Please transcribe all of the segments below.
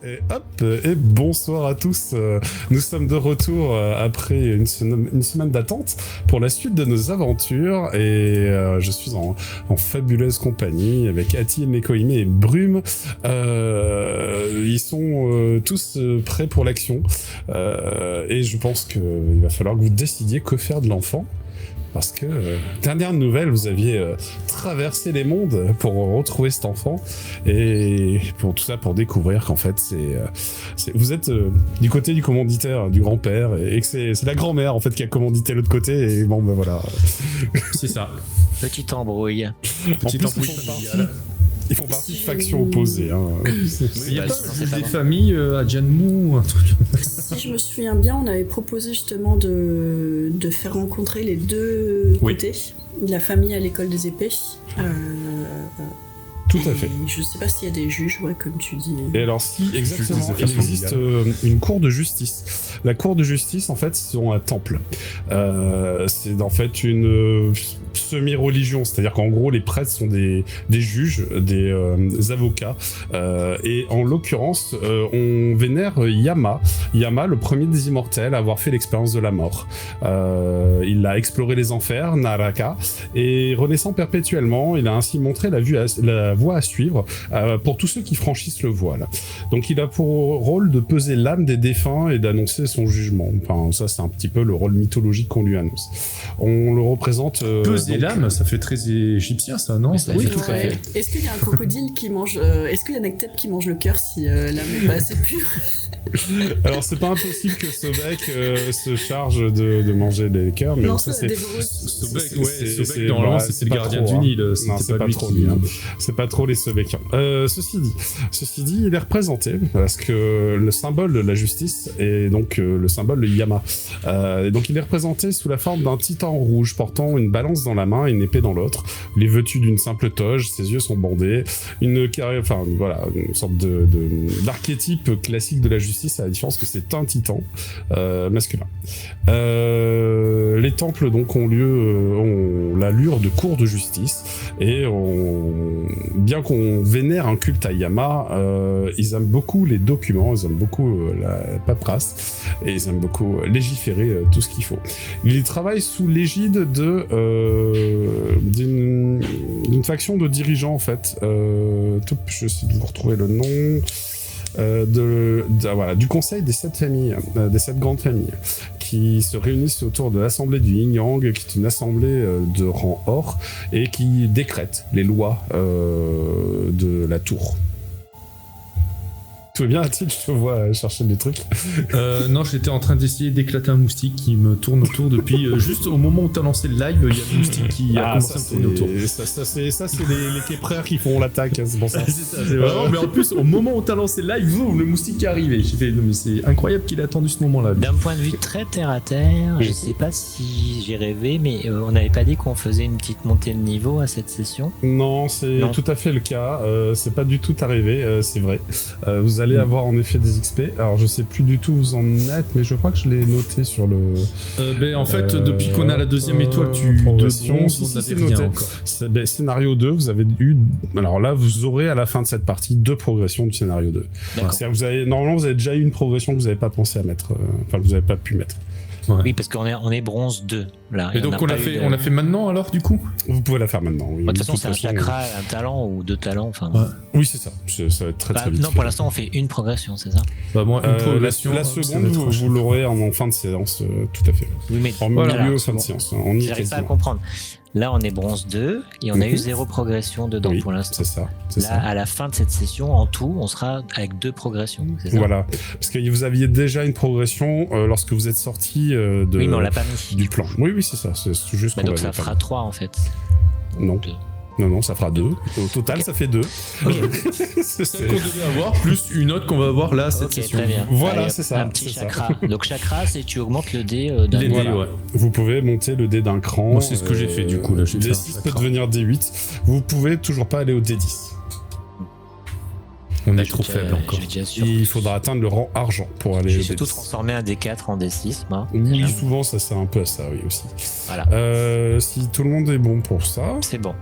Et hop, et bonsoir à tous. Nous sommes de retour après une semaine d'attente pour la suite de nos aventures. Et je suis en fabuleuse compagnie avec Ati, Mekohime et Brume. Ils sont tous prêts pour l'action. Et je pense qu'il va falloir que vous décidiez que faire de l'enfant. Parce que, dernière nouvelle, vous aviez traversé les mondes pour retrouver cet enfant. Et pour tout ça, pour découvrir qu'en fait, vous êtes du côté du commanditaire, du grand-père, et que c'est la grand-mère, en fait, qui a commandité l'autre côté. Et bon, ben voilà. C'est ça. Petite embrouille. Petite embrouille familiale. Ils font partie de factions opposées. Hein. Il n'y a pas des familles à Janmu, un truc. Si je me souviens bien, on avait proposé justement de faire rencontrer les deux côtés de la famille à l'école des épées. Tout à fait. Je sais pas s'il y a des juges, comme tu dis. Et alors si, exactement, il existe une cour de justice. La cour de justice, en fait, c'est un temple. C'est en fait une semi-religion, c'est-à-dire qu'en gros, les prêtres sont des juges, des avocats. Et en l'occurrence, on vénère Yama. Yama, le premier des immortels à avoir fait l'expérience de la mort. Il a exploré les enfers, Naraka, et renaissant perpétuellement, il a ainsi montré la voie à suivre pour tous ceux qui franchissent le voile. Donc il a pour rôle de peser l'âme des défunts et d'annoncer son jugement. Enfin, ça c'est un petit peu le rôle mythologique qu'on lui annonce. On le représente... peser l'âme, ça fait très égyptien ça, non? Oui, tout à fait. Est-ce qu'il y a un crocodile qui mange... Est-ce qu'il y a un Nectep qui mange le cœur si l'âme n'est pas assez pure? Alors c'est pas impossible que Sobek se charge de manger les cœurs, mais non, ça c'est... Sobek normalement c'est le gardien du Nil. Non, c'est pas trop lui. C'est pas trop les Sobekiens. Ceci dit, il est représenté parce que le symbole de la justice est donc le symbole de Yama. Et donc il est représenté sous la forme d'un titan rouge portant une balance dans la main et une épée dans l'autre. Il est vêtu d'une simple toge, ses yeux sont bandés, une sorte d'archétype classique de la justice, à la différence que c'est un titan masculin. Les temples donc ont l'allure de cour de justice et bien qu'on vénère un culte à Yama, ils aiment beaucoup les documents, ils aiment beaucoup la paperasse et ils aiment beaucoup légiférer tout ce qu'il faut. Ils travaillent sous l'égide d'une faction de dirigeants en fait. Je vais essayer de vous retrouver le nom. Du conseil des 7 familles, des 7 grandes familles, qui se réunissent autour de l'assemblée du Yin Yang, qui est une assemblée de rang or, et qui décrète les lois de la tour. Tout va bien, Atil, je te vois chercher des trucs. Non, j'étais en train d'essayer d'éclater un moustique qui me tourne autour depuis... juste au moment où tu as lancé le live, il y a le moustique qui a commencé à me tourner autour. Ça, c'est les képrères qui font l'attaque, hein, c'est pour ça. C'est ça, c'est vraiment... mais en plus, au moment où tu as lancé le live, le moustique est arrivé. J'ai fait, mais c'est incroyable qu'il ait attendu ce moment-là. D'un point de vue très terre-à-terre, je sais pas si j'ai rêvé, mais on n'avait pas dit qu'on faisait une petite montée de niveau à cette session? Non, c'est tout à fait le cas. C'est pas du tout arrivé, c'est vrai. Vous allez avoir en effet des XP. Alors je sais plus du tout où vous en êtes, mais je crois que je l'ai noté sur le... en fait, depuis qu'on a la deuxième étoile du progression, c'est noté. Scénario 2, vous avez eu... Alors là, vous aurez à la fin de cette partie 2 progressions du scénario 2. C'est-à-dire normalement, vous avez déjà eu une progression que vous n'avez pas pensé à mettre. Enfin, que vous n'avez pas pu mettre. Ouais. Oui, parce qu'on est bronze 2 là. Et donc on l'a fait maintenant alors du coup? Vous pouvez la faire maintenant, oui. De toute façon, c'est un chakra, un talent ou 2 talents. Enfin. Ouais. Oui, c'est ça. Ça va être très vite. Non, pour l'instant, on fait une progression, c'est ça? Moi, une progression. La seconde, vous l'aurez en fin de séance, tout à fait. Oui, mais en milieu, fin de séance. J'arrive pas à comprendre. Là, on est bronze 2 et on a eu 0 progression dedans pour l'instant. C'est ça. À la fin de cette session, en tout, on sera avec 2 progressions. C'est ça? Voilà. Parce que vous aviez déjà une progression lorsque vous êtes sorti oui, mais on l'a pas mis. Du plan. Oui, c'est ça. C'est juste donc ça fera 3 en fait. Non. Non, ça fera 2. Au total, ça fait 2. Okay. C'est celle qu'on devait avoir, plus une autre qu'on va avoir là cette session. Très bien. Voilà, allez, c'est ça. Un petit chakra. Donc chakra, c'est tu augmentes le dé d'un dé. Ouais. Vous pouvez monter le dé d'un cran. Moi, c'est ce que j'ai fait du coup. Là, D6 peut devenir D8. Vous pouvez toujours pas aller au D10. On est trop faible encore. Il faudra atteindre le rang argent pour aller. J'ai surtout transformé un D4 en D6. Oui, souvent ça sert un peu à ça, oui aussi. Voilà. Si tout le monde est bon pour ça. C'est bon.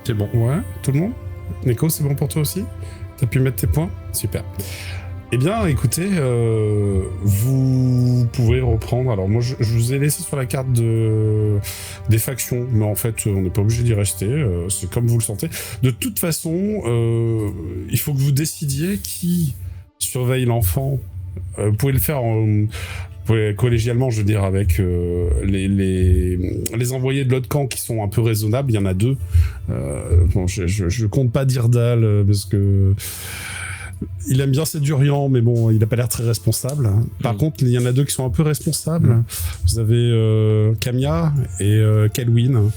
C'est bon. Ouais, tout le monde. Neko, c'est bon pour toi aussi? T'as pu mettre tes points? Super. Eh bien, écoutez, vous pouvez reprendre. Alors moi, je vous ai laissé sur la carte des factions, mais en fait, on n'est pas obligé d'y rester. C'est comme vous le sentez. De toute façon, il faut que vous décidiez qui surveille l'enfant. Vous pouvez le faire collégialement, je veux dire, avec les envoyés de l'autre camp qui sont un peu raisonnables. Il y en a 2. Bon, je compte pas Dirdal parce que il aime bien Sédurian, mais bon, il a pas l'air très responsable. Par contre, il y en a 2 qui sont un peu responsables. Vous avez Camia et Kelwin.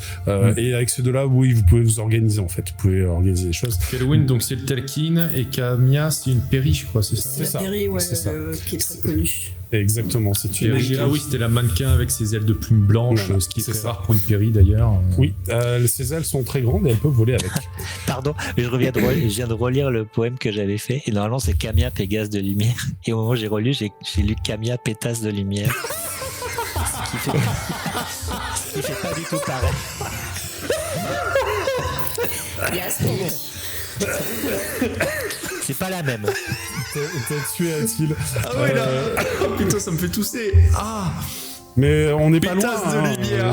Et avec ces 2-là, oui, vous pouvez vous organiser, en fait. Vous pouvez organiser les choses. Kelwin, donc c'est le Telkin, et Camia, c'est une Peri, je crois, c'est ça. C'est ça. Perry, ouais, c'est ça. qui est très connu. Exactement, c'est une... Ah oui, c'était la mannequin avec ses ailes de plumes blanches, Voilà, ce qui est c'est très ça. rare pour une Peri d'ailleurs. Oui, ces ailes sont très grandes et elles peuvent voler avec. Pardon, je viens de relire le poème que j'avais fait. Et normalement, c'est Camia Pégase de lumière. Et au moment où j'ai relu, j'ai lu Camia Pétasse de lumière. Ce qui fait pas du tout pareil. C'est pas la même. T'as tué Atil. Ah oui, là Oh putain, ça me fait tousser. Ah Mais on n'est pas loin. Pétasse de lumière.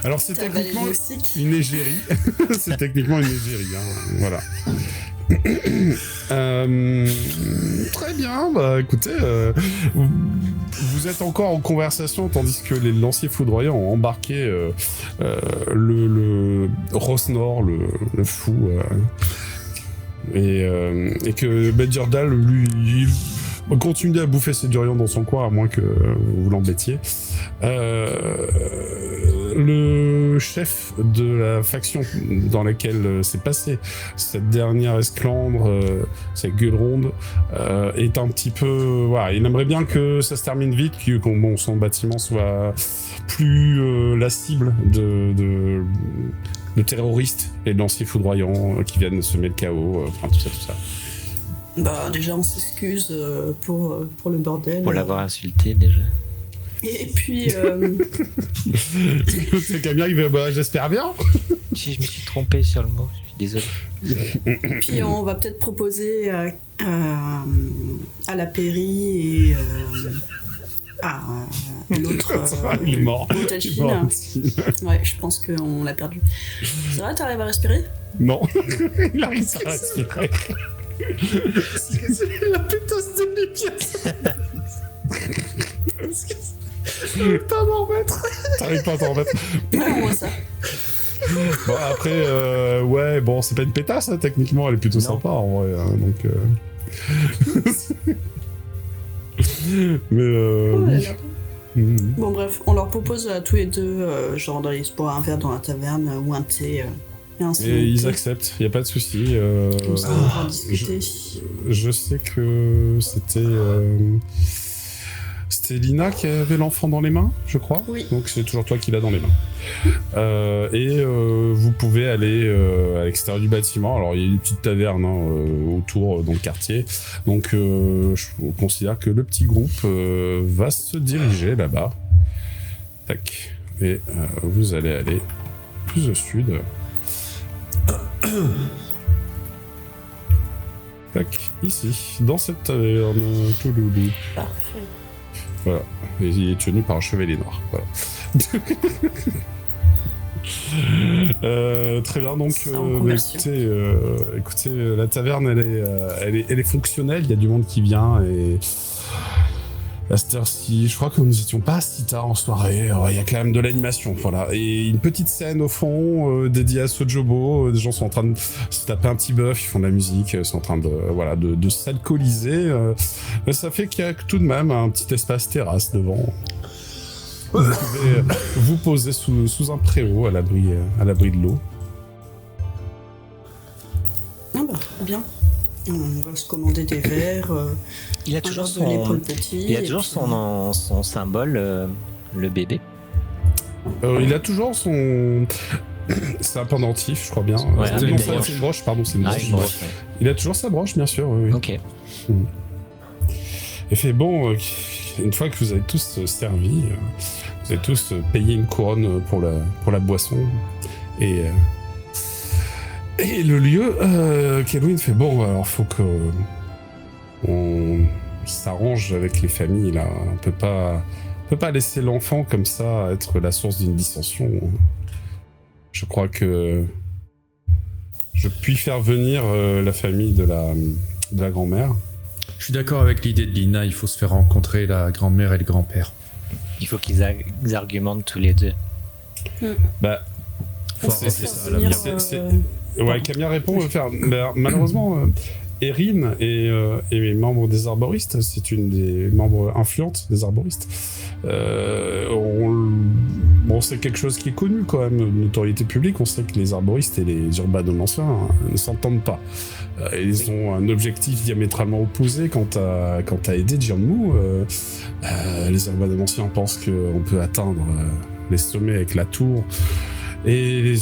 Alors c'est T'as techniquement validé aussi que- une égérie. C'est techniquement une égérie. Voilà. Très bien, bah écoutez, vous êtes encore en conversation tandis que les lanciers foudroyants ont embarqué le Rosnor, le fou, et que Dirdal, lui, il continue à bouffer ses durians dans son coin à moins que vous l'embêtiez. Le chef de la faction dans laquelle s'est passée cette dernière esclandre, cette gueule ronde, est un petit peu... Voilà, il aimerait bien que ça se termine vite, que bon, son bâtiment soit plus la cible de terroristes et de lanciers foudroyants qui viennent semer le chaos, enfin tout ça. Bah, déjà, on s'excuse pour le bordel. Pour l'avoir insulté déjà. Et puis, C'est Camilla qui fait, bah, j'espère bien. Si je me suis trompé sur le mot, je suis désolé. puis on va peut-être proposer à la Péri et à l'autre. Il est mort. Moutachine. Ouais, je pense qu'on l'a perdu. C'est vrai, t'arrives à respirer? Non, il arrive à respirer. C'est la pétasse de lumière. Je peux pas m'en remettre. T'arrives pas à t'en remettre. Ouais, on voit ça. Bon, après, ouais, bon, c'est pas une pétasse, hein, techniquement, elle est plutôt Non. sympa, en vrai, hein, donc... Mais, Oh là oui. là. Mhm. Bon, bref, on leur propose à tous les deux, genre d'aller se boire un verre dans la taverne ou un thé. Et ainsi Et de ils suite. acceptent, y a pas de souci. Comme ça, on pourra discuter. Je sais que c'était Lina qui avait l'enfant dans les mains, je crois. Oui. Donc c'est toujours toi qui l'as dans les mains. Vous pouvez aller à l'extérieur du bâtiment. Alors il y a une petite taverne autour dans le quartier. Donc je considère que le petit groupe va se diriger là-bas. Tac. Et vous allez aller plus au sud. Tac, ici, dans cette taverne, touloulou. Parfait. Voilà, et il est tenu par un chevalier noir. Voilà. Très bien, donc C'est en conversion. écoutez, la taverne elle est fonctionnelle, il y a du monde qui vient et à cette heure-ci, je crois que nous étions pas si tard en soirée, il y a quand même de l'animation, voilà. Et une petite scène au fond dédiée à Sojobo, des gens sont en train de se taper un petit bœuf, ils font de la musique, sont en train de s'alcooliser. Ça fait qu'il y a tout de même un petit espace terrasse devant. Vous pouvez vous poser sous un préau à l'abri de l'eau. Ah bah, bien. On va se commander des verres. Il a Un toujours verre de lait pour son, le petit. il a et toujours puis- son symbole, le bébé. Il a toujours son... C'est un pendentif, je crois bien. Ouais, Non, c'est une c'est broche. une broche, pardon, c'est une Ah, broche. une broche, ouais. Il a toujours sa broche, bien sûr, oui. Ok. Et fait bon, une fois que vous avez tous servi, vous avez tous payé une couronne pour la boisson. Et le lieu, Kelwin fait bon, alors faut on s'arrange avec les familles là. On peut pas laisser l'enfant comme ça être la source d'une dissension. Je crois que je puis faire venir la famille de la grand-mère. Je suis d'accord avec l'idée de Lina, il faut se faire rencontrer la grand-mère et le grand-père. Il faut qu'ils argumentent tous les deux. Bah, Faut arranger ça à la mienne. ouais, Camilla répond. Malheureusement, Erin est membre des arboristes. C'est une des membres influentes des arboristes. Bon, c'est quelque chose qui est connu quand même, une notoriété publique. On sait que les arboristes et les urbanomanciens ne s'entendent pas. Ils ont un objectif diamétralement opposé quant à aider Jianmu. Les urbanomanciens pensent qu'on peut atteindre les sommets avec la tour. Et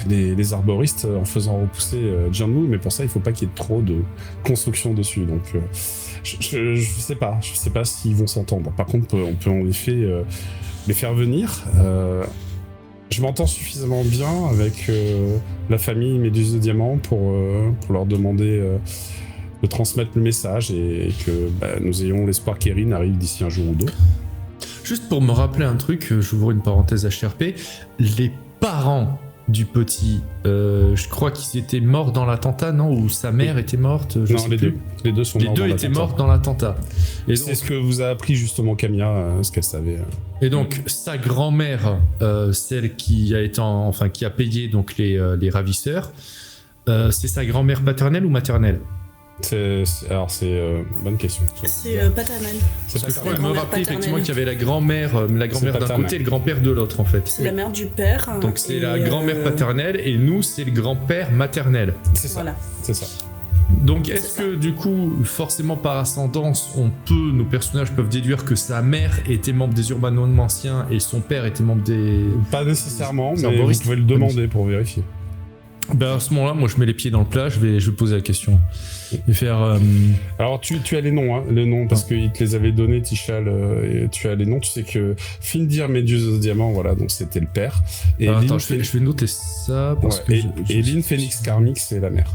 les arboristes en faisant repousser Jianmu, mais pour ça il faut pas qu'il y ait trop de construction dessus. Donc je sais pas s'ils vont s'entendre. Par contre on peut en effet les faire venir. Je m'entends suffisamment bien avec la famille Méduse de Diamant pour leur demander de transmettre le message et que nous ayons l'espoir qu'Erin arrive d'ici un jour ou deux. Juste pour me rappeler un truc, j'ouvre une parenthèse HRP, les parents du petit, je crois qu'ils étaient morts dans l'attentat, non? Ou sa mère était morte? Non, les deux. Les deux sont morts. Les deux étaient morts dans l'attentat. Et c'est ce que vous a appris justement Camilla, ce qu'elle savait. Et donc sa grand-mère, celle qui a été qui a payé donc les ravisseurs, c'est sa grand-mère paternelle ou maternelle? Alors c'est bonne question. C'est paternelle. Parce que je crois me rappeler effectivement qu'il y avait la grand-mère d'un côté et le grand-père de l'autre en fait. C'est la mère du père. Donc c'est la grand-mère paternelle et nous c'est le grand-père maternel. C'est ça. Voilà. C'est ça. Donc est-ce que du coup forcément par ascendance nos personnages peuvent déduire que sa mère était membre des urbanomanciens et son père était membre des... Pas nécessairement, mais vous pouvez le demander pour vérifier. Ben à ce moment-là, moi je mets les pieds dans le plat, je vais poser la question. Et faire. Alors tu as les noms, les noms parce qu'il te les avait donnés, Tichal, et tu as les noms. Tu sais que Findir Méduse de Diamant, voilà, donc c'était le père. Et attends, je vais noter ça parce que. Et Lynn Phoenix Karmic, c'est la mère.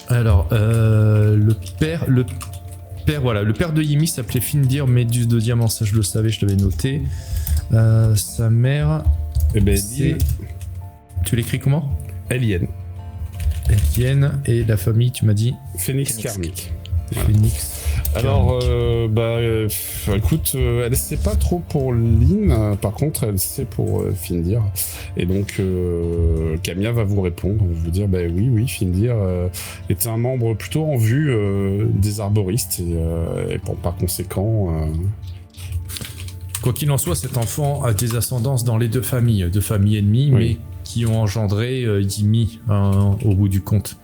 Alors le père, voilà, le père de Yimi s'appelait Findir Méduse de Diamant, ça je le savais, je l'avais noté. Sa mère. Eh ben, tu l'écris comment? Alien. Et la famille, tu m'as dit? Phoenix Karmic. Voilà. Phoenix. Alors, écoute, elle sait pas trop pour Lynn, par contre, elle sait pour Findir. Et donc, Camilla va vous répondre, vous dire, oui, Findir était un membre plutôt en vue des arboristes, et par conséquent... Quoi qu'il en soit, cet enfant a des ascendances dans les deux familles ennemies, mais qui ont engendré Yimi au bout du compte.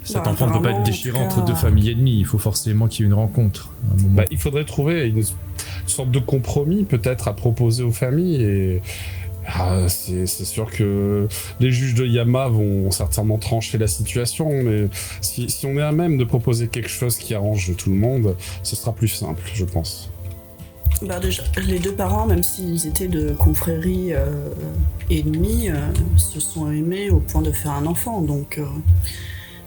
Cet enfant ne peut pas être déchiré entre deux familles ennemies, il faut forcément qu'il y ait une rencontre. À un moment. Il faudrait trouver une sorte de compromis peut-être à proposer aux familles et... c'est sûr que les juges de Yama vont certainement trancher la situation, mais si on est à même de proposer quelque chose qui arrange tout le monde, ce sera plus simple, je pense. Déjà, les deux parents, même s'ils étaient de confréries ennemies, se sont aimés au point de faire un enfant. Donc,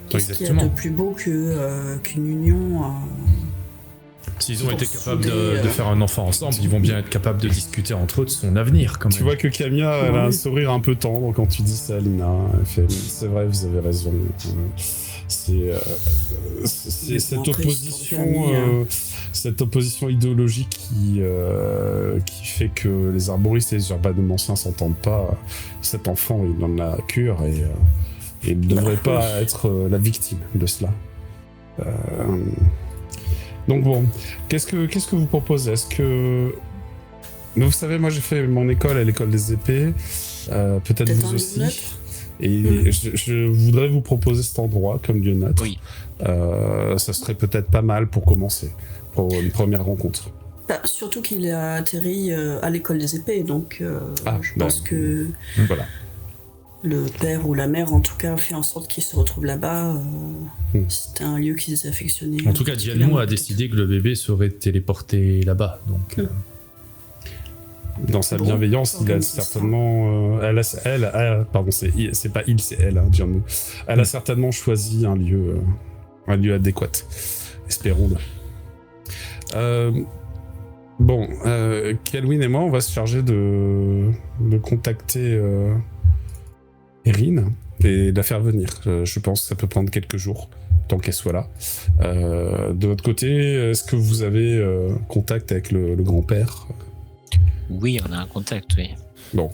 qu'est-ce qu'il y a de plus beau qu'une union S'ils ont été capables de faire un enfant ensemble, ils vont bien être capables de discuter entre eux de son avenir. Quand même. Tu vois que Camilla, elle a un sourire un peu tendre quand tu dis ça, Lina. Elle fait, c'est vrai, vous avez raison. C'est cette opposition idéologique qui fait que les arboristes et les urbanomanciens s'entendent pas. Cet enfant, il en a cure et il ne devrait pas être la victime de cela. Donc bon, qu'est-ce que vous proposez? Est-ce que... Mais vous savez, moi j'ai fait mon école à l'école des épées, peut-être vous aussi. Et je voudrais vous proposer cet endroit comme lieu neutre. Oui. Ça serait peut-être pas mal pour commencer, pour une première rencontre. Surtout qu'il a atterri à l'école des épées, donc je pense que voilà. Le père ou la mère, en tout cas, fait en sorte qu'il se retrouve là-bas. C'était un lieu qu'ils affectionnaient. En tout cas, Jianmu a décidé que le bébé serait téléporté là-bas, donc... Dans sa bienveillance, il a certainement... pardon, c'est pas il, c'est elle, hein, Giannou. Elle a certainement choisi un lieu adéquat. Espérons-le. Kelwin et moi, on va se charger de contacter Erin et de la faire venir. Je pense que ça peut prendre quelques jours, tant qu'elle soit là. De votre côté, est-ce que vous avez contact avec le grand-père ? Oui, on a un contact, oui. Bon,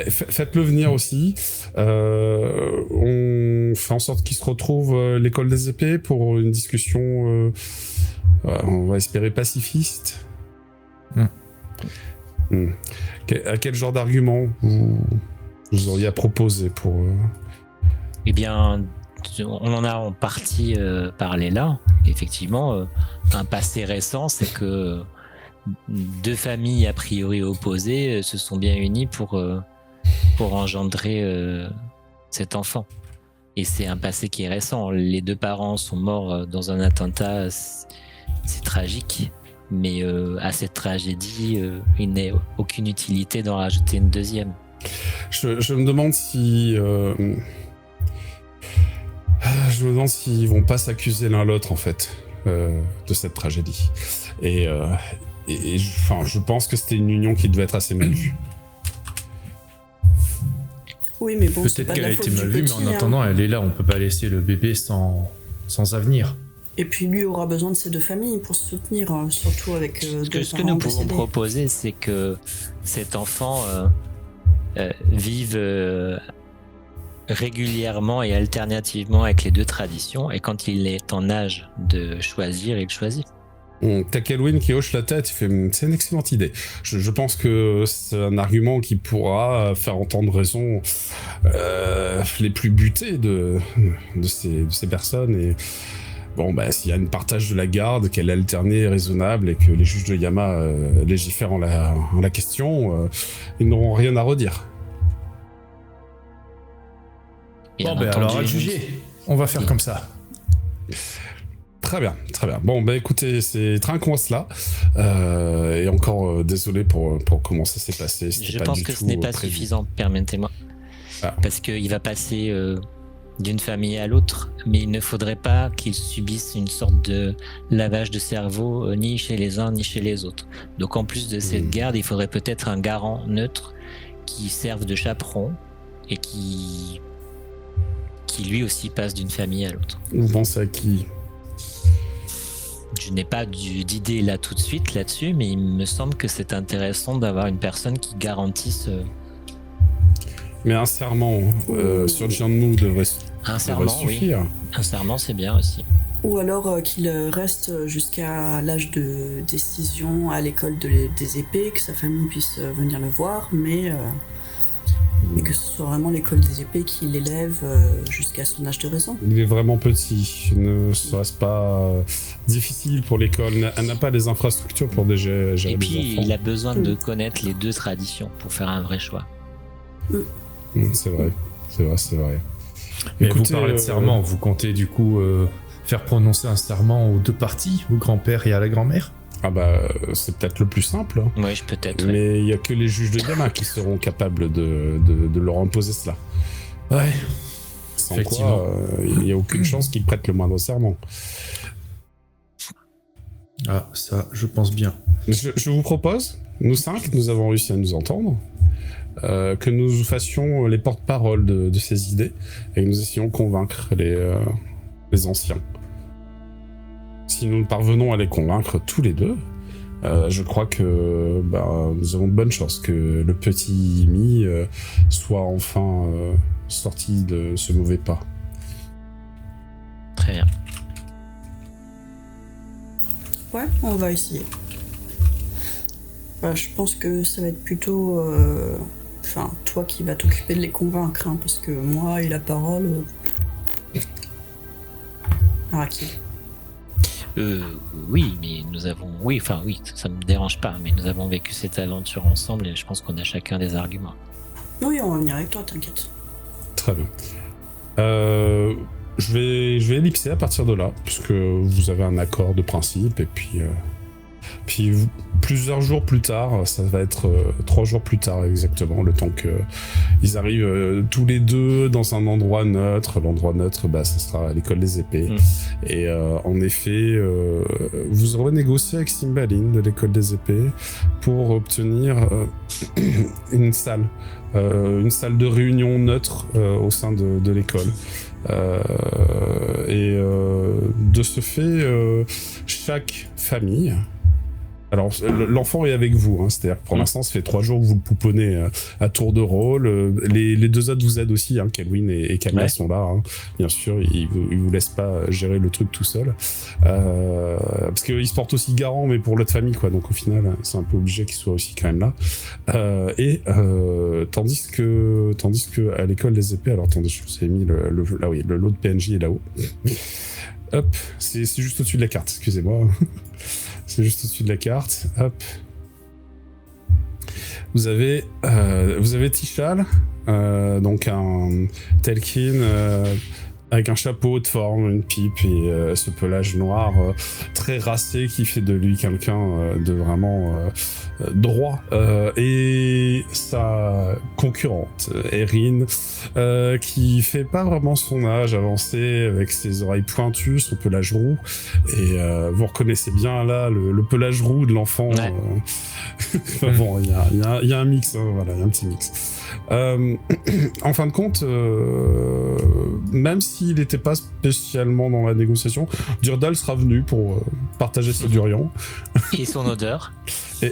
faites-le venir aussi. On fait en sorte qu'il se retrouve à l'école des épées pour une discussion, on va espérer pacifiste. À quel genre d'argument vous auriez à proposer pour... Eh bien, on en a en partie parlé là. Effectivement, un passé récent, c'est que deux familles a priori opposées se sont bien unies pour engendrer cet enfant. Et c'est un passé qui est récent. Les deux parents sont morts dans un attentat, c'est tragique. Mais à cette tragédie, il n'est aucune utilité d'en rajouter une deuxième. Je me demande si... je me demande s'ils vont pas s'accuser l'un l'autre, en fait, de cette tragédie. Et je pense que c'était une union qui devait être assez mal vue. Oui, mais bon, peut-être qu'elle a été mal vue, mais en attendant, elle est là. On peut pas laisser le bébé sans avenir. Et puis lui aura besoin de ces deux familles pour se soutenir, surtout avec ce que nous pouvons proposer, c'est que cet enfant vive régulièrement et alternativement avec les deux traditions, et quand il est en âge de choisir, il choisit. T'as Kelwin qui hoche la tête, il fait c'est une excellente idée. Je pense que c'est un argument qui pourra faire entendre raison les plus butés de ces personnes. Et bon, s'il y a un partage de la garde, qu'elle est alternée et raisonnable, et que les juges de Yama légifèrent en la question, ils n'auront rien à redire. Alors à juger, on va faire comme ça. Très bien, très bien. Bon, écoutez, c'est trinquons cela. Et encore désolé pour comment ça s'est passé. Je pense que ce n'est pas suffisant, permettez-moi. Parce qu'il va passer d'une famille à l'autre, mais il ne faudrait pas qu'il subisse une sorte de lavage de cerveau, ni chez les uns, ni chez les autres. Donc en plus de cette garde, il faudrait peut-être un garant neutre qui serve de chaperon et qui lui aussi passe d'une famille à l'autre. Vous pensez à qui ? Je n'ai pas d'idée là tout de suite là-dessus, mais il me semble que c'est intéressant d'avoir une personne qui garantisse... Mais un serment sur Giannou devrait suffire. Oui. Un serment, c'est bien aussi. Ou alors qu'il reste jusqu'à l'âge de décision à l'école des épées, que sa famille puisse venir le voir, mais que ce soit vraiment l'école des épées qui l'élève jusqu'à son âge de raison. Il est vraiment petit, ne serait-ce pas difficile pour l'école, elle n'a pas les infrastructures pour gérer des enfants. Et puis il a besoin de connaître les deux traditions pour faire un vrai choix. C'est vrai. Mais écoutez, vous parlez de serment, vous comptez du coup faire prononcer un serment aux deux parties, au grand-père et à la grand-mère ? C'est peut-être le plus simple. Hein. Oui, peut-être. Mais il n'y a que les juges de Yama qui seront capables de leur imposer cela. Ouais. Sans quoi, il n'y a aucune chance qu'ils prêtent le moindre serment. Ah, ça, je pense bien. Je vous propose, nous 5, nous avons réussi à nous entendre, que nous fassions les porte-paroles de ces idées et que nous essayons de convaincre les anciens. Si nous parvenons à les convaincre tous les deux, je crois que nous avons de bonnes chances que le petit Mi soit enfin sorti de ce mauvais pas. Très bien. Ouais, on va essayer. Je pense que ça va être plutôt... toi qui vas t'occuper de les convaincre, hein, parce que moi et la parole... Araki. Oui, mais nous avons... Oui, ça me dérange pas, mais nous avons vécu cette aventure ensemble et je pense qu'on a chacun des arguments. Oui, on va venir avec toi, t'inquiète. Très bien. Je vais ellipser à partir de là, puisque vous avez un accord de principe, et puis Puis plusieurs jours plus tard, ça va être 3 jours plus tard exactement, le temps que ils arrivent tous les deux dans un endroit neutre. L'endroit neutre, ça sera l'école des épées. Et en effet, vous aurez négocié avec Cymbaline de l'école des épées pour obtenir une salle de réunion neutre au sein de l'école. De ce fait, chaque famille... Alors, l'enfant est avec vous, hein, c'est-à-dire que pour l'instant, ça fait 3 jours que vous le pouponnez à tour de rôle. Les 2 autres vous aident aussi, hein, Kelwin et Camilla sont là, hein. Bien sûr, ils vous laissent pas gérer le truc tout seul. Parce qu'ils se portent aussi garant, mais pour l'autre famille, quoi. Donc au final, c'est un peu obligé qu'ils soient aussi quand même là. Tandis que à l'école des épées, alors attendez, je vous ai mis le lot de PNJ est là-haut. Hop, c'est juste au-dessus de la carte, excusez-moi. C'est juste au-dessus de la carte. Hop. Vous avez Tishal, donc un Telkin avec un chapeau de forme, une pipe et ce pelage noir très racé qui fait de lui quelqu'un de vraiment droit. Et sa concurrente, Erin, qui fait pas vraiment son âge avancé, avec ses oreilles pointues, son pelage roux. Et vous reconnaissez bien là le pelage roux de l'enfant. Ouais. Bon, il y a un mix, hein, voilà, il y a un petit mix. En fin de compte, même s'il n'était pas spécialement dans la négociation, Durdal sera venu pour partager ce durian. Et son odeur.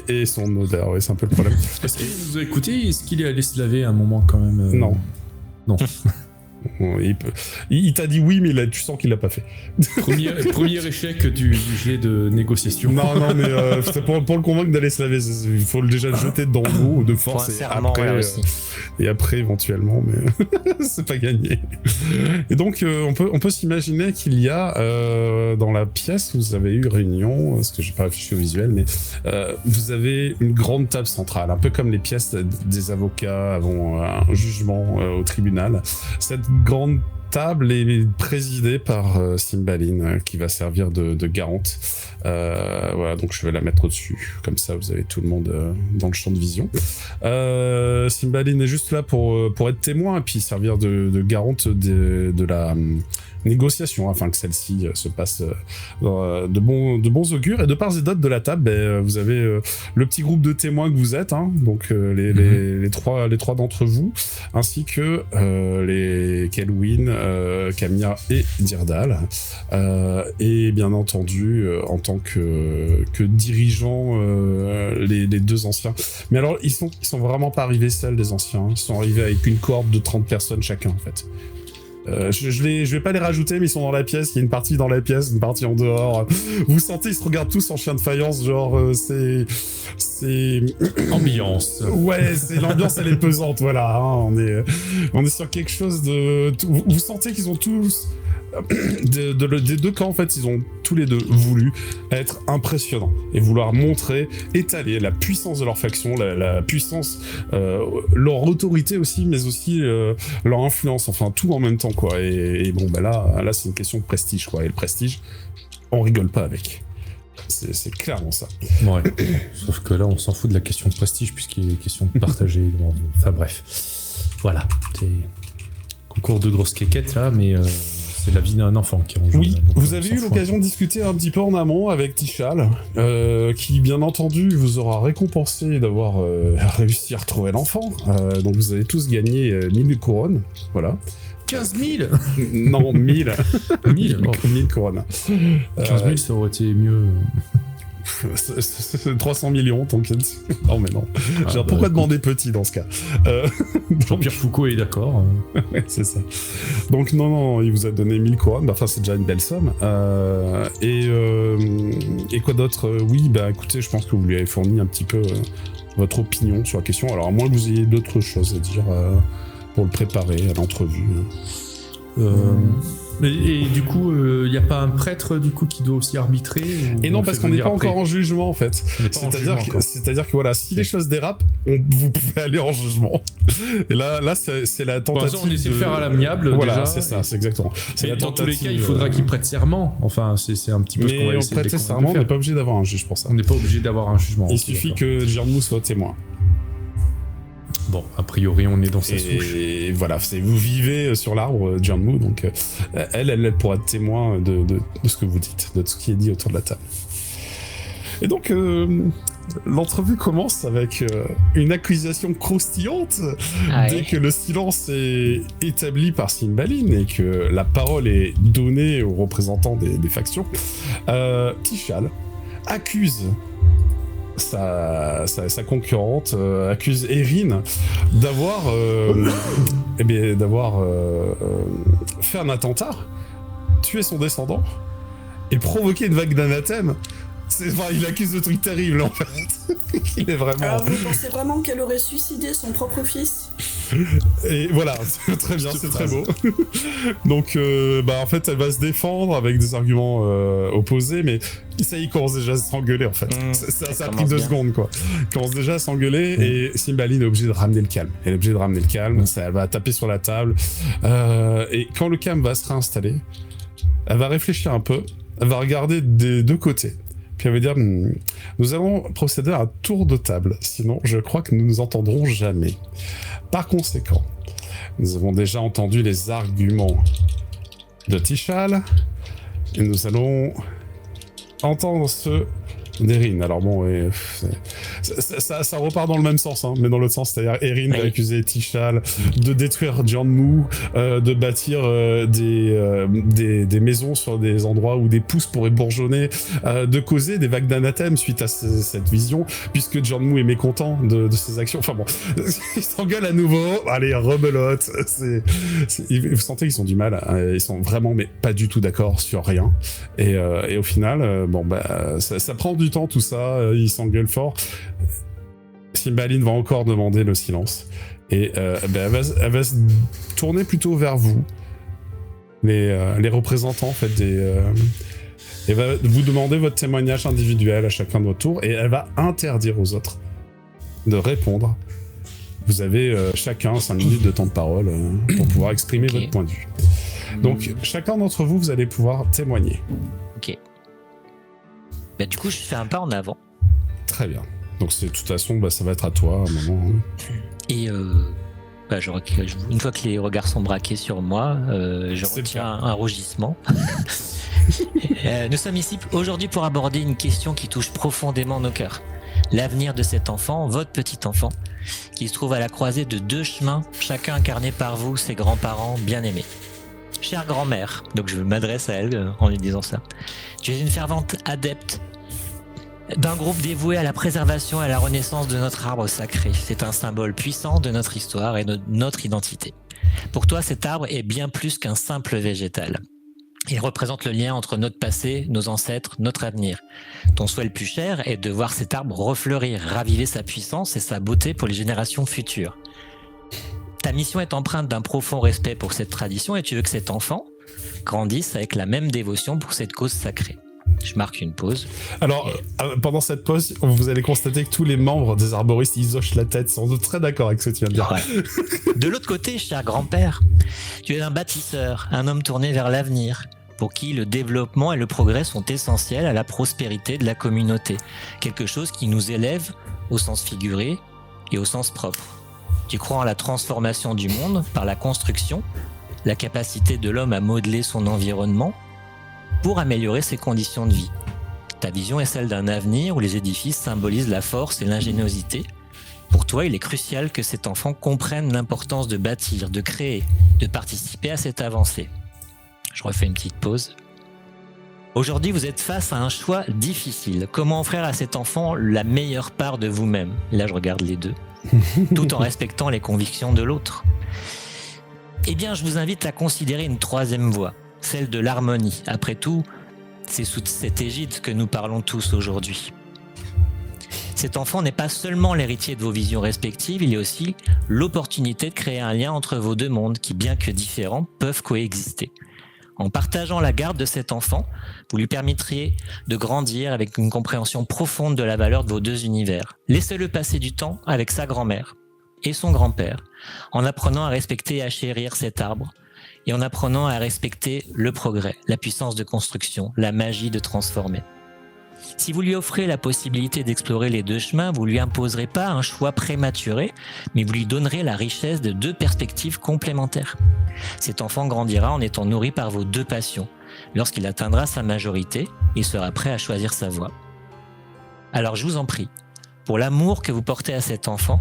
Et son odeur, oui, c'est un peu le problème. Est-ce qu'il vous a écouté? Est-ce qu'il est allé se laver à un moment quand même Non. Non. Il t'a dit oui, mais tu sens qu'il l'a pas fait. Premier échec du jet de négociation. Non, mais c'est pour le convaincre d'aller se laver. Il faut déjà le jeter dans l'eau de force et après éventuellement, mais c'est pas gagné. Et donc on peut s'imaginer qu'il y a dans la pièce où vous avez eu réunion, parce que j'ai pas réfléchi au visuel, mais vous avez une grande table centrale, un peu comme les pièces des avocats avant un jugement au tribunal. Cette grande table est présidée par Cymbaline, qui va servir de garante. Voilà, donc je vais la mettre au-dessus. Comme ça, vous avez tout le monde dans le champ de vision. Cymbaline est juste là pour être témoin et puis servir de garante de la négociation, afin que celle-ci se passe de bons augures. Et de part et d'autre de la table, vous avez le petit groupe de témoins que vous êtes, hein, donc les trois d'entre vous, ainsi que les Kelwin, Camilla et Durdal, et bien entendu en tant que dirigeants les 2 anciens. Mais alors ils sont vraiment pas arrivés seuls, les anciens, hein. Ils sont arrivés avec une cohorte de 30 personnes chacun en fait. Je vais pas les rajouter, mais ils sont dans la pièce. Il y a une partie dans la pièce, une partie en dehors. Vous sentez, ils se regardent tous en chien de faïence, genre c'est ambiance. Ouais, l'ambiance, elle est pesante, voilà. Hein, on est sur quelque chose de. Vous sentez qu'ils ont tous. Des 2 camps, en fait, ils ont tous les 2 voulu être impressionnants et vouloir montrer, étaler la puissance de leur faction, la puissance, leur autorité aussi, mais aussi leur influence, enfin tout en même temps, quoi. Et bon, là, c'est une question de prestige, quoi. Et le prestige, on rigole pas avec. C'est clairement ça. Ouais. Sauf que là, on s'en fout de la question de prestige puisqu'il est question de partager. Enfin bref. Voilà. C'est concours de grosses quéquettes là, mais c'est la vie d'un enfant qui en joue. Oui, là, vous avez eu l'occasion de discuter un petit peu en amont avec Tishal, qui bien entendu vous aura récompensé d'avoir réussi à retrouver l'enfant. Donc vous avez tous gagné 1000 couronnes. Voilà. 15 000 Non, 1000. 1000 1000 couronnes. 15 000, ça aurait été mieux. 300 millions, t'inquiète. Non, mais non. Genre, pourquoi demander petit dans ce cas? Jean-Pierre Foucault est d'accord. Ouais, c'est ça. Donc, non, il vous a donné 1000 couronnes. Enfin, c'est déjà une belle somme. Et quoi d'autre? Oui, écoutez, je pense que vous lui avez fourni un petit peu votre opinion sur la question. Alors, à moins que vous ayez d'autres choses à dire pour le préparer à l'entrevue. Et du coup, il n'y a pas un prêtre du coup qui doit aussi arbitrer Et non, parce qu'on n'est pas encore en jugement en fait. C'est-à-dire que voilà, si les choses dérapent, vous pouvez aller en jugement. Et là c'est la tentative. On essaie de faire à l'amiable. Voilà, déjà, c'est ça, c'est exactement. Dans tous les cas, il faudra qu'il prête serment. Enfin, c'est un petit peu ce qu'on va essayer de faire. Mais prêter serment, on n'est pas obligé d'avoir un juge pour ça. On n'est pas obligé d'avoir un jugement. Il suffit que Gianmou soit témoin. Bon, a priori, on est dans sa souche. Et voilà, vous vivez sur l'arbre, Gianmou, donc elle pourra être témoin de ce que vous dites, de ce qui est dit autour de la table. Et donc, l'entrevue commence avec une accusation croustillante dès que le silence est établi par Cymbaline et que la parole est donnée aux représentants des factions. Tichal accuse sa concurrente, accuse Erin d'avoir fait un attentat, tué son descendant et provoqué une vague d'anathème. Il accuse de trucs terribles en fait. Il est vraiment... Alors vous pensez vraiment qu'elle aurait suicidé son propre fils ? Et voilà, c'est très bien, c'est très beau. Donc en fait elle va se défendre avec des arguments opposés, mais ça y commence déjà à s'engueuler en fait. Ça a pris 2 secondes quoi. Il commence déjà à s'engueuler et Cymbaline est obligée de ramener le calme. Elle est obligée de ramener le calme, elle va taper sur la table. Et quand le calme va se réinstaller, elle va réfléchir un peu, elle va regarder des 2 côtés. Puis elle va dire, nous allons procéder à un tour de table, sinon je crois que nous nous entendrons jamais. Par conséquent, nous avons déjà entendu les arguments de Tichal, et nous allons entendre ceux d'Erin. Alors bon, ça repart dans le même sens, hein, mais dans l'autre sens, c'est-à-dire Erin va accuser Tichal de détruire Gianmou, de bâtir des maisons sur des endroits où des pousses pourraient bourgeonner, de causer des vagues d'anathème suite à cette vision, puisque Gianmou est mécontent de ses actions. Enfin bon, ils s'engueulent à nouveau. Allez, rebelote. Vous sentez qu'ils ont du mal. Ils sont vraiment, mais pas du tout d'accord sur rien. Et au final, ça prend du temps tout ça, ils s'engueulent fort. Cymbaline va encore demander le silence et elle va se tourner plutôt vers vous, les représentants en fait et va vous demander votre témoignage individuel à chacun de votre tour et elle va interdire aux autres de répondre. Vous avez chacun 5 minutes de temps de parole pour pouvoir exprimer votre point de vue. Donc chacun d'entre vous, vous allez pouvoir témoigner. Ok. Du coup, je fais un pas en avant. Très bien. Donc, de toute façon, ça va être à toi à un moment. Et une fois que les regards sont braqués sur moi, je retiens un rougissement. Nous sommes ici aujourd'hui pour aborder une question qui touche profondément nos cœurs. L'avenir de cet enfant, votre petit enfant, qui se trouve à la croisée de 2 chemins, chacun incarné par vous, ses grands-parents bien-aimés. Chère grand-mère, donc je m'adresse à elle en lui disant ça. Tu es une fervente adepte d'un groupe dévoué à la préservation et à la renaissance de notre arbre sacré. C'est un symbole puissant de notre histoire et de notre identité. Pour toi, cet arbre est bien plus qu'un simple végétal. Il représente le lien entre notre passé, nos ancêtres, notre avenir. Ton souhait le plus cher est de voir cet arbre refleurir, raviver sa puissance et sa beauté pour les générations futures. Ta mission est empreinte d'un profond respect pour cette tradition et tu veux que cet enfant grandisse avec la même dévotion pour cette cause sacrée. Je marque une pause. Alors, pendant cette pause, vous allez constater que tous les membres des arboristes, ils hochent la tête, ils sont très d'accord avec ce que tu viens de dire. Ouais. De l'autre côté, cher grand-père, tu es un bâtisseur, un homme tourné vers l'avenir, pour qui le développement et le progrès sont essentiels à la prospérité de la communauté. Quelque chose qui nous élève au sens figuré et au sens propre. Tu crois en la transformation du monde par la construction, la capacité de l'homme à modeler son environnement pour améliorer ses conditions de vie. Ta vision est celle d'un avenir où les édifices symbolisent la force et l'ingéniosité. Pour toi, il est crucial que cet enfant comprenne l'importance de bâtir, de créer, de participer à cette avancée. Je refais une petite pause. Aujourd'hui, vous êtes face à un choix difficile. Comment offrir à cet enfant la meilleure part de vous-même ? Là, je regarde les deux. Tout en respectant les convictions de l'autre. Eh bien, je vous invite à considérer une troisième voie, celle de l'harmonie. Après tout, c'est sous cette égide que nous parlons tous aujourd'hui. Cet enfant n'est pas seulement l'héritier de vos visions respectives, il est aussi l'opportunité de créer un lien entre vos deux mondes qui, bien que différents, peuvent coexister. En partageant la garde de cet enfant, vous lui permettriez de grandir avec une compréhension profonde de la valeur de vos deux univers. Laissez-le passer du temps avec sa grand-mère et son grand-père, en apprenant à respecter et à chérir cet arbre, et en apprenant à respecter le progrès, la puissance de construction, la magie de transformer. Si vous lui offrez la possibilité d'explorer les deux chemins, vous lui imposerez pas un choix prématuré, mais vous lui donnerez la richesse de deux perspectives complémentaires. Cet enfant grandira en étant nourri par vos deux passions. Lorsqu'il atteindra sa majorité, il sera prêt à choisir sa voie. Alors je vous en prie, pour l'amour que vous portez à cet enfant,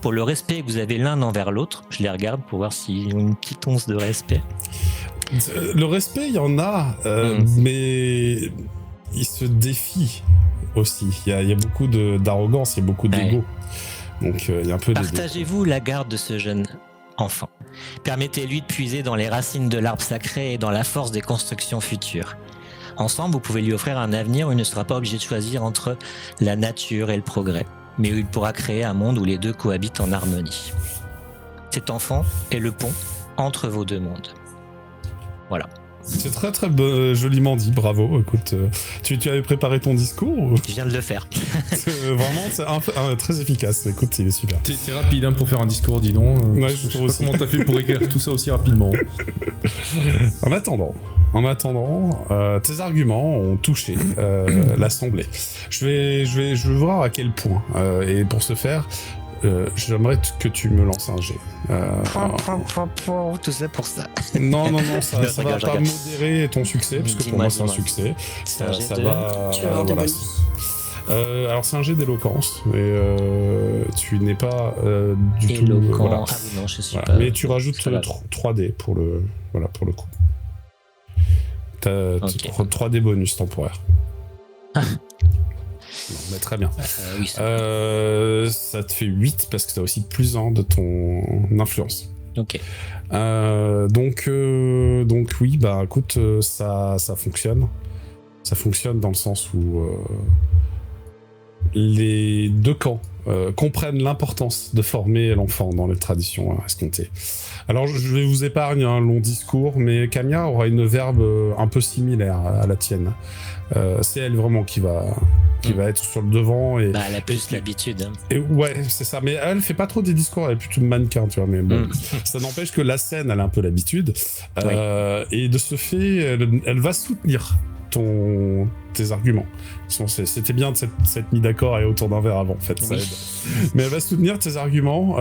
pour le respect que vous avez l'un envers l'autre, je les regarde pour voir s'ils ont une petite once de respect. Le respect, il y en a, mais il se défie aussi. Il y a beaucoup d'arrogance, il y a beaucoup d'ego. Donc il y a un peu de... Partagez-vous la garde de ce jeune enfant. Permettez-lui de puiser dans les racines de l'arbre sacré et dans la force des constructions futures. Ensemble, vous pouvez lui offrir un avenir où il ne sera pas obligé de choisir entre la nature et le progrès, mais où il pourra créer un monde où les deux cohabitent en harmonie. Cet enfant est le pont entre vos deux mondes. Voilà. C'est très très joliment dit, bravo. Écoute, tu avais préparé ton discours ou... Je viens de le faire. Vraiment, c'est très efficace. Écoute, il est super. T'es rapide pour faire un discours, dis donc. Ouais, je sais pas comment t'as fait pour écrire tout ça aussi rapidement. En attendant, tes arguments ont touché l'Assemblée. Je vais voir à quel point. Et pour ce faire, j'aimerais que tu me lances un jet. Tout ça pour ça. Non, ça va pas modérer ton succès, parce que pour moi c'est un succès. Ça va. Alors c'est un jet d'éloquence, mais tu n'es pas du éloquent. tout. Voilà. Ah oui, non, je suis voilà. pas. Mais tu rajoutes 3D pour le coup. T'as 3D bonus temporaire. Non, mais très bien. Oui, ça te fait 8 parce que t'as aussi plus 1 de ton influence. Ok. Donc oui, bah écoute, ça fonctionne. Ça fonctionne dans le sens où les deux camps comprennent l'importance de former l'enfant dans les traditions escomptées. Alors je vais vous épargner un long discours, mais Camia aura une verbe un peu similaire à la tienne. C'est elle vraiment qui va être sur le devant et elle a plus l'habitude. Hein. Et ouais, c'est ça. Mais elle fait pas trop des discours, elle est plutôt mannequin, tu vois. Mais bon, ça n'empêche que la scène, elle a un peu l'habitude. Et de ce fait, elle va soutenir tes arguments. C'était bien de s'être mis d'accord et autour d'un verre avant, en fait. Ça aide. Mais elle va soutenir tes arguments,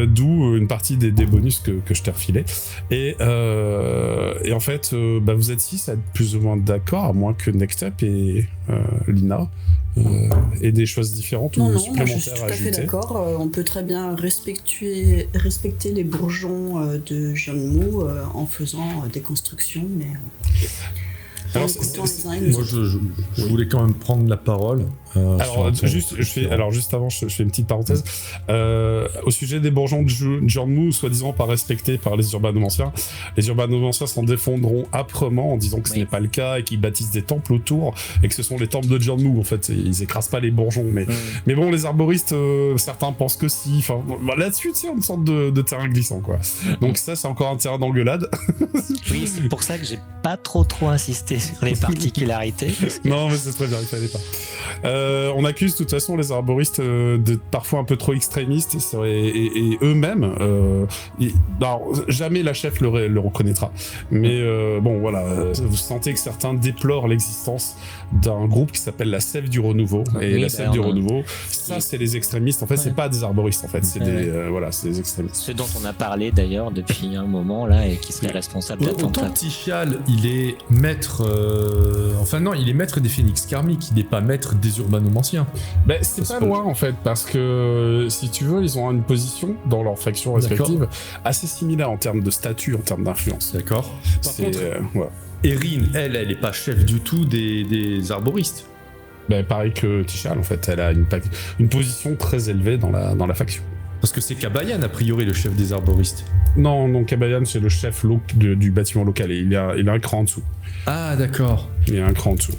d'où une partie des bonus que je t'ai refilé. Et en fait, vous êtes 6 à être plus ou moins d'accord, à moins que Next Step et Lina et des choses différentes ou supplémentaires je suis tout à fait d'accord. On peut très bien respecter les bourgeons de Jeonmu en faisant des constructions, mais... Alors, moi, je voulais quand même prendre la parole. Juste avant, je fais une petite parenthèse. Au sujet des bourgeons de Jeonmu, soi-disant pas respectés par les urbanomanciens, les urbanomanciens s'en défendront âprement en disant que ce n'est pas le cas et qu'ils bâtissent des temples autour et que ce sont les temples de Jeonmu. En fait, ils écrasent pas les bourgeons. Mais bon, les arboristes, certains pensent que si. Enfin, là-dessus, c'est une sorte de terrain glissant, quoi. Donc ça, c'est encore un terrain d'engueulade. Oui, c'est pour ça que j'ai pas trop insisté sur les particularités. Non, mais c'est très bien, il fallait pas. On accuse de toute façon les arboristes d'être parfois un peu trop extrémistes et eux-mêmes. Alors, jamais la chef le reconnaîtra. Mais bon, voilà, vous sentez que certains déplorent l'existence d'un groupe qui s'appelle la Sève du Renouveau. Et la Sève du Renouveau, ça, c'est les extrémistes. En fait, c'est pas des arboristes. En fait, c'est c'est des extrémistes. Ce dont on a parlé d'ailleurs depuis un moment là et qui serait responsable d'attentats. Autant Tichial, il est maître. Il est maître des phénix karmiques. Il n'est pas maître des urbanomanciens. C'est pas loin en fait, parce que si tu veux, ils ont une position dans leurs factions respectives assez similaire en termes de statut, en termes d'influence. D'accord. Par contre, Erin, elle est pas chef du tout des arboristes. Pareil que Tichal, en fait, elle a une position très élevée dans la faction. Parce que c'est Kabayan, a priori, le chef des arboristes. Non, Kabayan, c'est le chef du bâtiment local et il a un cran en dessous. Ah, d'accord. Il y a un cran en dessous.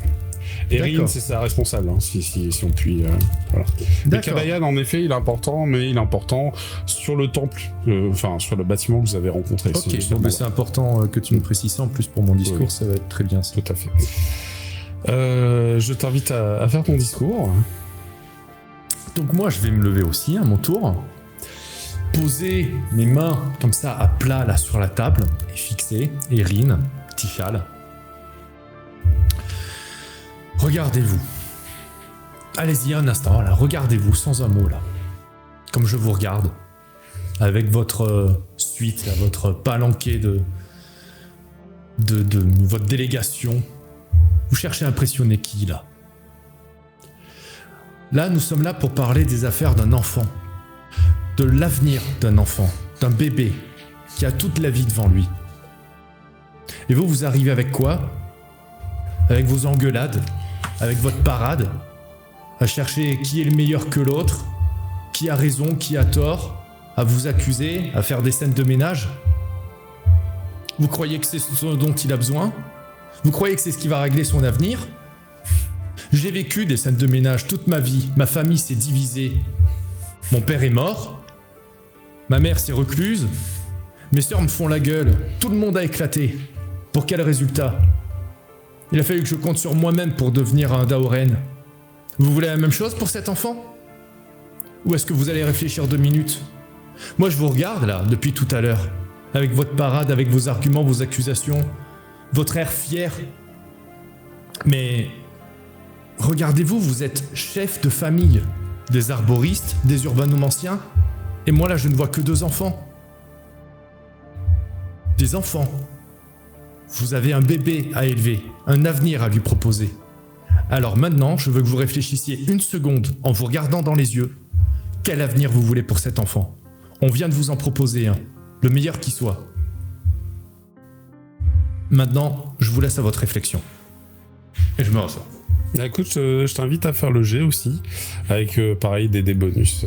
Erin, c'est sa responsable, hein, si on puis... voilà. Mais Kalayan, en effet, il est important, mais il est important sur le temple, sur le bâtiment que vous avez rencontré. Ok, c'est important que tu me précises ça, en plus pour mon discours, ça va être très bien. Ça. Tout à fait. Je t'invite à faire ton discours. Donc moi, je vais me lever aussi, à mon tour. Poser mes mains comme ça à plat là sur la table et fixer Erin, Tichal. Regardez-vous. Allez-y un instant là, regardez-vous sans un mot là. Comme je vous regarde. Avec votre suite, là, votre palanquet de votre délégation. Vous cherchez à impressionner qui là? Là, nous sommes là pour parler des affaires d'un enfant. De l'avenir d'un enfant, d'un bébé qui a toute la vie devant lui. Et vous arrivez avec quoi? Avec vos engueulades, avec votre parade, à chercher qui est le meilleur que l'autre, qui a raison, qui a tort, à vous accuser, à faire des scènes de ménage. Vous croyez que c'est ce dont il a besoin? Vous croyez que c'est ce qui va régler son avenir? J'ai vécu des scènes de ménage toute ma vie, ma famille s'est divisée. Mon père est mort. Ma mère s'est recluse, mes sœurs me font la gueule, tout le monde a éclaté. Pour quel résultat? Il a fallu que je compte sur moi-même pour devenir un Daoren. Vous voulez la même chose pour cet enfant? Ou est-ce que vous allez réfléchir 2 minutes? Moi je vous regarde là, depuis tout à l'heure, avec votre parade, avec vos arguments, vos accusations, votre air fier. Mais regardez-vous, vous êtes chef de famille, des arboristes, des urbanomanciens. Et moi là, je ne vois que 2 enfants. Des enfants. Vous avez un bébé à élever, un avenir à lui proposer. Alors maintenant, je veux que vous réfléchissiez 1 seconde en vous regardant dans les yeux. Quel avenir vous voulez pour cet enfant? On vient de vous en proposer un, le meilleur qui soit. Maintenant, je vous laisse à votre réflexion. Et je me ressors. Écoute, je t'invite à faire le jet aussi, avec pareil des bonus.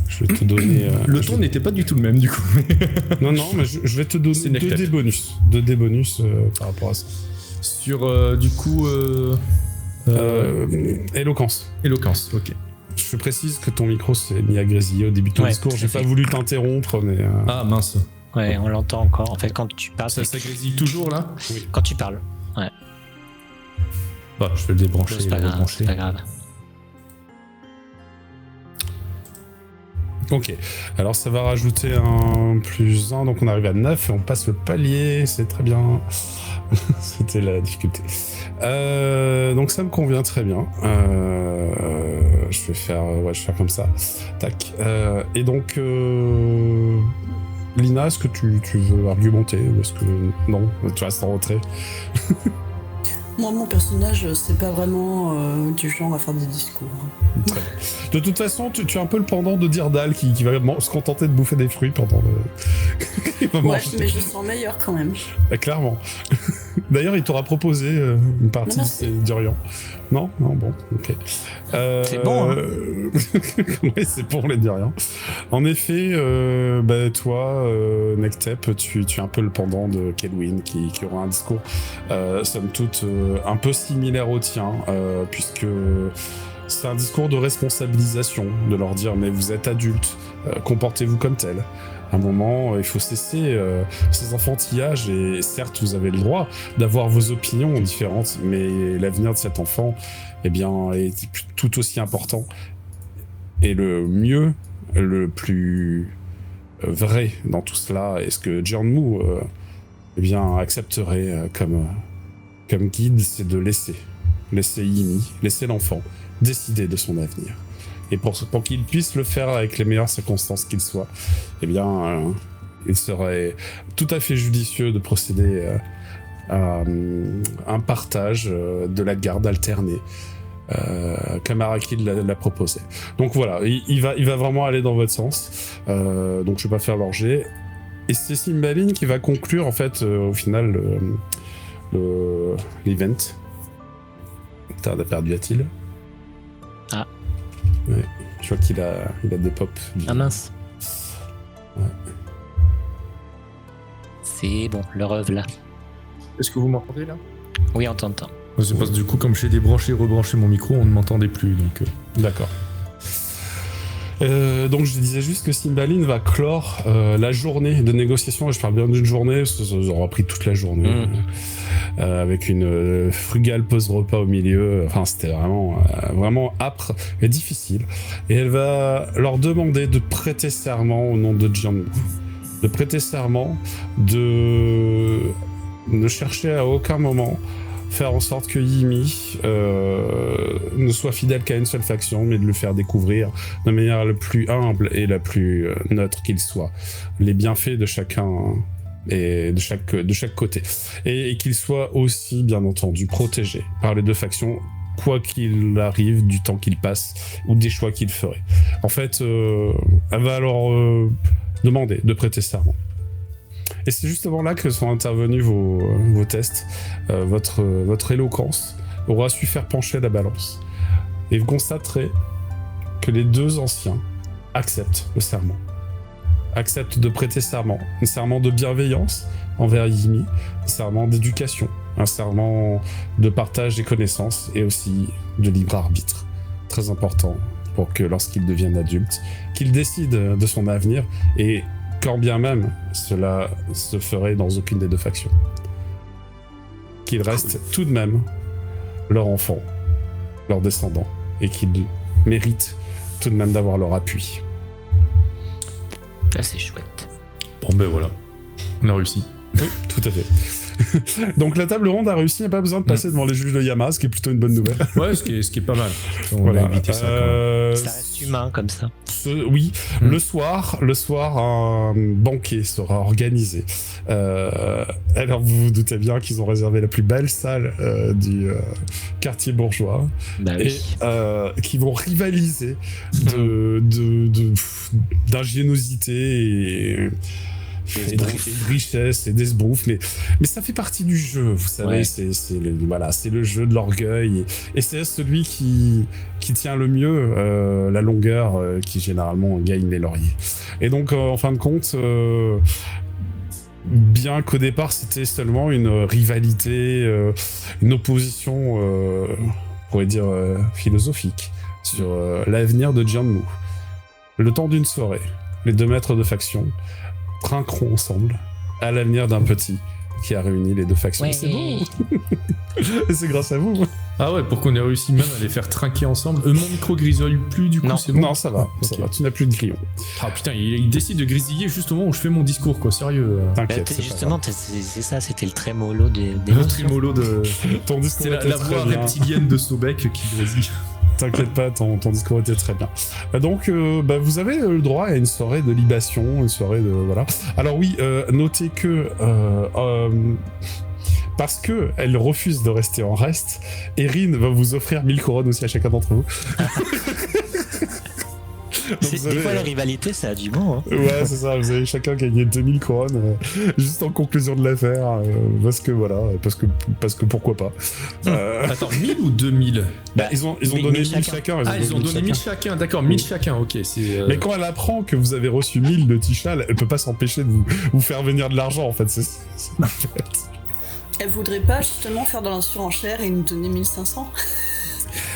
Je vais te donner... le ton n'était pas du tout le même du coup. non, mais je vais te donner 2 dés bonus. 2 dés bonus par rapport à ça. Sur du coup... éloquence. Éloquence, ok. Je précise que ton micro s'est mis à grésiller au début de ton discours. J'ai pas voulu t'interrompre, mais... Ah mince. Ouais, on l'entend encore. En fait, quand tu parles... Ça grésille toujours là? Oui. Quand tu parles, ouais. Bah, je vais le débrancher. C'est pas grave, c'est pas grave. Ok, alors ça va rajouter un +1, donc on arrive à 9 et on passe le palier, c'est très bien. C'était la difficulté. Donc ça me convient très bien. Je vais faire comme ça. Tac. Et donc, Lina, est-ce que tu veux argumenter ou est-ce que non, tu restes en retrait? Moi, mon personnage, c'est pas vraiment du genre à faire des discours. De toute façon, tu es un peu le pendant de Dirdal qui va se contenter de bouffer des fruits pendant le... Ouais, mais je sens meilleur quand même. Clairement. D'ailleurs, il t'aura proposé une partie de ses durians. Non, bon, ok. C'est bon, hein. Oui, c'est pour les durians. En effet, toi, Nectep, tu es un peu le pendant de Kelwin qui aura un discours, somme toute, un peu similaire au tien, puisque c'est un discours de responsabilisation, de leur dire « mais vous êtes adultes, comportez-vous comme tel ». À un moment, il faut cesser ces enfantillages et certes, vous avez le droit d'avoir vos opinions différentes, mais l'avenir de cet enfant, eh bien, est tout aussi important. Et le mieux, le plus vrai dans tout cela, est ce que Jianmu, accepterait comme guide, c'est de laisser Yimi, laisser l'enfant décider de son avenir. Et pour qu'il puisse le faire avec les meilleures circonstances qu'il soit, il serait tout à fait judicieux de procéder à un partage de la garde alternée, comme Araki l'a proposé. Donc voilà, il va vraiment aller dans votre sens. Donc je vais pas faire l'orger. Et c'est Cymbaline qui va conclure en fait au final l'event. T'as perdu a-t-il? Ah. Ouais. Je vois qu'il a des pop. Ah mince. Ouais. C'est bon, le rêve là. Est-ce que vous m'entendez là? Oui, on t'entend. C'est parce que du coup, comme j'ai débranché et rebranché mon micro, on ne m'entendait plus. Donc, D'accord. Donc je disais juste que Cymbaline va clore la journée de négociation, et je parle bien d'une journée, ça aura pris toute la journée, avec une frugale pause repas au milieu, enfin c'était vraiment âpre et difficile, et elle va leur demander de prêter serment au nom de Jianmu, de prêter serment, de ne chercher à aucun moment faire en sorte que Yimi ne soit fidèle qu'à une seule faction, mais de le faire découvrir de manière la plus humble et la plus neutre qu'il soit les bienfaits de chacun et de chaque côté, et qu'il soit aussi bien entendu protégé par les deux factions, quoi qu'il arrive du temps qu'il passe ou des choix qu'il ferait. En fait, elle va alors demander de prêter serment. Et c'est justement là que sont intervenus vos tests. Votre éloquence aura su faire pencher la balance. Et vous constaterez que les deux anciens acceptent le serment. Acceptent de prêter serment. Un serment de bienveillance envers Yimi, un serment d'éducation, un serment de partage des connaissances et aussi de libre arbitre. Très important pour que lorsqu'il devienne adulte, qu'il décide de son avenir, et quand bien même cela se ferait dans aucune des deux factions, qu'il reste tout de même leur enfant, leur descendant, et qu'ils méritent tout de même d'avoir leur appui. Ça, c'est chouette. Bon ben voilà, on a réussi. Oui, tout à fait. Donc la table ronde a réussi, il n'y a pas besoin de passer devant les juges de Yama, ce qui est plutôt une bonne nouvelle. Ouais, ce qui est pas mal. On voilà. a évité ça quand même. Ça reste humain comme ça. Oui, le soir, un banquet sera organisé. Alors vous vous doutez bien qu'ils ont réservé la plus belle salle du quartier bourgeois, Bah oui. et qui vont rivaliser d'ingéniosité et de richesse et d'esbrouf, mais ça fait partie du jeu, vous savez. Ouais. C'est le jeu de l'orgueil, et c'est celui qui tient le mieux la longueur qui généralement gagne les lauriers. Et donc en fin de compte, bien qu'au départ c'était seulement une rivalité, une opposition, on pourrait dire philosophique sur l'avenir de Jianmu, le temps d'une soirée, les deux maîtres de faction trinqueront ensemble à l'avenir d'un petit qui a réuni les deux factions. Ouais. C'est bon. Et c'est grâce à vous. Ah ouais, pour qu'on ait réussi même à les faire trinquer ensemble. Mon micro grisouille plus du coup, c'est bon. Non, ça va, okay. Ça va, tu n'as plus de grillon. Ah putain, il décide de grésiller juste au moment où je fais mon discours, quoi, sérieux. T'inquiète, justement, c'est ça, c'était le trémolo des le trémolo de... Ton discours, c'est la voix reptilienne de Sobek qui grésille. T'inquiète pas, ton discours était très bien. Donc, vous avez le droit à une soirée de libation, une soirée de... Voilà. Alors oui, notez que... parce que elle refuse de rester en reste, Erin va vous offrir 1000 couronnes aussi à chacun d'entre vous. Des fois, la rivalité, ça a du bon. Hein. Ouais, c'est ça. Vous avez chacun gagné 2000 couronnes juste en conclusion de l'affaire. Parce que pourquoi pas. Attends, 1000 ou 2000 ils ont donné 1000 chacun. Ils ont donné 1000 chacun. D'accord, 1000 chacun, ok. Mais quand elle apprend que vous avez reçu 1000 de Tichal, elle peut pas s'empêcher de vous faire venir de l'argent, en fait. C'est Elle voudrait pas justement faire de la surenchère et nous donner 1500 ?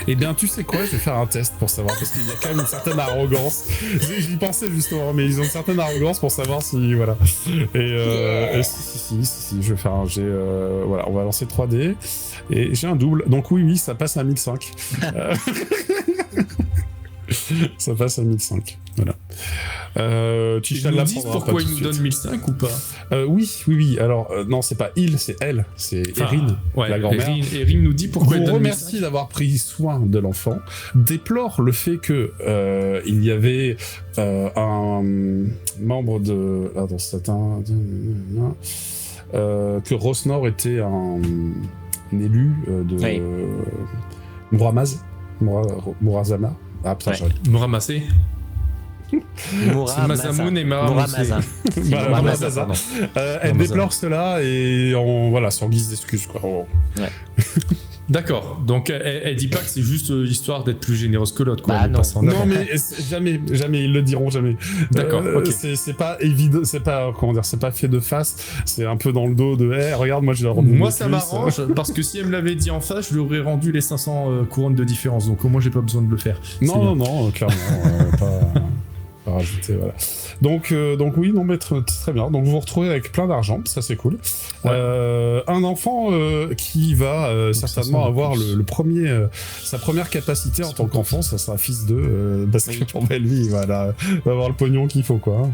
Eh bien, tu sais quoi, je vais faire un test pour savoir, parce qu'il y a quand même une certaine arrogance. J'y pensais justement, mais ils ont une certaine arrogance pour savoir si, voilà. Et si, je vais faire un jet, voilà, on va lancer 3D, et j'ai un double, donc oui, ça passe à 1005. Ça passe à 1005, voilà. Tu nous dis pourquoi il nous donne 1005 ou pas? Oui. Alors, non, c'est pas il, c'est elle. C'est Erin, la grand-mère. Erin nous dit pourquoi il donne 1005. Remercie d'avoir pris soin de l'enfant. Déplore le fait que il y avait un membre de... Attends, c'est que Rosnor était un élu de Murazama. Ah putain, Muramassé. Mazamoun et Muramasa. Elle déplore cela et en guise d'excuse, quoi. Ouais. D'accord. Donc elle dit pas que c'est juste histoire d'être plus généreuse que l'autre, quoi. Bah, non. Non, mais jamais, ils le diront jamais. D'accord, ok. C'est pas évident, c'est pas, comment dire, c'est pas fait de face, c'est un peu dans le dos de, hey, regarde, moi je leur redonne Moi ça plus. m'arrange, parce que si elle me l'avait dit en face, je lui aurais rendu les 500 couronnes de différence, donc au moins j'ai pas besoin de le faire. Non, clairement, pas rajouter, voilà. Donc oui, non, mais très bien. Donc vous vous retrouvez avec plein d'argent, ça c'est cool. Ouais. Un enfant qui va certainement avoir le premier, sa première capacité en tant qu'enfant, ça sera fils d'eux, parce que pour lui, voilà, va avoir le pognon qu'il faut, quoi.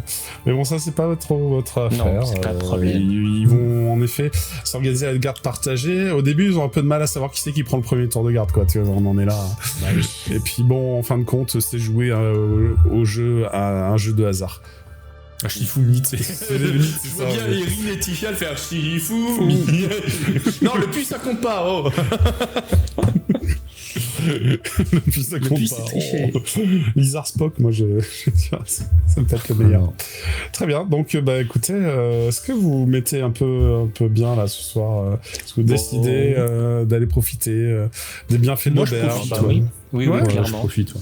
Mais bon, ça c'est pas trop votre affaire. Non, c'est pas le problème. Ils vont en effet s'organiser à la garde partagée. Au début, ils ont un peu de mal à savoir qui c'est qui prend le premier tour de garde, quoi. Tu vois, on en est là. Bah oui. Et puis bon, en fin de compte, c'est jouer au jeu, à un jeu de hasard. Un Shifumi, tu sais. C'est limite, c'est Je ça. vois bien Erin et Tifial faire Shifumi. Non, le puits ça compte pas, oh. Le plus ça compte puits, pas. c'est triché. Lizard Spock, moi ça me peut être le meilleur. Très bien, donc bah écoutez, est-ce que vous mettez un peu bien là ce soir, est-ce que vous décidez d'aller profiter des bienfaits de l'auberge? Oui, Ouais, clairement. je profite.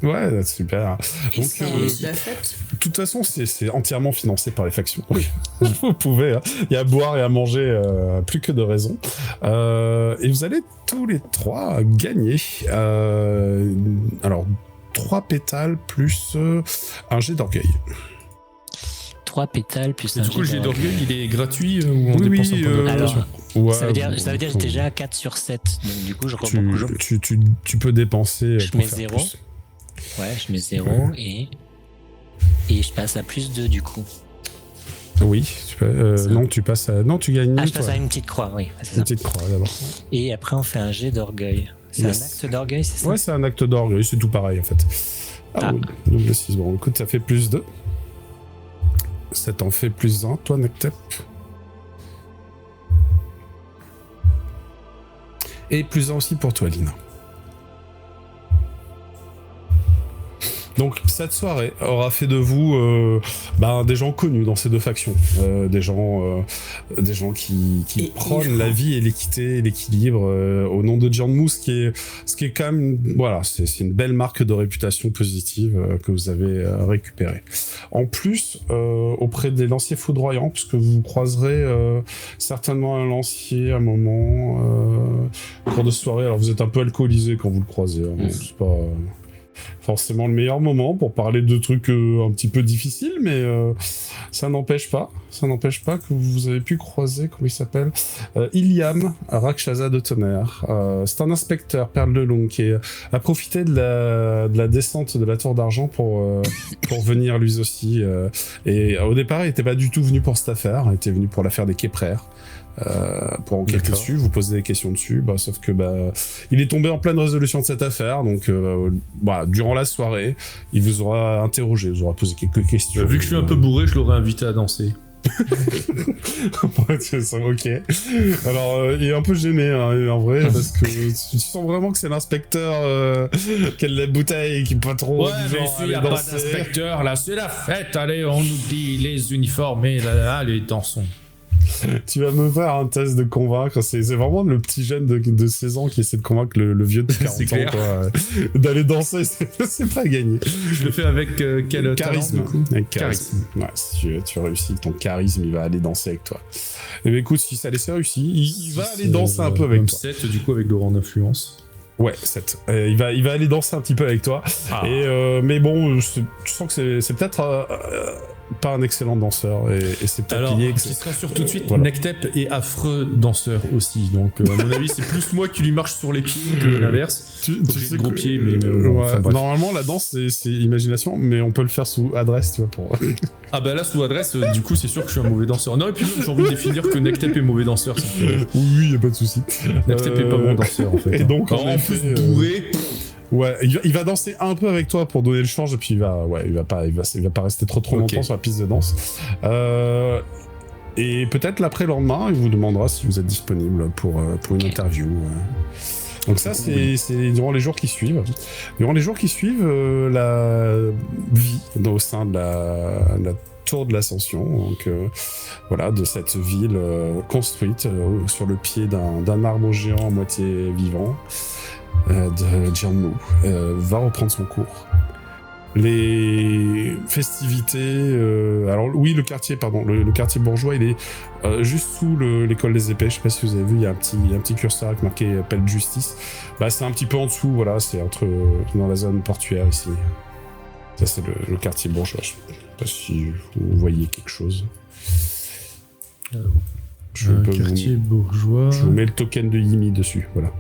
Ouais, super. Donc, la fête. de toute façon, c'est entièrement financé par les factions. Oui, vous pouvez. Hein. Il y a à boire et à manger, plus que de raison. Et vous allez tous les trois gagner. Alors, 3 pétales plus un jet d'orgueil. 3 pétales plus Et un du coup, le jet d'orgueil. d'orgueil, il est gratuit ou on dépense un peu de Alors, Ouais, ça veut dire que j'étais déjà à 4 sur 7. Donc du coup, je tu peux dépenser. Je pour mets faire 0. plus. Ouais, je mets 0 et je passe à plus 2 du coup. Oui, tu peux, non, tu passes à. Non, tu gagnes. Ah, je passe à une petite croix, oui. C'est Une ça. petite croix d'abord. Et après, on fait un jet d'orgueil. C'est Yes. un acte d'orgueil, c'est ça? Ouais, c'est un acte d'orgueil, c'est tout pareil en fait. Ah. Double 6. Bon, écoute, ça fait plus 2. Ça t'en fait plus 1, toi, Nectep. Et plus 1 aussi pour toi, Lina. Donc cette soirée aura fait de vous des gens connus dans ces deux factions, des gens qui prônent la vie et l'équité et l'équilibre au nom de Jianmu, ce qui est quand même c'est une belle marque de réputation positive que vous avez récupérée. En plus auprès des lanciers foudroyants, puisque vous croiserez certainement un lancier à un moment au cours de soirée. Alors vous êtes un peu alcoolisé quand vous le croisez, hein, c'est pas forcément le meilleur moment pour parler de trucs un petit peu difficiles, mais ça n'empêche pas que vous avez pu croiser, comment il s'appelle, Iliam Rakshasa de Tonnerre. C'est un inspecteur, Perle de Lung, qui a profité de la descente de la Tour d'Argent pour venir lui aussi. Et au départ, il n'était pas du tout venu pour cette affaire, il était venu pour l'affaire des Képrères. Pour enquêter dessus, vous posez des questions dessus, sauf que il est tombé en pleine résolution de cette affaire, donc durant la soirée, il vous aura interrogé, vous aura posé quelques questions. Vu que je suis un peu bourré, je l'aurais invité à danser. Ok. Alors, il est un peu gêné, hein, en vrai, parce que tu sens vraiment que c'est l'inspecteur qui a de la bouteille et qui est pas trop. Ouais, mais s'il n'y a pas d'inspecteur, là, c'est la fête, allez, on oublie les uniformés, là, allez, dansons. Tu vas me faire un test de convaincre. C'est vraiment le petit jeune de 16 ans qui essaie de convaincre le vieux de 40 ans quoi, d'aller danser. C'est pas gagné. Je le fais avec quel charisme, talent, du coup? Avec charisme. Ouais, si tu réussis ton charisme, il va aller danser avec toi. Et bien écoute, si ça laisse réussi, il va aller danser un peu avec toi. 7 du coup avec Laurent d'influence. Ouais, 7. Il va aller danser un petit peu avec toi. Ah. Et mais bon, tu sens que c'est peut-être pas un excellent danseur et c'est peut-être lié. Ce sera sur tout de suite. Voilà. Nectep est affreux danseur aussi, donc à mon avis c'est plus moi qui lui marche sur les pieds que l'inverse. Tu sais gros pieds, mais normalement la danse c'est imagination, mais on peut le faire sous adresse, tu vois pour. Ah bah là sous adresse, du coup c'est sûr que je suis un mauvais danseur. Non et puis j'ai envie de définir que Nectep est mauvais danseur. Oui, y a pas de souci. Nectep est pas bon danseur en fait. Et donc en plus bourré. Ouais, il va danser un peu avec toi pour donner le change et puis il va pas rester trop longtemps sur la piste de danse. Et peut-être l'après-lendemain, il vous demandera si vous êtes disponible pour une interview. Donc ça, c'est durant les jours qui suivent. Durant les jours qui suivent, la vie au sein de la tour de l'Ascension, donc voilà, de cette ville construite sur le pied d'un arbre géant à moitié vivant de Jianmu, va reprendre son cours. Les festivités... alors oui, le quartier bourgeois, il est juste sous l'école des épées. Je sais pas si vous avez vu, il y a un petit curseur avec marqué appel de justice. Bah, c'est un petit peu en dessous, voilà, c'est dans la zone portuaire ici. Ça, c'est le quartier bourgeois. Je sais pas si vous voyez quelque chose. Quartier bourgeois... Je vous mets le token de Yimi dessus, voilà.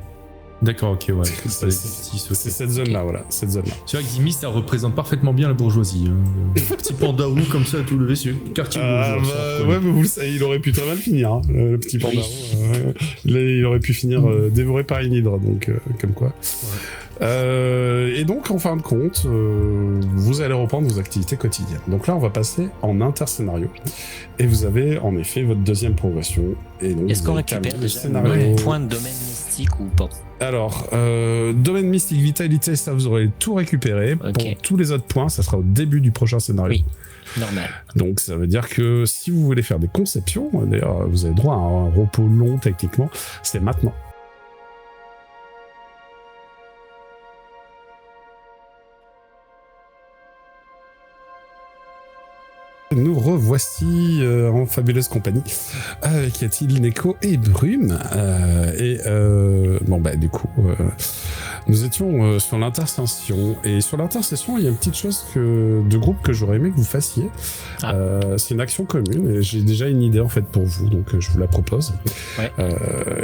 D'accord, ok, ouais. C'est cette zone-là, voilà, cette zone-là. C'est vrai que Yimi, ça représente parfaitement bien la bourgeoisie. Hein. Le petit panda roux comme ça, tout levé sur le quartier bourgeois. Ouais, mais vous le savez, il aurait pu très mal finir, hein, le petit panda roux. Il aurait pu finir dévoré par une hydre, donc comme quoi. Ouais. Et donc, en fin de compte, vous allez reprendre vos activités quotidiennes. Donc là, on va passer en interscénario. Et vous avez, en effet, votre deuxième progression. Et donc, est-ce qu'on récupère déjà le point de domaine mystique ou pas? Alors, domaine mystique, vitalité, ça vous aurez tout récupéré. Okay. Pour tous les autres points, ça sera au début du prochain scénario. Oui, normal. Donc ça veut dire que si vous voulez faire des conceptions, d'ailleurs vous avez droit à un repos long techniquement, c'est maintenant. Nous revoici en fabuleuse compagnie avec Yatil, Neko et Brume. Bon bah du coup, nous étions sur l'intercession. Et sur l'intercession, il y a une petite chose de groupe que j'aurais aimé que vous fassiez. C'est une action commune et j'ai déjà une idée en fait pour vous, donc je vous la propose. Ouais.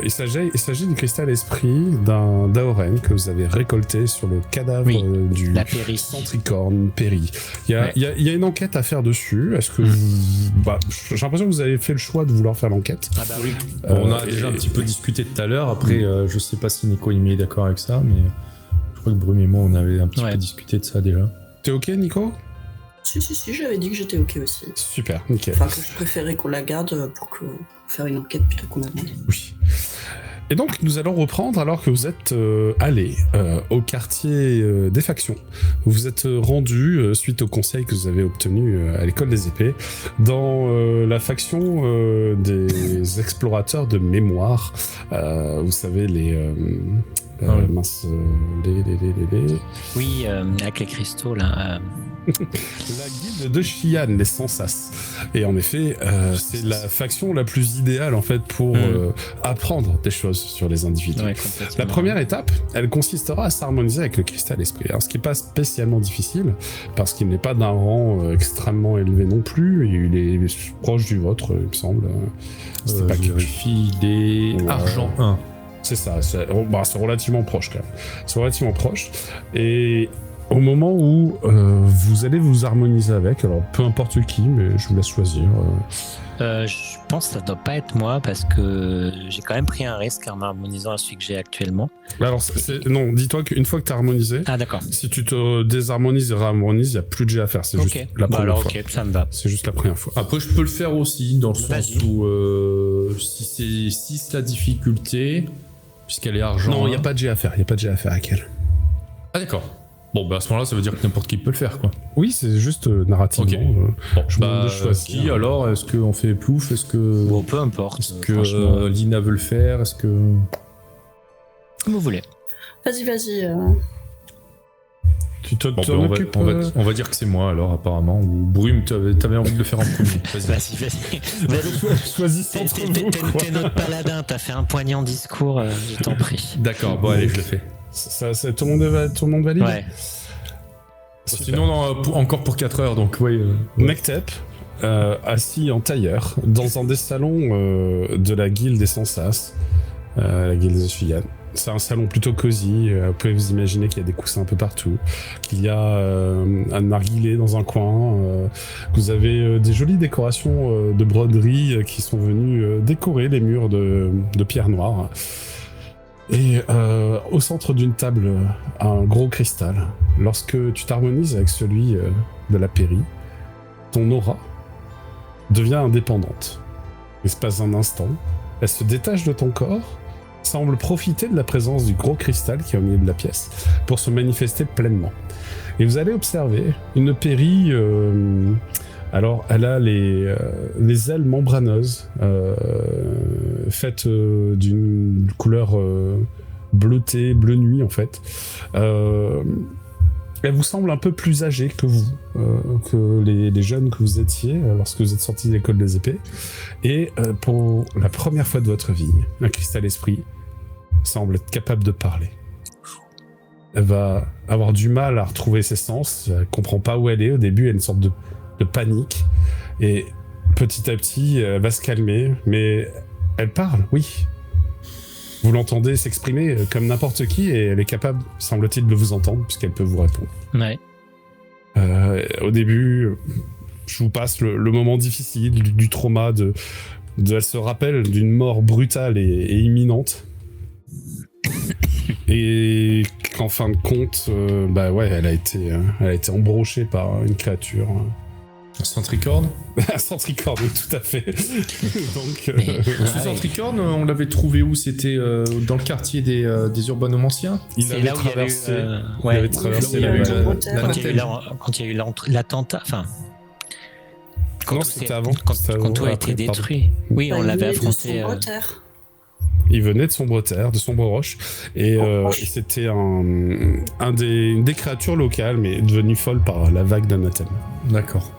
Il s'agit du cristal esprit d'un Daoren que vous avez récolté sur le cadavre du centricorne Péri. Il y a une enquête à faire dessus. Est-ce que j'ai l'impression que vous avez fait le choix de vouloir faire l'enquête. Ah bah oui. On a déjà un petit peu discuté tout à l'heure. Après, je sais pas si Nico est d'accord avec ça, mais je crois que Brume et moi, on avait un petit peu discuté de ça déjà. T'es ok, Nico? Si, j'avais dit que j'étais ok aussi. Super, nickel. Enfin, que je préférais qu'on la garde pour faire une enquête plutôt qu'on avance. Oui. Et donc, nous allons reprendre alors que vous êtes allé au quartier des factions. Vous êtes rendu, suite au conseil que vous avez obtenu à l'école des épées, dans la faction des explorateurs de mémoire. Vous savez, Oui, avec les cristaux, là. La guilde de Xi'an, les Sansas. Et en effet, c'est la faction la plus idéale en fait pour apprendre des choses sur les individus. Ouais, la première étape, elle consistera à s'harmoniser avec le cristal esprit. Alors, ce qui n'est pas spécialement difficile, parce qu'il n'est pas d'un rang extrêmement élevé non plus, et il est proche du vôtre, il me semble. Pas je vérifie, il est argent 1. C'est ça, c'est relativement proche quand même. C'est relativement proche. Et au moment où vous allez vous harmoniser avec, alors peu importe qui, mais je vous laisse choisir. Je pense que ça doit pas être moi parce que j'ai quand même pris un risque en m'harmonisant à celui que j'ai actuellement. Alors non, dis-toi qu'une fois que tu as harmonisé, d'accord. Si tu te désharmonises et réharmonises, il n'y a plus de jet à faire. C'est juste la première fois. Ok, ça me va. C'est juste la première fois. Après, je peux le faire aussi dans le sens où si c'est 6 la difficulté, puisqu'elle est argent. Non, il n'y a pas de jet à faire. Il n'y a pas de jet à faire avec elle. Ah d'accord. Bon, bah à ce moment-là, ça veut dire que n'importe qui peut le faire, quoi. Oui, c'est juste narrativement. Okay. Bon, je vous choisir. Qui alors? Est-ce qu'on fait plouf? Est-ce que... Bon, peu importe. Est-ce que Lina veut le faire? Est-ce que... Comme vous voulez. Vas-y. Tu t'en occupes on va dire que c'est moi, alors, apparemment. Ou Brume, t'avais envie de le faire en premier. Vas-y. Choisis entre vous. T'es notre paladin, t'as fait un poignant discours, je t'en prie. D'accord, bon, allez, je le fais. Ça, tout le monde valide? Ouais. Sinon, encore pour 4 heures, donc oui. Mektep, assis en tailleur, dans un des salons de la guilde des Sansas, la guilde des Xi'an. C'est un salon plutôt cosy, vous pouvez vous imaginer qu'il y a des coussins un peu partout, qu'il y a un narguilé dans un coin, que vous avez des jolies décorations de broderie qui sont venues décorer les murs de pierre noire. Et au centre d'une table, un gros cristal. Lorsque tu t'harmonises avec celui de la Péri, ton aura devient indépendante. L'espace d'un instant, elle se détache de ton corps, semble profiter de la présence du gros cristal qui est au milieu de la pièce pour se manifester pleinement. Et vous allez observer une Péri Alors, elle a les ailes membraneuses, faites d'une couleur bleutée, bleu nuit en fait. Elle vous semble un peu plus âgée que vous, que les jeunes que vous étiez lorsque vous êtes sortis de l'école des épées. Et pour la première fois de votre vie, un cristal esprit semble être capable de parler. Elle va avoir du mal à retrouver ses sens, elle comprend pas où elle est. Au début, elle a une sorte de panique. Et petit à petit, elle va se calmer, mais elle parle, oui. Vous l'entendez s'exprimer comme n'importe qui et elle est capable, semble-t-il, de vous entendre puisqu'elle peut vous répondre. Ouais. Au début, je vous passe le moment difficile du trauma, elle se rappelle d'une mort brutale et imminente. Et qu'en fin de compte, elle a été embrochée par une créature. Un centricorne. Un centricorne, oui, tout à fait. Donc, ce centricorne, on l'avait trouvé où? C'était dans le quartier des urbanomanciens. Il avait traversé. Il avait traversé quand il y a eu l'attentat. Enfin. Non, c'était avant. Quand tout a été détruit. Oui, on l'avait affronté. Il venait de Sombre-Terre, de Sombre-Roche, et c'était une des créatures locales, mais devenue folle par la vague d'anathème. D'accord.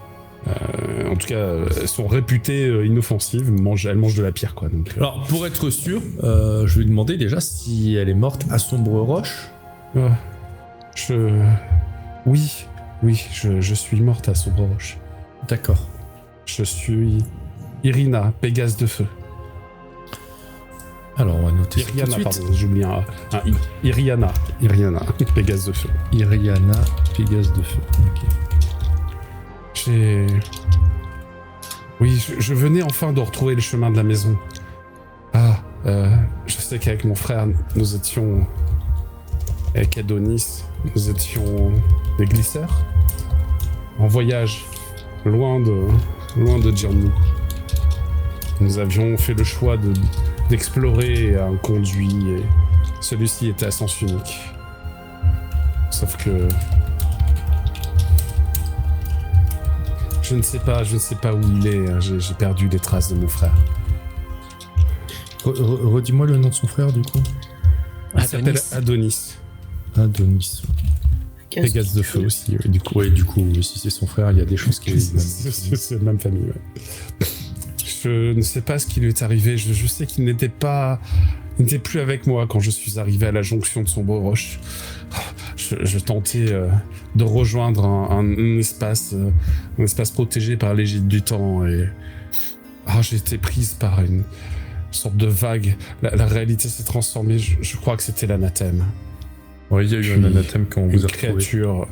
En tout cas, elles sont réputées inoffensives, elles mangent de la pierre, quoi. Donc, Alors, pour être sûr, je vais lui demander déjà si elle est morte à Sombre-Roche. Oui, je suis morte à Sombre-Roche. D'accord. Je suis Irina, Pégase de feu. Alors, on va noter Iriana, pardon, j'oublie un I. Iriana, Pégase de feu. Iriana, Pégase de feu, ok. Oui, je venais enfin de retrouver le chemin de la maison. Je sais qu'avec mon frère, nous étions... Avec Adonis, nous étions des glisseurs. En voyage, loin de Jianmu. Nous avions fait le choix d'explorer un conduit et celui-ci était à sens unique. Sauf que... Je ne sais pas où il est, j'ai perdu les traces de mon frère. Redis-moi le nom de son frère du coup. Il s'appelle Adonis. Adonis. Pégase de feu aussi, du coup. Du coup, si c'est son frère, il y a des chances qu'il ait c'est la même famille, ouais. Je ne sais pas ce qui lui est arrivé, je sais qu'il n'était plus avec moi quand je suis arrivé à la jonction de Sombre-Roche. Je tentais de rejoindre un espace protégé par l'égide du temps et j'ai été prise par une sorte de vague. La réalité s'est transformée, je crois que c'était l'anathème. Oui, il y a eu un anathème quand on vous a retrouvé. Une créature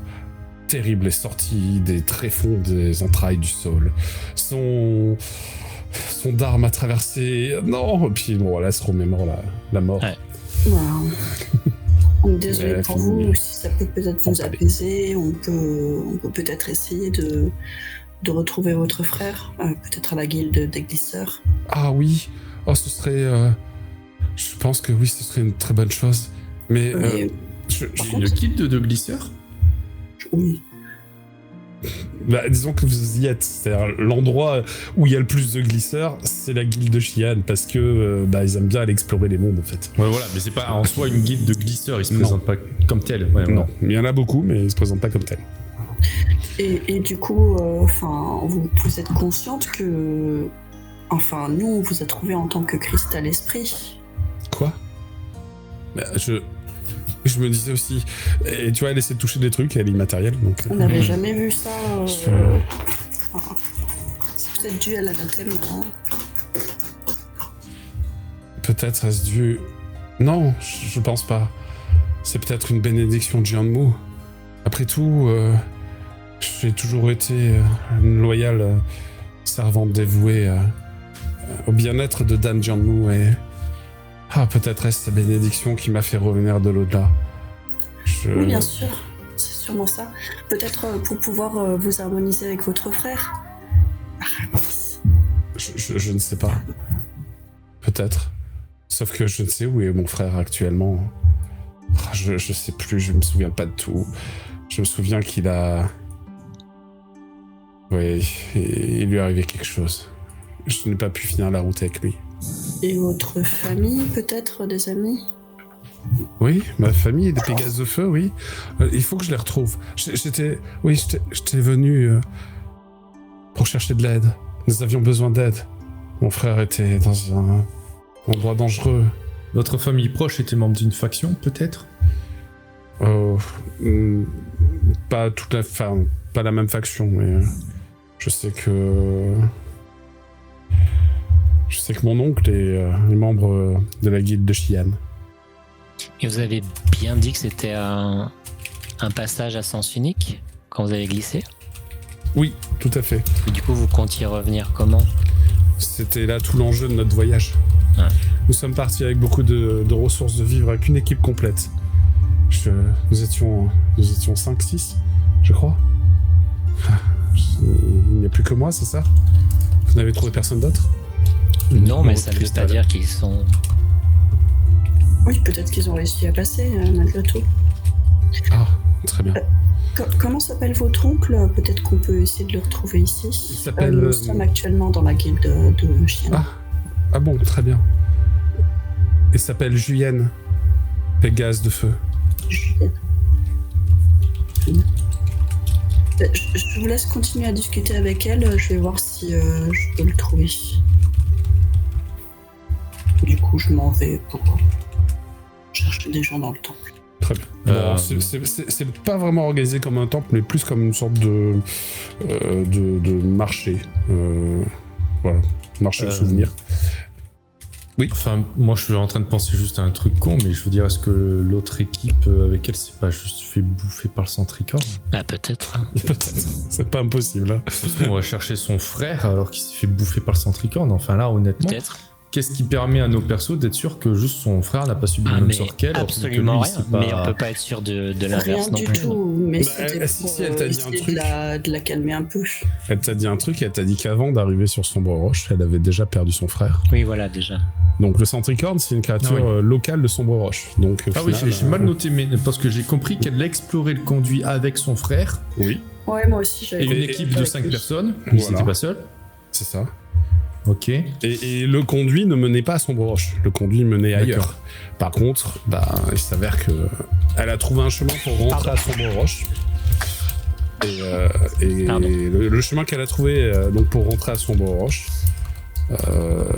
terrible est sortie des tréfonds des entrailles du sol. Son dard m'a traversé. Non, et puis bon, voilà, elle se remémore la mort. Ouais. Wow. Désolé pour vous, si ça peut peut-être vous apaiser, on peut peut-être essayer de retrouver votre frère, peut-être à la guilde des glisseurs. Ah oui, ce serait... je pense que oui, ce serait une très bonne chose. Mais... une guilde de glisseurs? Oui. Disons que vous y êtes, c'est-à-dire l'endroit où il y a le plus de glisseurs, c'est la guilde de Xi'an, parce que ils aiment bien aller explorer les mondes en fait. Ouais, voilà, mais c'est pas en soi une guilde de glisseurs, ils se présentent pas comme tel. Ouais, non, il y en a beaucoup, mais ils se présentent pas comme tel. Et du coup, vous êtes consciente que, nous, on vous a trouvé en tant que cristal esprit. Quoi? Je me disais aussi, et tu vois, elle essaie de toucher des trucs, elle est immatérielle, donc... On n'avait jamais vu ça. C'est peut-être dû à l'anathème, non? Peut-être est-ce dû... Non, je pense pas. C'est peut-être une bénédiction de Jianmu. Après tout, j'ai toujours été une loyale servante dévouée au bien-être de Dame Jianmu et... peut-être est-ce sa bénédiction qui m'a fait revenir de l'au-delà. Oui, bien sûr. C'est sûrement ça. Peut-être pour pouvoir vous harmoniser avec votre frère. Je ne sais pas. Peut-être. Sauf que je ne sais où est mon frère actuellement. Je sais plus, je me souviens pas de tout. Je me souviens qu'il a Oui, et il lui est arrivé quelque chose. Je n'ai pas pu finir la route avec lui. Et votre famille, peut-être, des amis? Oui, ma famille, des Pégases de feu, oui. Il faut que je les retrouve. J'étais venu pour chercher de l'aide. Nous avions besoin d'aide. Mon frère était dans un endroit dangereux. Votre famille proche était membre d'une faction, peut-être? Pas toute la... Enfin, pas la même faction, mais... je sais que mon oncle est membre de la guilde de Xi'an. Et vous avez bien dit que c'était un passage à sens unique quand vous avez glissé? Oui, tout à fait. Et du coup, vous comptiez revenir comment? C'était là tout l'enjeu de notre voyage. Ouais. Nous sommes partis avec beaucoup de ressources de vivre, avec une équipe complète. Nous étions 5-6, je crois. Il n'y a plus que moi, c'est ça? Vous n'avez trouvé personne d'autre? Non, mais ça ne veut pas dire qu'ils sont... Oui, peut-être qu'ils ont réussi à passer, malgré tout. Ah, très bien. Comment s'appelle votre oncle? Peut-être qu'on peut essayer de le retrouver ici. Il s'appelle... Nous sommes actuellement dans la guilde de Xi'an. Ah bon, très bien. Il s'appelle Julienne, Pégase de feu. Julienne. Je vous laisse continuer à discuter avec elle. Je vais voir si je peux le trouver. Du coup, je m'en vais pour chercher des gens dans le temple. Très bien. Bon, c'est pas vraiment organisé comme un temple, mais plus comme une sorte de marché. Voilà, marché de souvenirs. Oui. Enfin, moi je suis en train de penser juste à un truc con, mais je veux dire, est-ce que l'autre équipe avec elle s'est pas juste fait bouffer par le centricorne? Ah, peut-être. Peut-être. C'est pas impossible. Hein. On va chercher son frère alors qu'il s'est fait bouffer par le centricorne. Enfin là, honnêtement, qu'est-ce qui permet à nos persos d'être sûr que juste son frère n'a pas subi le même sort qu'elle? Absolument rien. Mais on peut pas être sûr de l'inverse non plus. Rien du tout. Mais c'était si elle t'a dit un truc, de la calmer un peu. Elle t'a dit un truc. Elle t'a dit qu'avant d'arriver sur Sombre Roche, elle avait déjà perdu son frère. Oui, voilà, déjà. Donc le centricorne, c'est une créature locale de Sombre Roche. Donc au final, oui, j'ai mal noté, mais parce que j'ai compris qu'elle a exploré le conduit avec son frère. Oui. Ouais, moi aussi j'avais. Et une équipe de 5 personnes. Voilà. Ils n'étaient pas seuls. C'est ça. Ok. Et le conduit ne menait pas à Sombre Roche. Le conduit menait ailleurs. Par contre, il s'avère que elle a trouvé un chemin pour rentrer à Sombre Roche. Et le chemin qu'elle a trouvé donc pour rentrer à Sombre Roche,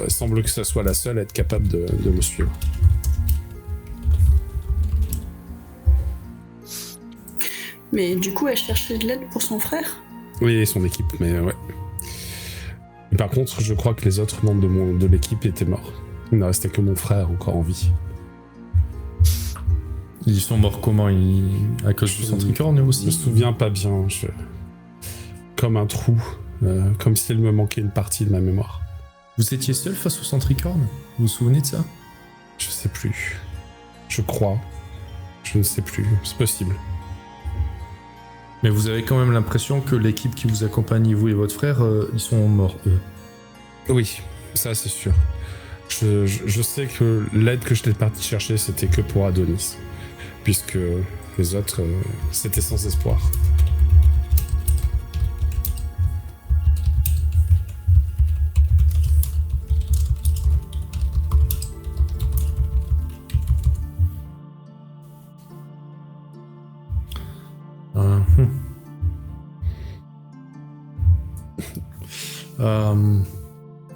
semble que ça soit la seule à être capable de me suivre. Mais du coup, elle cherchait de l'aide pour son frère? Oui, et son équipe, mais ouais. Et par contre, je crois que les autres membres de l'équipe étaient morts. Il ne restait que mon frère encore en vie. Ils sont morts comment? À cause du centricorne aussi? Je me souviens pas bien. Comme un trou. Comme s'il me manquait une partie de ma mémoire. Vous étiez seul face au centricorne? Vous vous souvenez de ça? Je sais plus. Je crois. Je ne sais plus. C'est possible. Mais vous avez quand même l'impression que l'équipe qui vous accompagne, vous et votre frère, ils sont morts, eux. Oui, ça c'est sûr. Je sais que l'aide que j'étais parti chercher, c'était que pour Adonis. Puisque les autres, c'était sans espoir.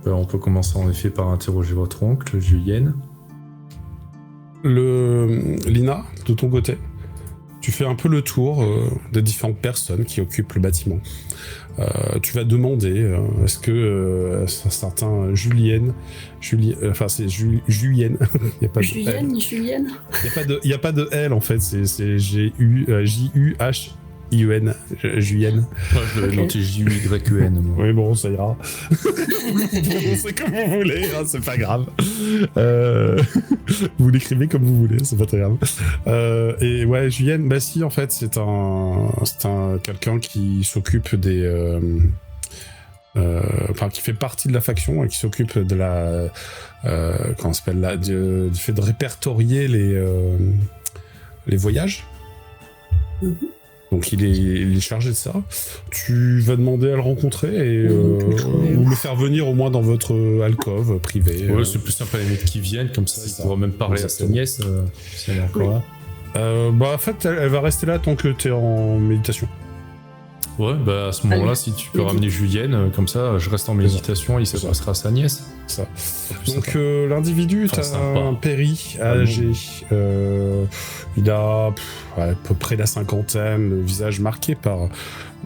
On peut commencer en effet par interroger votre oncle, Julienne. Lina, de ton côté, tu fais un peu le tour des différentes personnes qui occupent le bâtiment. Tu vas demander est-ce que un certain Julienne, enfin c'est Julienne, il n'y a pas de Julienne. Il n'y a pas de L en fait, c'est J-U-H-I-U-N, Julienne. Moi je l'avais noté J-U-Y-E-N. Oui bon, ça ira. C'est comme vous voulez, hein, c'est pas grave. Vous l'écrivez comme vous voulez, c'est pas très grave. Et ouais, Julienne, bah si en fait c'est un quelqu'un qui s'occupe des... Enfin, qui fait partie de la faction et qui s'occupe de la... comment ça s'appelle là, du fait de répertorier les voyages. Mm-hmm. Donc il est chargé de ça. Tu vas demander à le rencontrer et ou le faire venir au moins dans votre alcôve privée. Ouais, c'est plus simple à la limite qu'ils viennent, comme ça il pourra même parler à sa nièce si elle est encore là. En fait, elle va rester là tant que t'es en méditation. Ouais, à ce moment-là, si tu peux ramener Julienne, comme ça, je reste en méditation, il s'adressera à sa nièce. Ça. Donc l'individu, t'as un péri âgé. Il a à peu près la cinquantaine, le visage marqué par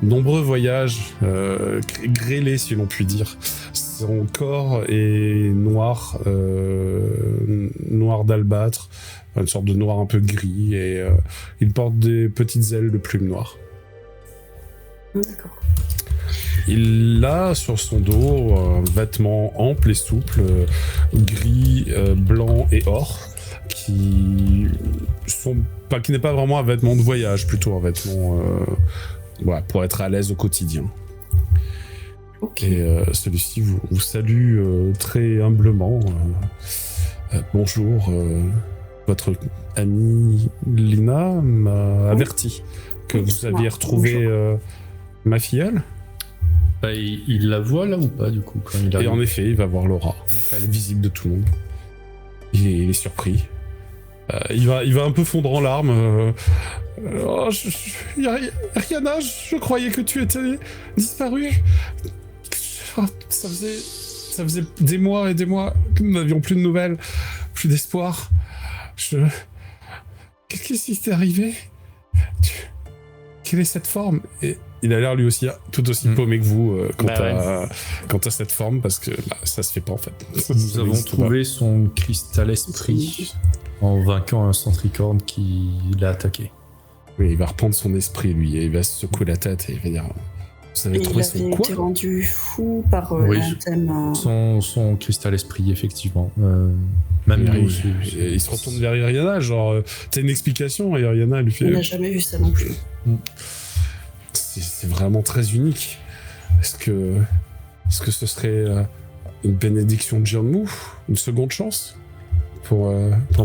nombreux voyages, grêlés si l'on peut dire. Son corps est noir, noir d'albâtre, une sorte de noir un peu gris, et il porte des petites ailes de plumes noires. D'accord. Il a sur son dos un vêtement ample et souple, gris, blanc et or, qui n'est pas vraiment un vêtement de voyage, plutôt un vêtement pour être à l'aise au quotidien. Okay. Et celui-ci vous salue très humblement. Bonjour, votre amie Lina m'a averti que vous aviez retrouvé ma filleule. Il la voit là ou pas du coup quand il arrive. Et en effet, il va voir Laura. Elle est visible de tout le monde. Il est surpris. Il va un peu fondre en larmes. Rihanna, je croyais que tu étais disparue. Ça faisait des mois et des mois que nous n'avions plus de nouvelles, plus d'espoir. Qu'est-ce qui t'est arrivé? Quelle est cette forme? Et il a l'air lui aussi tout aussi paumé que vous quant à cette forme, parce que ça se fait pas en fait. Nous avons trouvé son cristal esprit en vainquant un centricorne qui l'a attaqué. Oui, il va reprendre son esprit lui, et il va se secouer la tête et il va dire: vous avez trouvé son quoi? Il avait été rendu fou par l'anthème. Son cristal esprit, effectivement. Même nous, il se retourne vers Iriana, genre t'as une explication? Et Iriana lui fait: on n'a jamais vu ça non plus. C'est vraiment très unique. Est-ce que ce serait une bénédiction de Jianmu, une seconde chance pour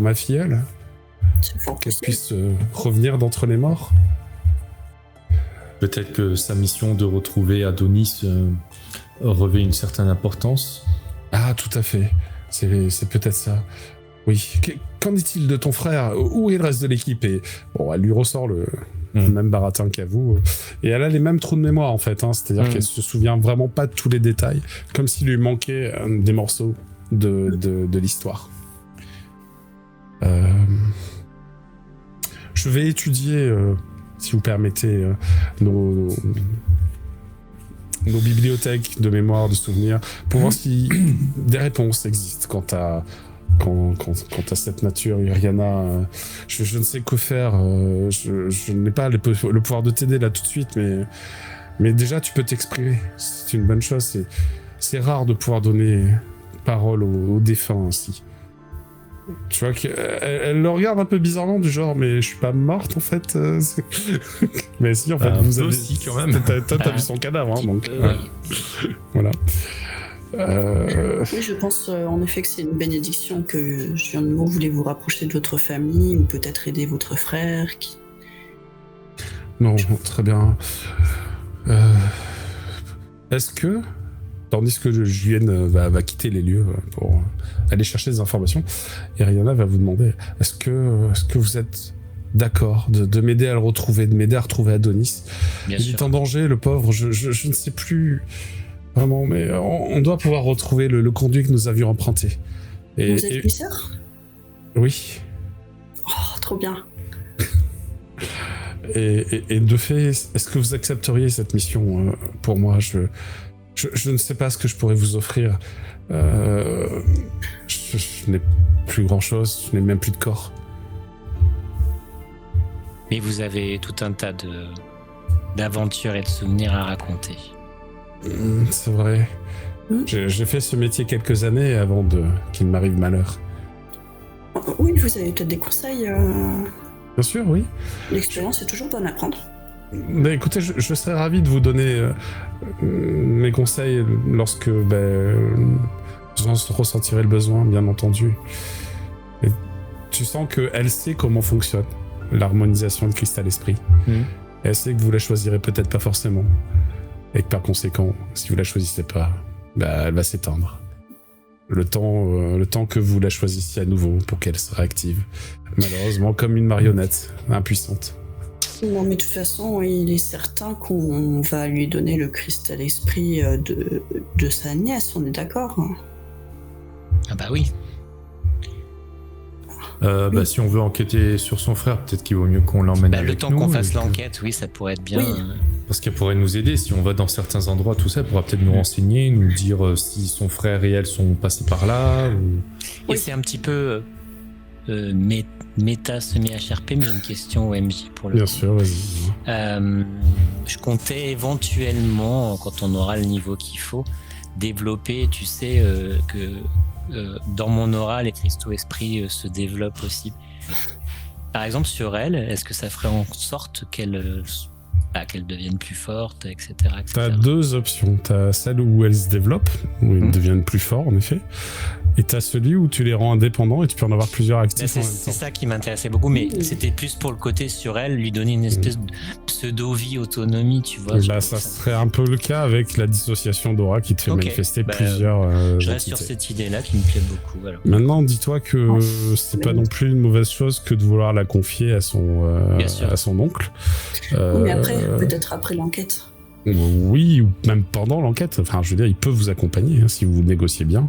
ma filleule, qu'elle puisse revenir d'entre les morts? Peut-être que sa mission de retrouver Adonis revêt une certaine importance. Ah, tout à fait. C'est peut-être ça. Oui. Qu'en est-il de ton frère? Où est le reste de l'équipe? Et bon, elle lui ressort le même baratin qu'à vous. Et elle a les mêmes trous de mémoire, en fait. C'est-à-dire qu'elle se souvient vraiment pas de tous les détails. Comme s'il lui manquait des morceaux de l'histoire. Je vais étudier, si vous permettez, nos bibliothèques de mémoire, de souvenirs, pour voir si des réponses existent quant à cette nature. Iriana, je ne sais que faire, je n'ai pas le pouvoir de t'aider là tout de suite, mais déjà tu peux t'exprimer, c'est une bonne chose. C'est rare de pouvoir donner parole aux défunts ainsi. Tu vois qu'elle le regarde un peu bizarrement, du genre: mais je suis pas morte en fait. Mais si, en fait, vous avez aussi quand même. T'as vu son cadavre, donc voilà. Oui, je pense en effet que c'est une bénédiction que Jianmu voulait vous rapprocher de votre famille, ou peut-être aider votre frère qui... Non, très bien. Est-ce que, tandis que Julien va quitter les lieux pour aller chercher des informations, Iriana va vous demander: est-ce que vous êtes d'accord de m'aider à le retrouver, de m'aider à retrouver Adonis? Bien Il sûr. est en danger, le pauvre, je ne sais plus vraiment, mais on doit pouvoir retrouver le conduit que nous avions emprunté. Vous êtes émissaire? Oui. Oh, trop bien. Et de fait, est-ce que vous accepteriez cette mission pour moi? Je ne sais pas ce que je pourrais vous offrir. Je n'ai plus grand-chose, je n'ai même plus de corps. Mais vous avez tout un tas d'aventures et de souvenirs à raconter. C'est vrai. J'ai fait ce métier quelques années avant qu'il m'arrive malheur. Oui, vous avez peut-être des conseils. Bien sûr, oui. L'expérience est toujours bonne à prendre. Mais écoutez, je serais ravi de vous donner mes conseils lorsque vous en ressentirez le besoin, bien entendu. Et tu sens qu'elle sait comment fonctionne l'harmonisation de Cristal Esprit. elle sait que vous la choisirez peut-être pas forcément. Et que par conséquent, si vous la choisissez pas, elle va s'éteindre. Le temps que vous la choisissiez à nouveau pour qu'elle se réactive. Malheureusement, comme une marionnette, impuissante. Non, mais de toute façon, il est certain qu'on va lui donner le cristal esprit de sa nièce, on est d'accord? Ah bah oui. Si on veut enquêter sur son frère, peut-être qu'il vaut mieux qu'on l'emmène avec nous. Le temps qu'on fasse l'enquête, oui, ça pourrait être bien. Oui. Parce qu'elle pourrait nous aider. Si on va dans certains endroits, tout ça, elle pourra peut-être nous renseigner, nous dire si son frère et elle sont passés par là. Et c'est un petit peu méta semi-HRP, mais j'ai une question au MJ pour le Bien coup. sûr, vas-y. Je comptais éventuellement, quand on aura le niveau qu'il faut, développer, tu sais, que dans mon aura, les cristaux esprits se développent aussi. Par exemple, sur elle, est-ce que ça ferait en sorte qu'elle devienne plus forte, etc. T'as deux options. T'as celle où elles se développent, où ils deviennent plus forts, en effet. Et t'as celui où tu les rends indépendants et tu peux en avoir plusieurs actifs en même temps. C'est ça qui m'intéressait beaucoup, mais c'était plus pour le côté sur elle, lui donner une espèce de pseudo-vie, autonomie, tu vois. Ça serait un peu le cas avec la dissociation d'aura qui te fait manifester plusieurs je reste sur cette idée-là qui me plaît beaucoup. Alors. Maintenant, dis-toi que c'est pas non plus une mauvaise chose que de vouloir la confier à son oncle. Mais après, peut-être après l'enquête. Oui, ou même pendant l'enquête. Enfin, je veux dire, il peut vous accompagner si vous négociez bien.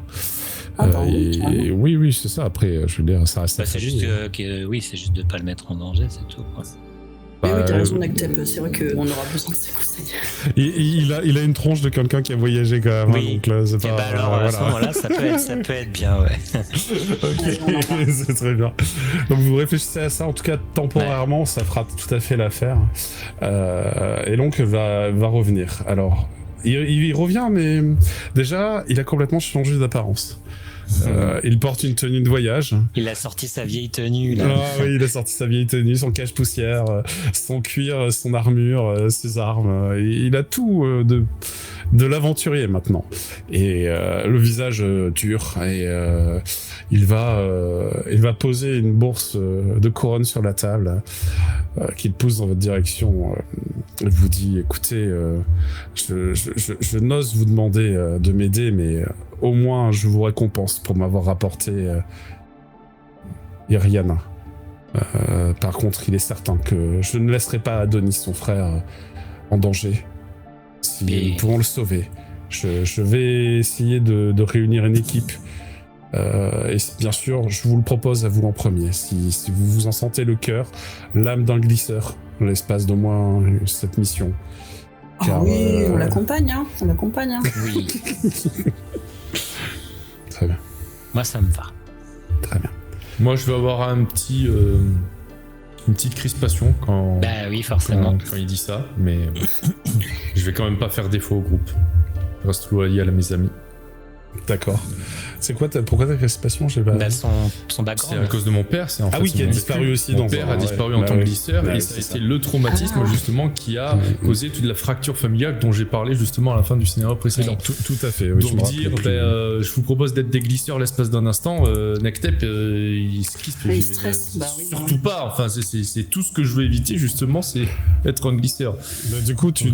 Oui, c'est ça. Après, je veux dire, ça reste. C'est juste c'est juste de pas le mettre en danger, c'est tout. Quoi. Oui, t'as raison, Nactep. C'est vrai qu'on aura besoin de ses conseils. Il a une tronche de quelqu'un qui a voyagé quand même. Oui. Donc là, c'est pas. À ce moment-là, ça peut être bien, ouais. Ok, c'est très bien. Donc vous réfléchissez à ça, en tout cas temporairement, ça fera tout à fait l'affaire. Et donc va revenir. Alors, il revient, mais déjà, il a complètement changé d'apparence. Il porte une tenue de voyage. Il a sorti sa vieille tenue. Là. Oui, il a sorti sa vieille tenue, son cache-poussière, son cuir, son armure, ses armes. Il a tout de l'aventurier maintenant. Et le visage dur. Et il va poser une bourse de couronne sur la table qu'il pousse dans votre direction. Il vous dit, écoutez, je n'ose vous demander de m'aider, mais au moins je vous récompense pour m'avoir rapporté Iriana. Par contre, il est certain que je ne laisserai pas Adonis, son frère, en danger. Si nous pouvons le sauver, je vais essayer de réunir une équipe. Et bien sûr, je vous le propose à vous en premier. Si vous vous en sentez le cœur, l'âme d'un glisseur, l'espace d'au moins cette mission. Car, on l'accompagne, hein. On l'accompagne, hein. Oui. Très bien. Moi, ça me va. Très bien. Moi, je vais avoir une petite crispation quand. Bah oui, forcément. Quand il dit ça, mais je vais quand même pas faire défaut au groupe. Je reste loyal à mes amis. D'accord. C'est quoi pourquoi ta crispation? J'ai pas... son background. C'est à cause de mon père. C'est en fait qui a disparu aussi. Mon père a disparu en tant que glisseur et ça a été le traumatisme justement qui a causé toute la fracture familiale dont j'ai parlé justement à la fin du scénario précédent. Tout à fait. Oui, donc dire, je vous propose d'être des glisseurs l'espace d'un instant. Nactep, il se crispe. Il stresse. Surtout pas. Enfin, c'est tout ce que je veux éviter justement, c'est être un glisseur. Du coup, tu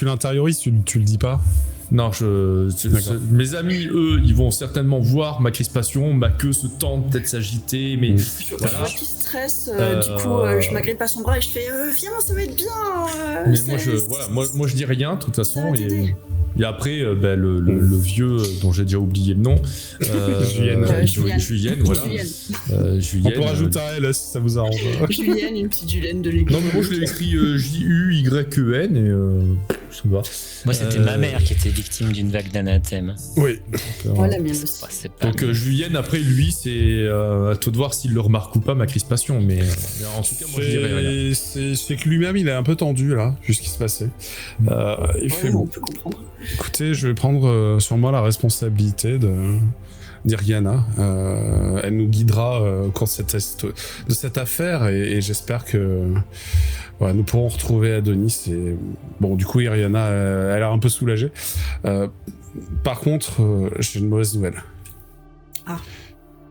l'intériorises, tu le dis pas? Non, mes amis, eux, ils vont certainement voir ma crispation, ma queue se tend, peut-être s'agiter, mais voilà. Moi qui stresse, du coup, je m'agrippe à son bras et je fais viens, ça va être bien. Mais moi je dis rien, de toute façon, et après, le vieux dont j'ai déjà oublié le nom, Julienne, voilà. On peut rajouter un L si ça vous arrange. Julienne, une petite Julienne de l'église. Non, mais moi je l'ai écrit J-U-Y-E-N et je sais pas. Moi, c'était ma mère qui était victime d'une vague d'anathème. Oui. Voilà, mienne aussi. Donc Julienne, après lui, c'est à toi de voir s'il le remarque ou pas ma crispation, mais en tout cas, moi je dirais rien. C'est que lui-même, il est un peu tendu là, vu ce qui se passait. Il fait on peut comprendre. Écoutez, je vais prendre sur moi la responsabilité d'Iriana. Elle nous guidera au cours de cette affaire et j'espère que nous pourrons retrouver Adonis. Et bon, du coup, Iriana, elle a l'air un peu soulagée. Par contre, j'ai une mauvaise nouvelle. Ah.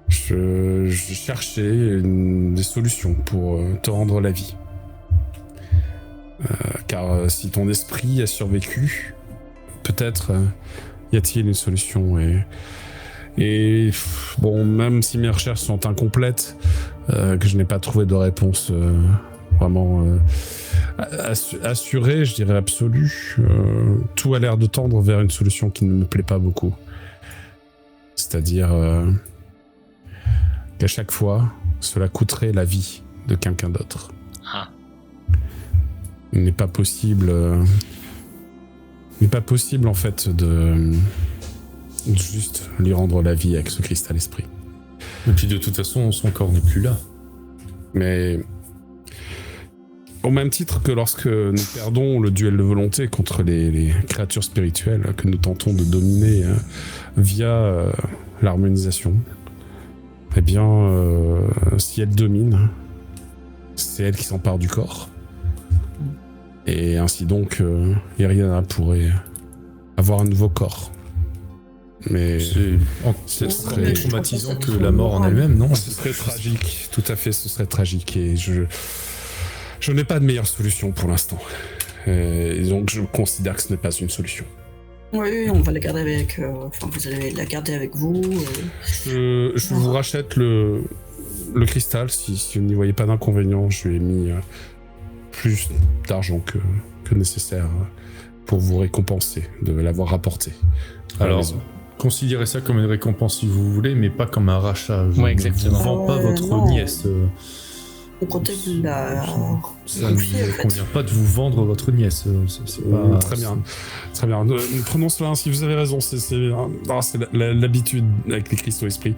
Je cherchais des solutions pour te rendre la vie. Car si ton esprit a survécu, peut-être y a-t-il une solution. Et bon, même si mes recherches sont incomplètes, que je n'ai pas trouvé de réponse vraiment assurée, je dirais absolue, tout a l'air de tendre vers une solution qui ne me plaît pas beaucoup. C'est-à-dire qu'à chaque fois, cela coûterait la vie de quelqu'un d'autre. Ah. Il n'est pas possible en fait de juste lui rendre la vie avec ce cristal esprit. Et puis de toute façon, son corps n'est plus là. Mais au même titre que lorsque nous perdons le duel de volonté contre les créatures spirituelles que nous tentons de dominer via l'harmonisation, eh bien, si elle domine, c'est elle qui s'empare du corps. Et ainsi donc, Iriana pourrait avoir un nouveau corps. Mais c'est très traumatisant que la mort en elle-même, non? Ce serait tragique, tout à fait, ce serait tragique. Et je n'ai pas de meilleure solution pour l'instant. Et donc je considère que ce n'est pas une solution. Oui, on va la garder avec... vous allez la garder avec vous. Je vous rachète le cristal, si vous n'y voyez pas d'inconvénient. Je lui ai mis plus d'argent que nécessaire pour vous récompenser de l'avoir rapporté. Alors, considérez ça comme une récompense si vous voulez, mais pas comme un rachat. Je ne vends pas votre nièce. On protège la... Ça ne convient pas de vous vendre votre nièce. C'est pas... Très bien. Très bien. Prenons cela ainsi. Vous avez raison. C'est l'habitude avec les cristaux esprits.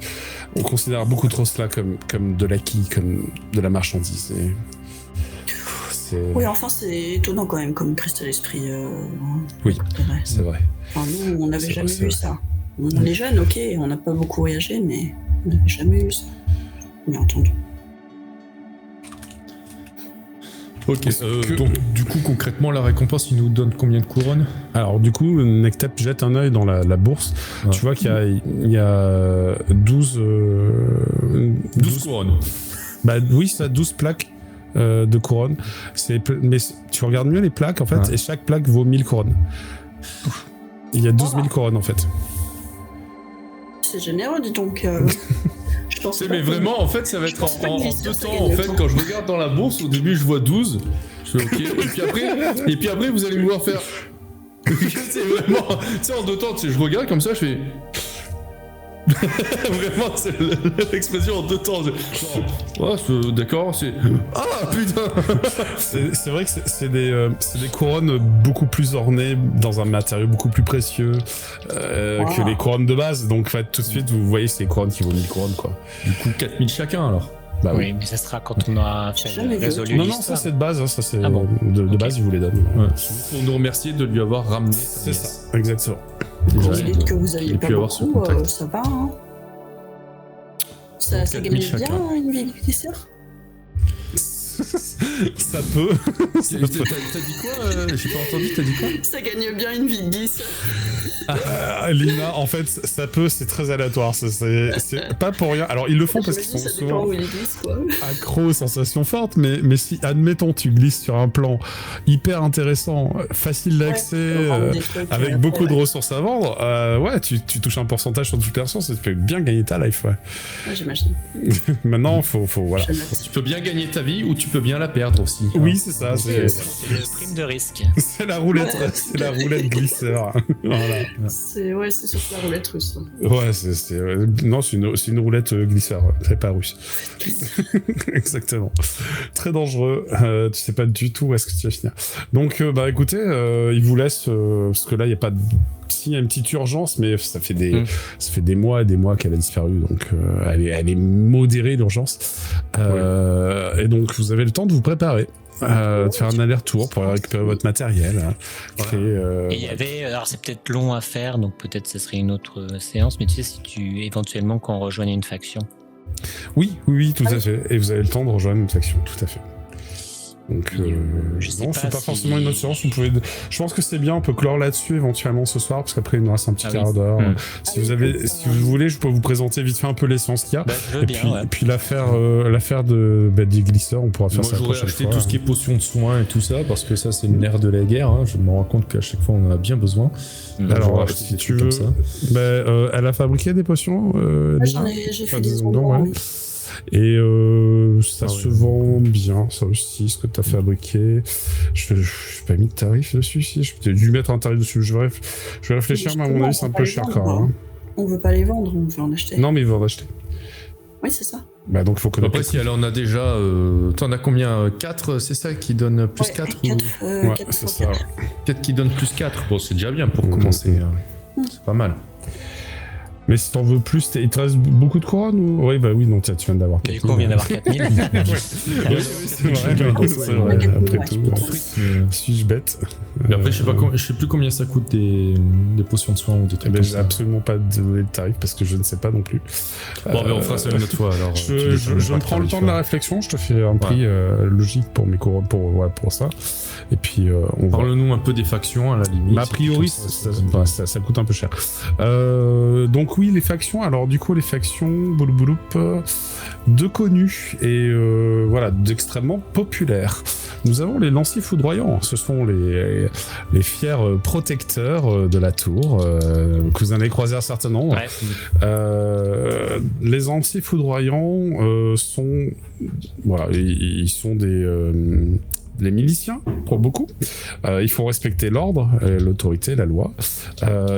On considère beaucoup trop cela comme de l'acquis, comme de la marchandise. Oui, enfin, c'est étonnant quand même comme cristal esprit. Oui, c'est vrai. Enfin, nous, on n'avait jamais vu ça. On est jeunes, ok, on n'a pas beaucoup voyagé, mais on n'avait jamais eu ça. Bien entendu. Ok, donc du coup concrètement la récompense il nous donne combien de couronnes? Alors du coup Nectep jette un œil dans la bourse, tu vois qu'il y a 12 couronnes. Bah oui, ça 12 plaques de couronnes. Mais tu regardes mieux les plaques en fait, et chaque plaque vaut 1000 couronnes. Il y a 12 000 couronnes en fait. C'est généreux, dis donc. Mais vraiment, en fait, ça va être en 2 temps. En fait, quand je regarde dans la bourse, au début, je vois 12. Je fais OK. Et puis après, vous allez me voir faire. C'est vraiment. Tu sais, en 2 temps, tu sais, je regarde comme ça, je fais. Vraiment, c'est l'expression en 2 temps. Ouais, d'accord, c'est. Ah putain. C'est vrai que c'est des couronnes beaucoup plus ornées dans un matériau beaucoup plus précieux que les couronnes de base. Donc, en fait, tout de suite, vous voyez, c'est les couronnes qui vaut 1000 couronnes, quoi. Du coup, 4000 chacun alors. Bah oui, mais ça sera quand on aura résolu l'histoire. Non, ça c'est de base, hein, ça c'est de base, il vous les donne. Ouais. Pour nous remercier de lui avoir ramené. C'est ça, exactement. Quand vous dites que vous aviez pas beaucoup, ça va, hein. Ça gagne bien une vie glisseur. Ça peut. T'as dit quoi? J'ai pas entendu, t'as dit quoi? Ça gagne bien une vie glisseur. Lina, en fait, ça peut, c'est très aléatoire. C'est pas pour rien. Alors, ils le font parce qu'ils sont souvent accros aux sensations fortes, mais si, admettons, tu glisses sur un plan hyper intéressant, facile d'accès, avec beaucoup de ressources à vendre, tu touches un pourcentage sur toutes les ressources et tu peux bien gagner ta life, ouais. J'imagine. Maintenant, faut voilà. Tu peux bien gagner ta vie ou tu peux bien la perdre aussi. Oui, c'est ça. C'est le prime de risque. C'est la roulette, c'est la roulette glisseur. Voilà. C'est surtout la roulette russe. Ouais, non, c'est une roulette glisseur, c'est pas russe. Exactement. Très dangereux. Tu sais pas du tout où est-ce que tu vas finir. Donc, écoutez, il vous laisse parce que là, il y a pas de. Si, il y a une petite urgence, mais ça fait des mois et des mois qu'elle a disparu, donc elle est modérée l'urgence. Et donc vous avez le temps de vous préparer, de faire un aller-retour pour récupérer votre matériel. Et il y avait, alors c'est peut-être long à faire, donc peut-être ce serait une autre séance, mais tu sais, si éventuellement quand on rejoignait une faction. Oui, tout à fait. Et vous avez le temps de rejoindre une faction, tout à fait. Donc, non, c'est pas forcément une autre séance. Je pense que c'est bien, on peut clore là-dessus éventuellement ce soir, parce qu'après il nous reste un petit quart d'heure. Si vous voulez, je peux vous présenter vite fait un peu les séances qu'il y a. Et puis l'affaire de Betty Glisser, on pourra faire ça la prochaine fois. Moi, j'aurais acheté tout ce qui est potions de soins et tout ça, parce que ça, c'est le nerf de la guerre. Hein. Je me rends compte qu'à chaque fois, on en a bien besoin. Alors, si tu veux, elle a fabriqué des potions. J'ai fait des endroits, oui. Et ça se vend bien, ça aussi, ce que tu as fabriqué. Je n'ai pas mis de tarif dessus, si. Je vais dû mettre un tarif dessus. Je vais réfléchir, mais à mon avis, c'est un peu cher quand même. On veut pas les vendre, on veut en acheter. Non, mais ils vont en acheter. Oui, c'est ça. Bah donc il faut que après, si elle en a déjà. T'en as combien 4, c'est ça qui donne plus 4 Ouais, c'est ça. 4 qui donne plus 4. Bon, c'est déjà bien pour commencer. C'est pas mal. Mais si t'en veux plus, il te reste beaucoup de couronnes ou... Oui, bah oui, non, tu viens d'avoir 4000. Du coup, on vient d'avoir 4000. Oui, c'est vrai, après tout. Suis-je bête? Mais après, je sais plus combien ça coûte des potions de soins ou des trucs comme ça. J'ai absolument pas donné le tarif parce que je ne sais pas non plus. Bon, mais on fera ça une autre fois alors. Je prends le temps de la réflexion, je te fais un prix logique pour mes couronnes, pour ça. Et puis, parle-nous un peu des factions à la limite. A priori, ça coûte un peu cher. Donc oui, les factions. Alors du coup, les factions, Bouloup, de connus et voilà, d'extrêmement populaires. Nous avons les lanciers foudroyants. Ce sont les fiers protecteurs de la tour que vous en avez croisé un certain nombre. Ouais. Les lanciers foudroyants sont, voilà, ils sont les miliciens, pour beaucoup. Il faut respecter l'ordre, l'autorité, la loi.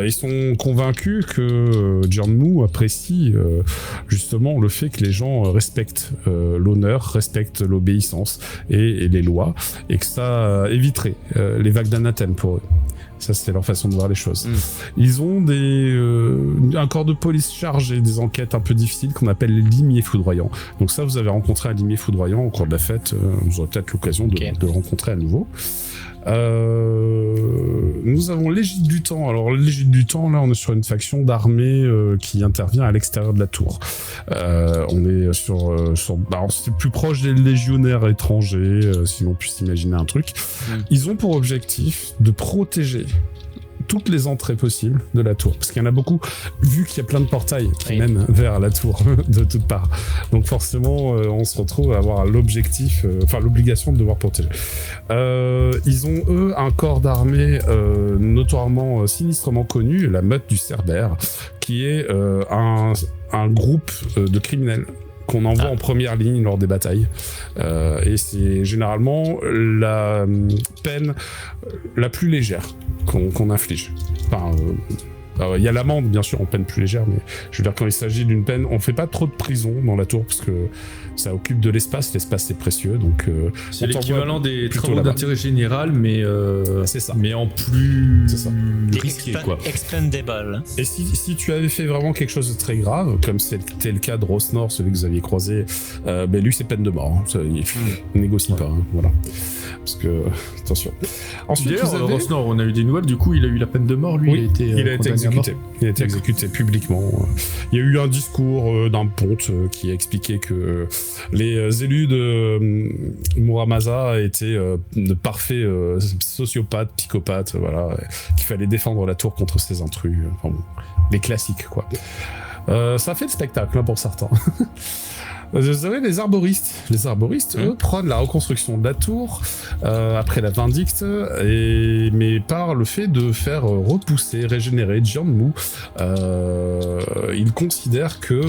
Ils sont convaincus que Jianmu apprécie justement le fait que les gens respectent l'honneur, respectent l'obéissance et les lois, et que ça éviterait les vagues d'anathème pour eux. Ça, c'était leur façon de voir les choses. Ils ont un corps de police chargé des enquêtes un peu difficiles qu'on appelle les limiers foudroyants. Donc ça, vous avez rencontré un limier foudroyant au cours de la fête. Vous aurez peut-être l'occasion de le rencontrer à nouveau. Nous avons l'Égide du Temps. Alors l'Égide du Temps, là, on est sur une faction d'armée qui intervient à l'extérieur de la tour. On est alors c'est plus proche des légionnaires étrangers, si l'on puisse imaginer un truc. Ils ont pour objectif de protéger toutes les entrées possibles de la tour, parce qu'il y en a beaucoup, vu qu'il y a plein de portails qui mènent vers la tour de toutes parts. Donc forcément, on se retrouve à avoir l'obligation de devoir protéger. Ils ont, eux, un corps d'armée notoirement sinistrement connu, la meute du Cerbère, qui est un groupe de criminels qu'on envoie en première ligne lors des batailles. Et c'est généralement la peine la plus légère qu'on inflige. Enfin, il y a l'amende, bien sûr, en peine plus légère, mais je veux dire, quand il s'agit d'une peine, on fait pas trop de prison dans la tour, parce que ça occupe de l'espace c'est précieux, donc... c'est l'équivalent des travaux d'intérêt général, mais c'est ça. Mais en plus risqué, quoi. Expendable. Et si tu avais fait vraiment quelque chose de très grave, comme c'était le cas de Rosnor, celui que vous aviez croisé, lui, c'est peine de mort. Hein. Ça, il négocie pas, hein, voilà. Parce que, attention. Ensuite, d'ailleurs, Rosnor, on a eu des nouvelles, du coup, il a eu la peine de mort, lui, oui, il a été exécuté. Il a été exécuté publiquement. Il y a eu un discours d'un ponte qui a expliqué que les élus de Muramasa étaient de parfaits sociopathes, psychopathes, voilà, qu'il fallait défendre la tour contre ces intrus. Enfin, bon, les classiques, quoi. Ça fait le spectacle, hein, pour certains. Vous savez, les arboristes, eux, prônent la reconstruction de la tour après la vindicte, mais par le fait de faire repousser, régénérer Jianmu. Ils considèrent que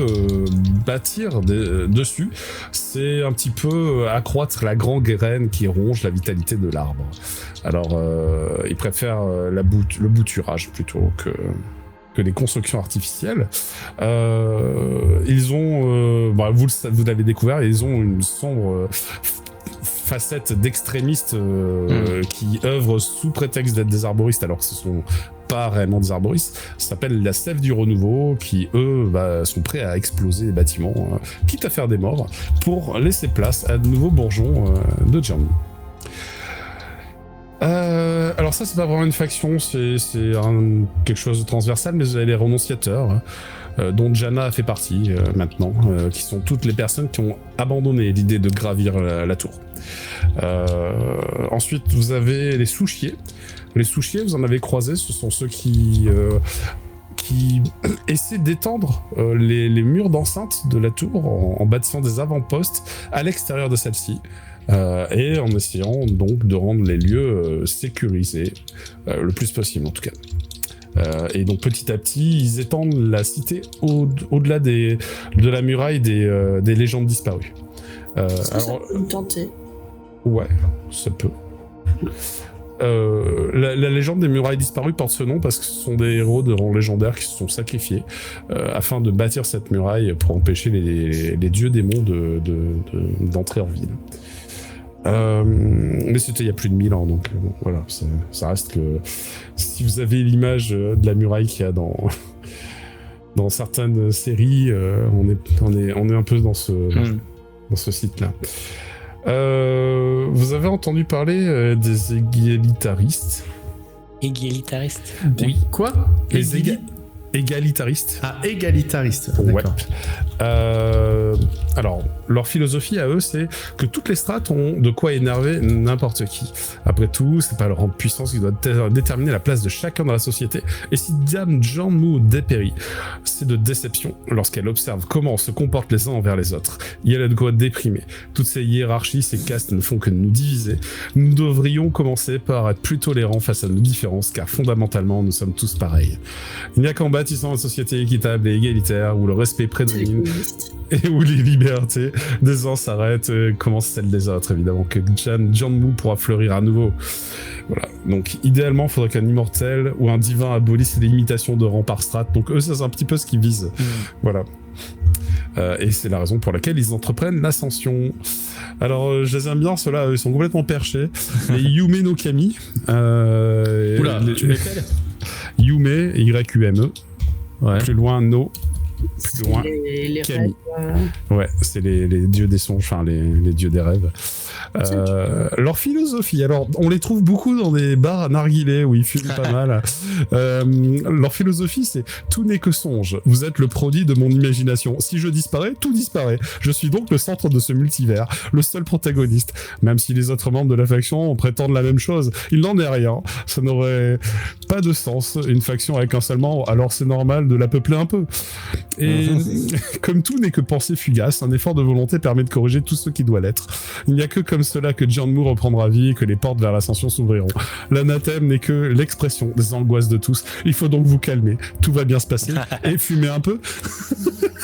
bâtir dessus, c'est un petit peu accroître la gangrène qui ronge la vitalité de l'arbre. Alors, ils préfèrent le bouturage plutôt que des constructions artificielles. Ils ont, vous l'avez découvert, ils ont une sombre facette d'extrémistes qui œuvrent sous prétexte d'être des arboristes, alors que ce sont pas réellement des arboristes. Ça s'appelle la Sève du Renouveau, qui eux sont prêts à exploser les bâtiments, quitte à faire des morts, pour laisser place à de nouveaux bourgeons de Jianmu. Alors ça, c'est pas vraiment une faction, c'est quelque chose de transversal, mais vous avez les renonciateurs, dont Janna a fait partie maintenant, qui sont toutes les personnes qui ont abandonné l'idée de gravir la tour. Ensuite, vous avez les souchiers. Les souchiers, vous en avez croisé, ce sont ceux qui essaient d'étendre les murs d'enceinte de la tour en bâtissant des avant-postes à l'extérieur de celle-ci. Et en essayant donc de rendre les lieux sécurisés le plus possible en tout cas. Et donc petit à petit, ils étendent la cité au-delà de la muraille des légendes disparues. Ça peut me tenter. Ouais, ça peut. La légende des murailles disparues porte ce nom parce que ce sont des héros de rang légendaire qui se sont sacrifiés afin de bâtir cette muraille pour empêcher les dieux démons d'entrer en ville. Mais c'était il y a plus de 1000 ans, donc voilà, ça reste que si vous avez l'image de la muraille qu'il y a dans certaines séries, on est un peu dans ce site-là. Vous avez entendu parler des égalitaristes? Égalitaristes? Oui. Quoi? Les égalitaristes. Ah, égalitaristes. D'accord. Ouais. Alors, leur philosophie à eux, c'est que toutes les strates ont de quoi énerver n'importe qui. Après tout, c'est pas leur rang de puissance qui doit déterminer la place de chacun dans la société. Et si Dame Jianmu dépérit, c'est de déception lorsqu'elle observe comment se comportent les uns envers les autres. Il y a de quoi déprimer. Toutes ces hiérarchies, ces castes ne font que nous diviser. Nous devrions commencer par être plus tolérants face à nos différences, car fondamentalement, nous sommes tous pareils. Il n'y a qu'en bâtissant une société équitable et égalitaire, où le respect prédomine, et où les libertés des uns s'arrêtent, commencent celles des autres, évidemment, que Jianmu pourra fleurir à nouveau. Voilà. Donc, idéalement, il faudrait qu'un immortel ou un divin abolisse les limitations de rang par strate. Donc, eux, c'est un petit peu ce qu'ils visent. Voilà. Et c'est la raison pour laquelle ils entreprennent l'ascension. Alors, je les aime bien, ceux-là, ils sont complètement perchés. Les Yume no Kami. Oula, tu m'appelles Yume, Y-U-M-E. Ouais. Plus loin, No. Plus loin, les Kami. rêves. Ouais, c'est les dieux des songes, enfin les dieux des rêves. Leur philosophie, alors on les trouve beaucoup dans des bars à narguilé où ils fument pas mal. Leur philosophie, c'est tout n'est que songe. Vous êtes le produit de mon imagination. Si je disparais, tout disparaît. Je suis donc le centre de ce multivers, le seul protagoniste. Même si les autres membres de la faction prétendent la même chose, il n'en est rien. Ça n'aurait pas de sens, une faction avec un seul membre, alors c'est normal de la peupler un peu. Et comme tout n'est que pensée fugace, un effort de volonté permet de corriger tout ce qui doit l'être. Il n'y a que comme cela que Jianmu reprendra vie et que les portes vers l'ascension s'ouvriront. L'anathème n'est que l'expression des angoisses de tous. Il faut donc vous calmer, tout va bien se passer, et fumer un peu.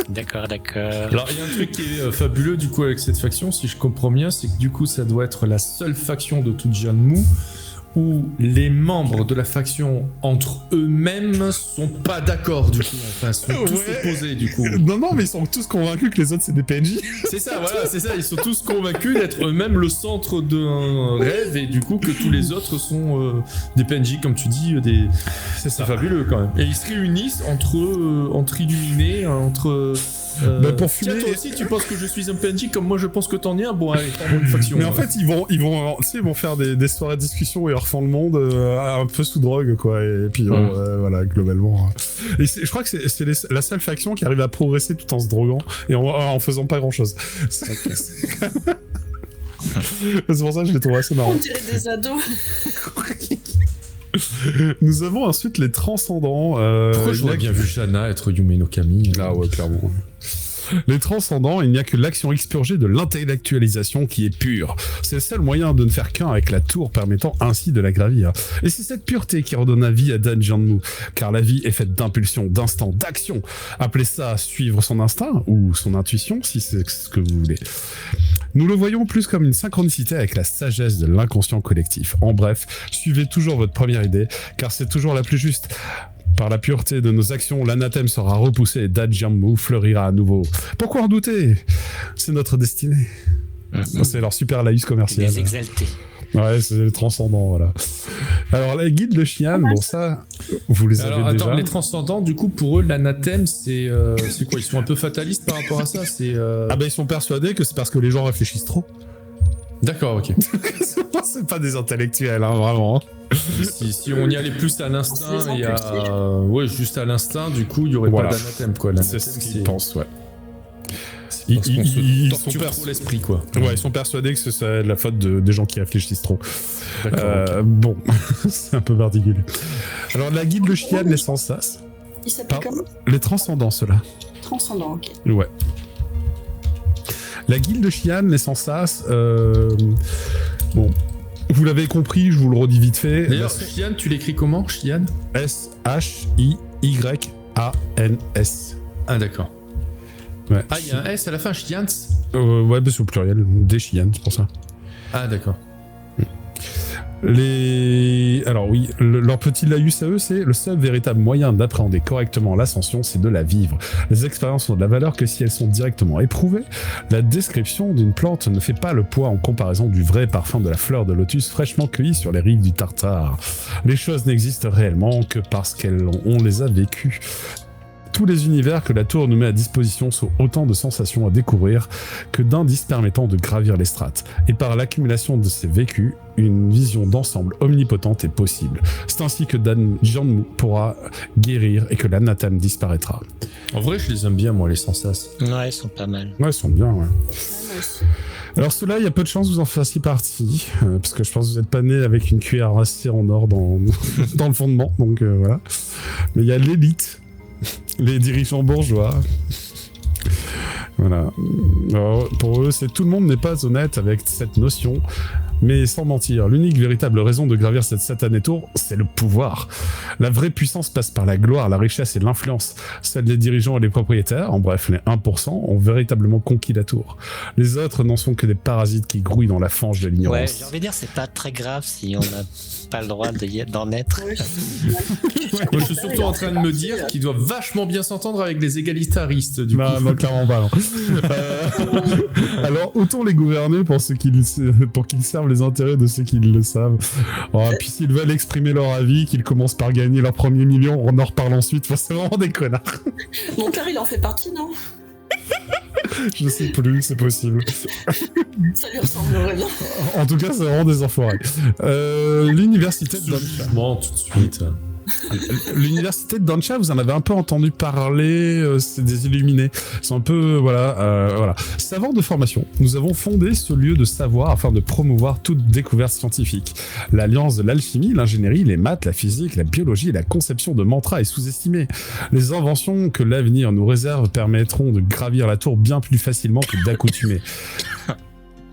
D'accord. Alors, il y a un truc qui est fabuleux, du coup, avec cette faction, si je comprends bien, c'est que du coup, ça doit être la seule faction de tout Jianmu où les membres de la faction entre eux-mêmes sont pas d'accord, du coup, enfin, sont tous opposés, du coup. Non, mais ils sont tous convaincus que les autres c'est des PNJ. C'est ça, voilà, c'est ça, ils sont tous convaincus d'être eux-mêmes le centre d'un rêve et du coup que tous les autres sont des PNJ, comme tu dis, c'est fabuleux quand même. Et ils se réunissent entre illuminés, entre... pour fumer. Tiens, toi aussi, tu penses que je suis un PNJ comme moi je pense que t'en es un. Bon, allez, t'en une faction. Mais en fait, ils vont faire des soirées de discussion et ils refont le monde un peu sous drogue, quoi. Et puis, voilà, globalement. Et je crois que c'est la seule faction qui arrive à progresser tout en se droguant et en faisant pas grand chose. C'est pour ça que je les trouve assez marrants. On dirait des ados. Nous avons ensuite les transcendants. Pourquoi j'aurais bien vu Janna être Yume no Kami? Ah ouais, clairement. Les transcendants, il n'y a que l'action expurgée de l'intellectualisation qui est pure. C'est le seul moyen de ne faire qu'un avec la tour, permettant ainsi de la gravir. Et c'est cette pureté qui redonna vie à Dan Jianmu, car la vie est faite d'impulsion, d'instinct, d'action. Appelez ça suivre son instinct, ou son intuition, si c'est ce que vous voulez. Nous le voyons plus comme une synchronicité avec la sagesse de l'inconscient collectif. En bref, suivez toujours votre première idée, car c'est toujours la plus juste. Par la pureté de nos actions, l'anathème sera repoussé et Dan Jianmu fleurira à nouveau. Pourquoi en douter? C'est notre destinée. C'est leur super laïus commercial. Les exaltés. Ouais, c'est les transcendants, voilà. Alors, la guilde de Xi'an, bon ça, vous les avez déjà. Les transcendants, du coup, pour eux, l'anathème, c'est quoi? Ils sont un peu fatalistes par rapport à ça. Ils sont persuadés que c'est parce que les gens réfléchissent trop. D'accord, ok. C'est pas des intellectuels, hein, vraiment. Si on y allait plus à l'instinct, juste à l'instinct, du coup, il n'y aurait pas d'anathème, quoi. C'est ce qu'ils pensent, ouais. Ils sont trop l'esprit, quoi. Ouais, ils sont persuadés que c'est la faute des gens qui réfléchissent trop. D'accord. Bon, c'est un peu particulier. Alors, la guide de Xi'an, les sans sas. Il s'appelle comment ? Les transcendants, ceux-là. Transcendant, ok. Ouais. La guilde de Xi'an, les sans sas, bon, vous l'avez compris, je vous le redis vite fait. D'ailleurs, Xi'an, tu l'écris comment, Xi'an ? S-H-I-Y-A-N-S. Ah, d'accord. Ouais. Ah, il y a un S à la fin, Xi'an ? Ouais, c'est au pluriel, des Xi'an, c'est pour ça. Ah, d'accord. Alors oui, leur petit laïus à eux, c'est le seul véritable moyen d'appréhender correctement l'ascension, c'est de la vivre. Les expériences n'ont de la valeur que si elles sont directement éprouvées. La description d'une plante ne fait pas le poids en comparaison du vrai parfum de la fleur de lotus fraîchement cueillie sur les rives du Tartare. Les choses n'existent réellement que parce qu'on les a vécues. Tous les univers que la tour nous met à disposition sont autant de sensations à découvrir que d'indices permettant de gravir les strates. Et par l'accumulation de ces vécus, une vision d'ensemble omnipotente est possible. C'est ainsi que Dan Jianmu pourra guérir et que l'anathème disparaîtra. En vrai, je les aime bien, moi, les sensas. Ouais, ils sont pas mal. Ouais, ils sont bien, ouais. Alors ceux-là, il y a peu de chances que vous en fassiez partie, parce que je pense que vous n'êtes pas né avec une cuillère à cire en or dans le fondement, donc voilà. Mais il y a l'élite. Les dirigeants bourgeois. Voilà. Alors, pour eux, tout le monde n'est pas honnête avec cette notion. Mais sans mentir, l'unique véritable raison de gravir cette satanée tour, c'est le pouvoir. La vraie puissance passe par la gloire, la richesse et l'influence. Celles des dirigeants et des propriétaires, en bref les 1%, ont véritablement conquis la tour. Les autres n'en sont que des parasites qui grouillent dans la fange de l'ignorance. Ouais, j'ai envie de dire, c'est pas très grave si on n'a pas le droit d'en être. Moi, je suis surtout en train de me dire qu'ils doivent vachement bien s'entendre avec les égalitaristes, du coup. Non, clairement pas, non. Alors, autant les gouverner pour qu'ils servent les intérêts de ceux qui le savent. Puis s'ils veulent exprimer leur avis, qu'ils commencent par gagner leur premier million, on en reparle ensuite. Enfin, c'est vraiment des connards. Mon père, il en fait partie, non ? Je sais plus, c'est possible. Ça lui ressemblerait bien. En tout cas, c'est vraiment des enfoirés. L'université de Dansha. Tout de suite. L'université de Dansha, vous en avez un peu entendu parler, c'est des illuminés. C'est un peu, voilà. Savants de formation, nous avons fondé ce lieu de savoir afin de promouvoir toute découverte scientifique. L'alliance de l'alchimie, l'ingénierie, les maths, la physique, la biologie et la conception de mantras est sous-estimée. Les inventions que l'avenir nous réserve permettront de gravir la tour bien plus facilement que d'accoutumer.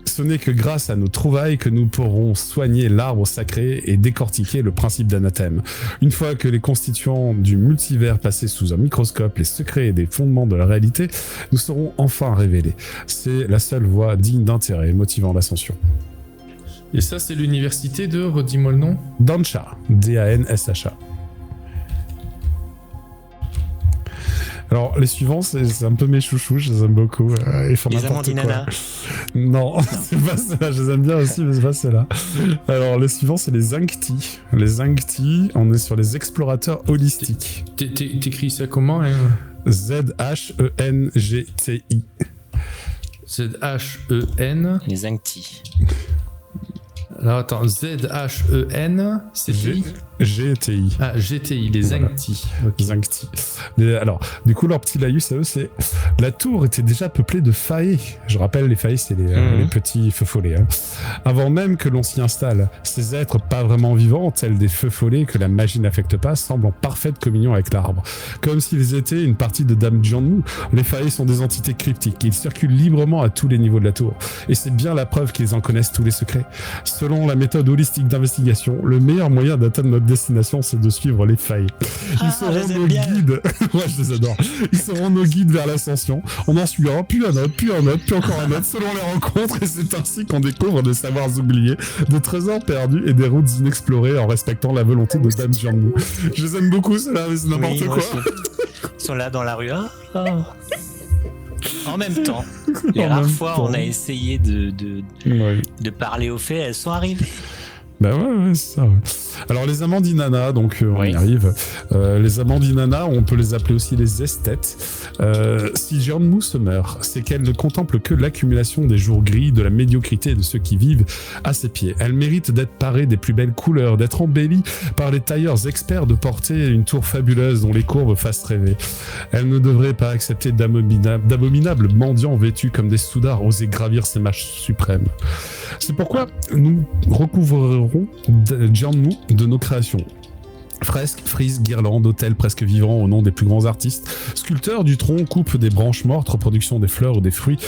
Ce n'est que grâce à nos trouvailles que nous pourrons soigner l'arbre sacré et décortiquer le principe d'anathème. Une fois que les constituants du multivers passés sous un microscope, les secrets et des fondements de la réalité nous seront enfin révélés. C'est la seule voie digne d'intérêt motivant l'ascension. Et ça, c'est l'université de... Redis-moi le nom. Dansha. D-A-N-S-H-A. Alors, les suivants, c'est un peu mes chouchous, je les aime beaucoup. Ils font n'importe quoi. Non, c'est pas ceux-là, je les aime bien aussi, mais c'est pas ceux-là. Alors, les suivants, c'est les Zangti. Les Zangti, on est sur les explorateurs holistiques. T'écris ça comment, hein ? Z-H-E-N-G-T-I. Z-H-E-N... Les Zangti. Alors attends, Z-H-E-N, c'est G-T-I. Ah, G-T-I, les Zangti. Okay. Zangti. Alors, du coup, leur petit laïus à eux, c'est... La tour était déjà peuplée de faillis. Je rappelle, les faillis, c'est les petits feux follets. Hein. Avant même que l'on s'y installe, ces êtres pas vraiment vivants, tels des feux follets que la magie n'affecte pas, semblent en parfaite communion avec l'arbre. Comme s'ils étaient une partie de Dame Jianmu, les faillis sont des entités cryptiques. Ils circulent librement à tous les niveaux de la tour. Et c'est bien la preuve qu'ils en connaissent tous les secrets. Selon la méthode holistique d'investigation, le meilleur moyen d'atteindre notre destination, c'est de suivre les failles. Ils seront nos guides. Ouais, je les adore. Ils seront nos guides vers l'ascension. On en suit un, puis un autre, puis un autre, puis encore un autre, selon les rencontres, et c'est ainsi qu'on découvre des savoirs oubliés, des trésors perdus et des routes inexplorées en respectant la volonté de Dame Jianmu. Je les aime beaucoup, ceux-là, mais c'est n'importe quoi. Ils sont là dans la rue. En même temps, les rares fois on a essayé de parler aux faits, elles sont arrivées. Bah ouais, c'est ça. Ouais. Alors les amants d'Inanna, donc on y arrive. Les amants d'Inanna, on peut les appeler aussi les esthètes. Si Jernmu se meurt, c'est qu'elle ne contemple que l'accumulation des jours gris, de la médiocrité de ceux qui vivent à ses pieds. Elle mérite d'être parée des plus belles couleurs, d'être embellie par les tailleurs experts, de porter une tour fabuleuse dont les courbes fassent rêver. Elle ne devrait pas accepter d'abominables mendiants vêtus comme des soudards oser gravir ces marches suprêmes. C'est pourquoi nous recouvrerons Jernmu de nos créations. Fresques, frises, guirlandes, hôtels presque vivants au nom des plus grands artistes, sculpteurs du tronc, coupe des branches mortes, reproduction des fleurs ou des fruits.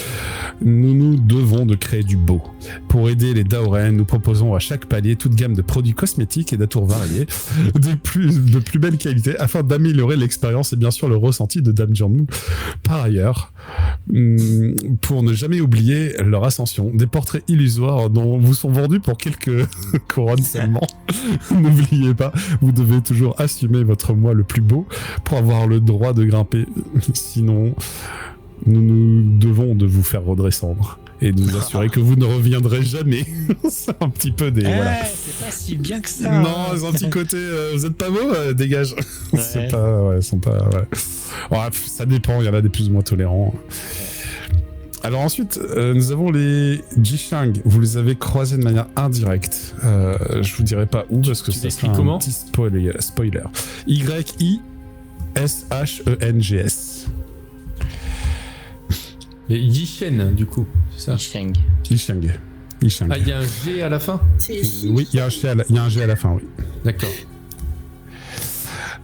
Nous devons de créer du beau. Pour aider les Daoren, nous proposons à chaque palier toute gamme de produits cosmétiques et d'atours variés de plus belle qualité afin d'améliorer l'expérience et bien sûr le ressenti de Dame Jernmu. Par ailleurs, pour ne jamais oublier leur ascension, des portraits illusoires dont vous sont vendus pour quelques couronnes seulement. N'oubliez pas, vous devez toujours assumer votre moi le plus beau pour avoir le droit de grimper. Sinon, nous devons de vous faire redescendre et nous assurer que vous ne reviendrez jamais. C'est un petit peu des... voilà. C'est pas si bien que ça. Non, ils ont un petit côté... vous êtes pas beau, dégage. Ouais. C'est pas... Ouais, ils sont pas... Ouais. Ouais, ça dépend, il y en a des plus ou moins tolérants. Alors ensuite, nous avons les Jishang. Vous les avez croisés de manière indirecte. Je vous dirai pas où parce que ça sera un petit spoiler. Y-I-S-H-E-N-G-S. Et Yishen, du coup, c'est ça. Yishang. Ah, il y a un G à la fin. Oui, il y a un G à la fin, oui. D'accord.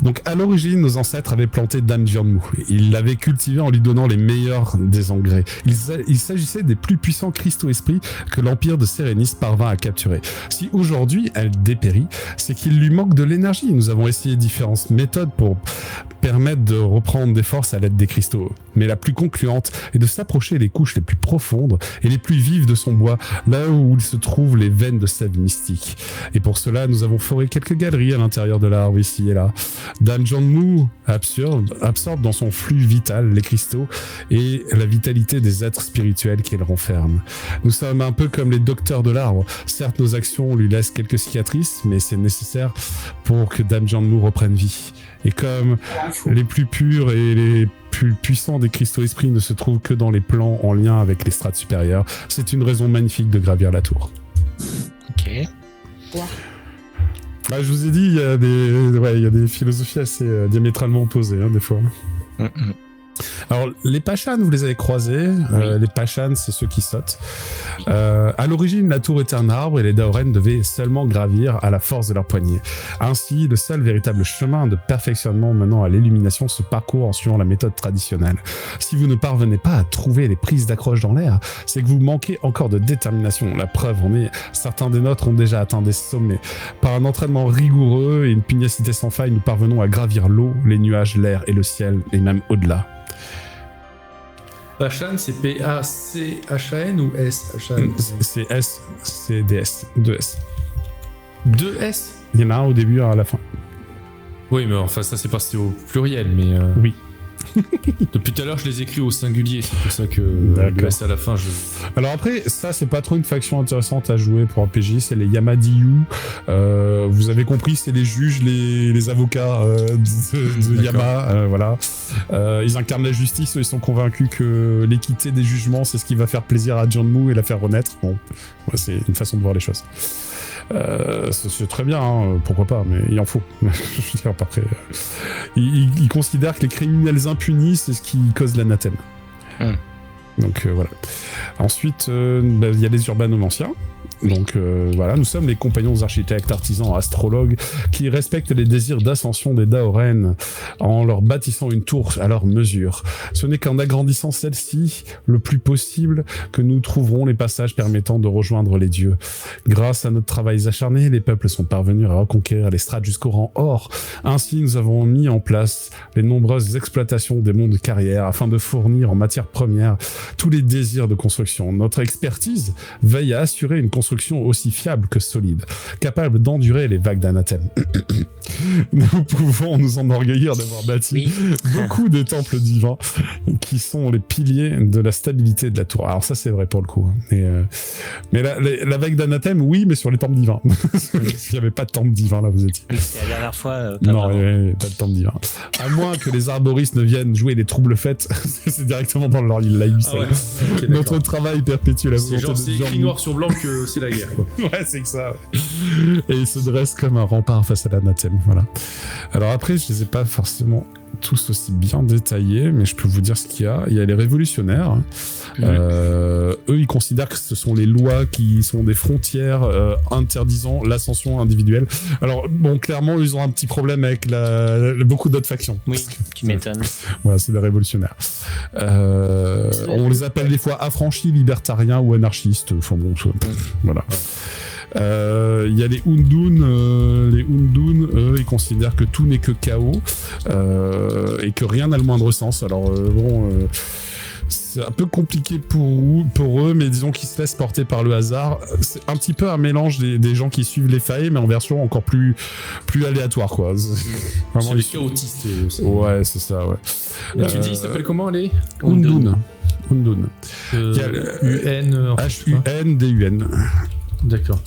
Donc à l'origine, nos ancêtres avaient planté Dame Jernmu. Ils l'avaient cultivée en lui donnant les meilleurs des engrais. Il s'agissait des plus puissants cristaux esprits que l'empire de Sérénis parvint à capturer. Si aujourd'hui elle dépérit, c'est qu'il lui manque de l'énergie. Nous avons essayé différentes méthodes pour permettre de reprendre des forces à l'aide des cristaux. Mais la plus concluante est de s'approcher des couches les plus profondes et les plus vives de son bois, là où se trouvent les veines de sève mystique. Et pour cela, nous avons foré quelques galeries à l'intérieur de l'arbre ici et là. Dame Jernmu absorbe dans son flux vital les cristaux et la vitalité des êtres spirituels qu'elle renferme. Nous sommes un peu comme les docteurs de l'arbre. Certes, nos actions lui laissent quelques cicatrices, mais c'est nécessaire pour que Dame Jernmu reprenne vie. Et comme les plus purs et les plus puissants des cristaux esprits ne se trouvent que dans les plans en lien avec les strates supérieures, c'est une raison magnifique de gravir la tour. Ok. Ouais. Bah, je vous ai dit, il y a des philosophies assez diamétralement opposées, des fois. Alors, les Pachans, vous les avez croisés. Les Pachans, c'est ceux qui sautent. À l'origine, la tour était un arbre et les Daoren devaient seulement gravir à la force de leurs poignets. Ainsi, le seul véritable chemin de perfectionnement menant à l'illumination se parcourt en suivant la méthode traditionnelle. Si vous ne parvenez pas à trouver les prises d'accroche dans l'air, c'est que vous manquez encore de détermination. La preuve en est, certains des nôtres ont déjà atteint des sommets. Par un entraînement rigoureux et une pugnacité sans faille, nous parvenons à gravir l'eau, les nuages, l'air et le ciel, et même au-delà. Pachan, c'est P-A-C-H-A-N ou S-H-A-N? C'est S, c'est DS, 2S. 2S? Il y en a un au début et un à la fin. Oui, mais enfin, ça c'est passé au pluriel, mais... Oui. Depuis tout à l'heure, je les écris au singulier, c'est pour ça que le S à la fin, Alors après, ça, c'est pas trop une faction intéressante à jouer pour un PJ, c'est les Yamadiyu. Vous avez compris, c'est les juges, les avocats de Yama, voilà. Ils incarnent la justice, ils sont convaincus que l'équité des jugements, c'est ce qui va faire plaisir à Jernmu et la faire renaître. Bon, ouais, c'est une façon de voir les choses. C'est très bien, hein, pourquoi pas, mais il en faut. Je veux dire, après, ils considèrent que les criminels impunis, c'est ce qui cause l'anathème. Donc voilà. Ensuite, il y a les urbanomanciens. Donc voilà, nous sommes les compagnons architectes, artisans, astrologues qui respectent les désirs d'ascension des Daoren en leur bâtissant une tour à leur mesure. Ce n'est qu'en agrandissant celle-ci le plus possible que nous trouverons les passages permettant de rejoindre les dieux. Grâce à notre travail acharné, les peuples sont parvenus à reconquérir les strates jusqu'au rang or. Ainsi, nous avons mis en place les nombreuses exploitations des monts de carrière afin de fournir en matière première tous les désirs de construction. Notre expertise veille à assurer une construction construction aussi fiable que solide, capable d'endurer les vagues d'anathème. Nous pouvons nous enorgueillir d'avoir bâti beaucoup des temples divins qui sont les piliers de la stabilité de la tour. Alors ça, c'est vrai pour le coup. Mais la vague d'anathème, oui, mais sur les temples divins. Il n'y avait pas de temple divin, là, vous étiez. C'est la dernière fois. Non, il n'y avait pas de temple divin. À moins que les arboristes ne viennent jouer les troubles fêtes, c'est directement dans leur live. Okay, notre travail perpétue la volonté de c'est écrit noir sur blanc que c'est la guerre, quoi. Ouais, c'est que ça. Et il se dresse comme un rempart face à l'anathème, voilà. Alors après, je les ai pas forcément tous aussi bien détaillés, mais je peux vous dire ce qu'il y a. Il y a les révolutionnaires. Eux, ils considèrent que ce sont les lois qui sont des frontières interdisant l'ascension individuelle. Alors, bon, clairement, ils ont un petit problème avec beaucoup d'autres factions. Oui, tu m'étonnes. Voilà, c'est des révolutionnaires. On les appelle des fois affranchis, libertariens ou anarchistes. Enfin bon, voilà. Il y a les Undun. Les Undun, eux, ils considèrent que tout n'est que chaos et que rien n'a le moindre sens. Alors c'est un peu compliqué pour eux, mais disons qu'ils se laissent porter par le hasard. C'est un petit peu un mélange des gens qui suivent les failles, mais en version encore plus aléatoire, quoi. C'est les chaotistes. Ouais, c'est ça, ouais. Et tu dis, ils s'appellent comment, les Undun. UN. H-U-N-D-U-N. D'accord.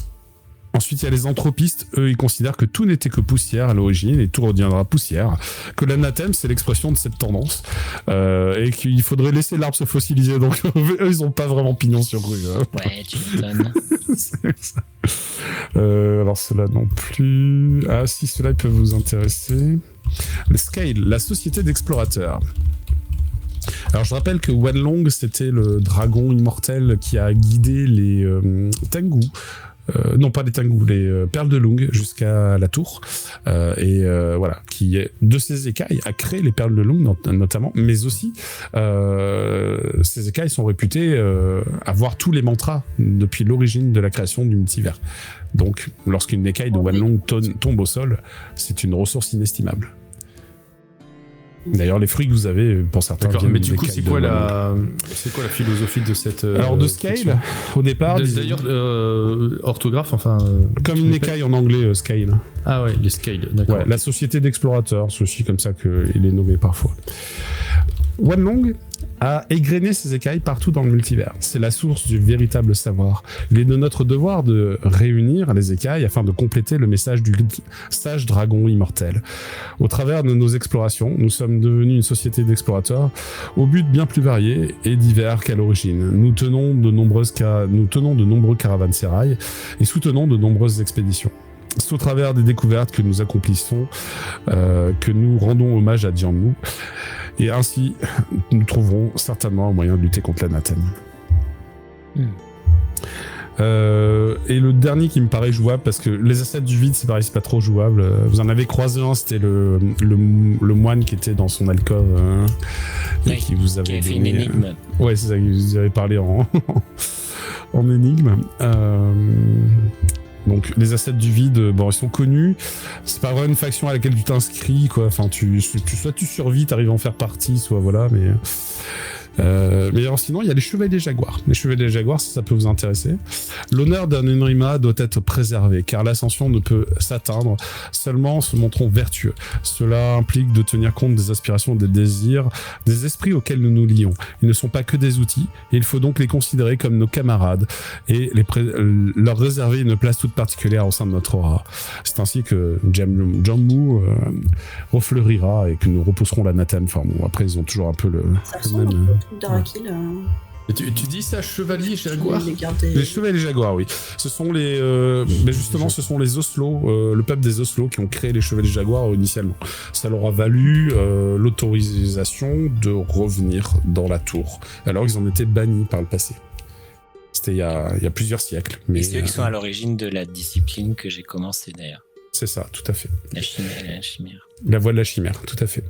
Ensuite, il y a les anthropistes. Eux, ils considèrent que tout n'était que poussière à l'origine et tout redeviendra poussière. Que l'anathème, c'est l'expression de cette tendance. Et qu'il faudrait laisser l'arbre se fossiliser. Donc, eux, ils ont pas vraiment pignon sur rue. Hein. Ouais, tu m'étonnes. C'est ça. Alors, ceux-là non plus. Ah, si, ceux-là, ils peuvent vous intéresser. Le Scale, la société d'explorateurs. Alors, je rappelle que Wenlong, c'était le dragon immortel qui a guidé les Tengu. Non, pas les Tengu, les perles de Lung jusqu'à la tour. Voilà, qui, de ses écailles, a créé les perles de Lung, notamment, mais aussi, ces écailles sont réputées avoir tous les mantras depuis l'origine de la création du multivers. Donc, lorsqu'une écaille de Wenlong tombe au sol, c'est une ressource inestimable. D'ailleurs, les fruits que vous avez, pour certains... D'accord, mais du coup, c'est quoi la philosophie de cette... Alors, de Scale, au départ... D'ailleurs, orthographe, enfin... Comme une écaille en anglais, Scale. Ah ouais, les Scale, d'accord. Ouais, la société d'explorateurs, c'est aussi comme ça qu'il est nommé parfois. Wenlong a égrené ses écailles partout dans le multivers. C'est la source du véritable savoir. Il est de notre devoir de réunir les écailles afin de compléter le message du sage dragon immortel. Au travers de nos explorations, nous sommes devenus une société d'explorateurs au but bien plus varié et divers qu'à l'origine. Nous tenons de nombreux caravansérails et soutenons de nombreuses expéditions. C'est au travers des découvertes que nous accomplissons que nous rendons hommage à Jianmu. Et ainsi, nous trouverons certainement un moyen de lutter contre l'anathème. Et le dernier qui me paraît jouable, parce que les assets du vide, c'est pareil, c'est pas trop jouable. Vous en avez croisé un, c'était le moine qui était dans son alcôve, oui, qui vous avait qui fait une énigme. Ouais, c'est ça, qui vous avait parlé en énigme. Donc les assets du vide, bon, ils sont connus. C'est pas vraiment une faction à laquelle tu t'inscris, quoi. Enfin, soit tu survis, t'arrives à en faire partie, soit voilà, mais alors sinon, il y a les Chevaliers Jaguars. Les Chevaliers Jaguars, ça peut vous intéresser. L'honneur d'un anonymat doit être préservé, car l'ascension ne peut s'atteindre seulement en se montrant vertueux. Cela implique de tenir compte des aspirations, des désirs, des esprits auxquels nous nous lions. Ils ne sont pas que des outils, et il faut donc les considérer comme nos camarades et leur réserver une place toute particulière au sein de notre aura. C'est ainsi que Jianmu refleurira et que nous repousserons l'anathème. Enfin bon, après ils ont toujours un peu le même... Darakil. Tu dis ça, Chevalier Jaguar? Les Chevaliers Jaguars, oui. Ce sont mais justement, ce sont les Oslo, le peuple des Oslo qui ont créé les Chevaliers Jaguars initialement. Ça leur a valu l'autorisation de revenir dans la tour, alors qu'ils en étaient bannis par le passé. C'était il y a plusieurs siècles. Mais c'est eux qui sont à l'origine de la discipline que j'ai commencé d'ailleurs. C'est ça, tout à fait. La chimère. La voie de la chimère, tout à fait.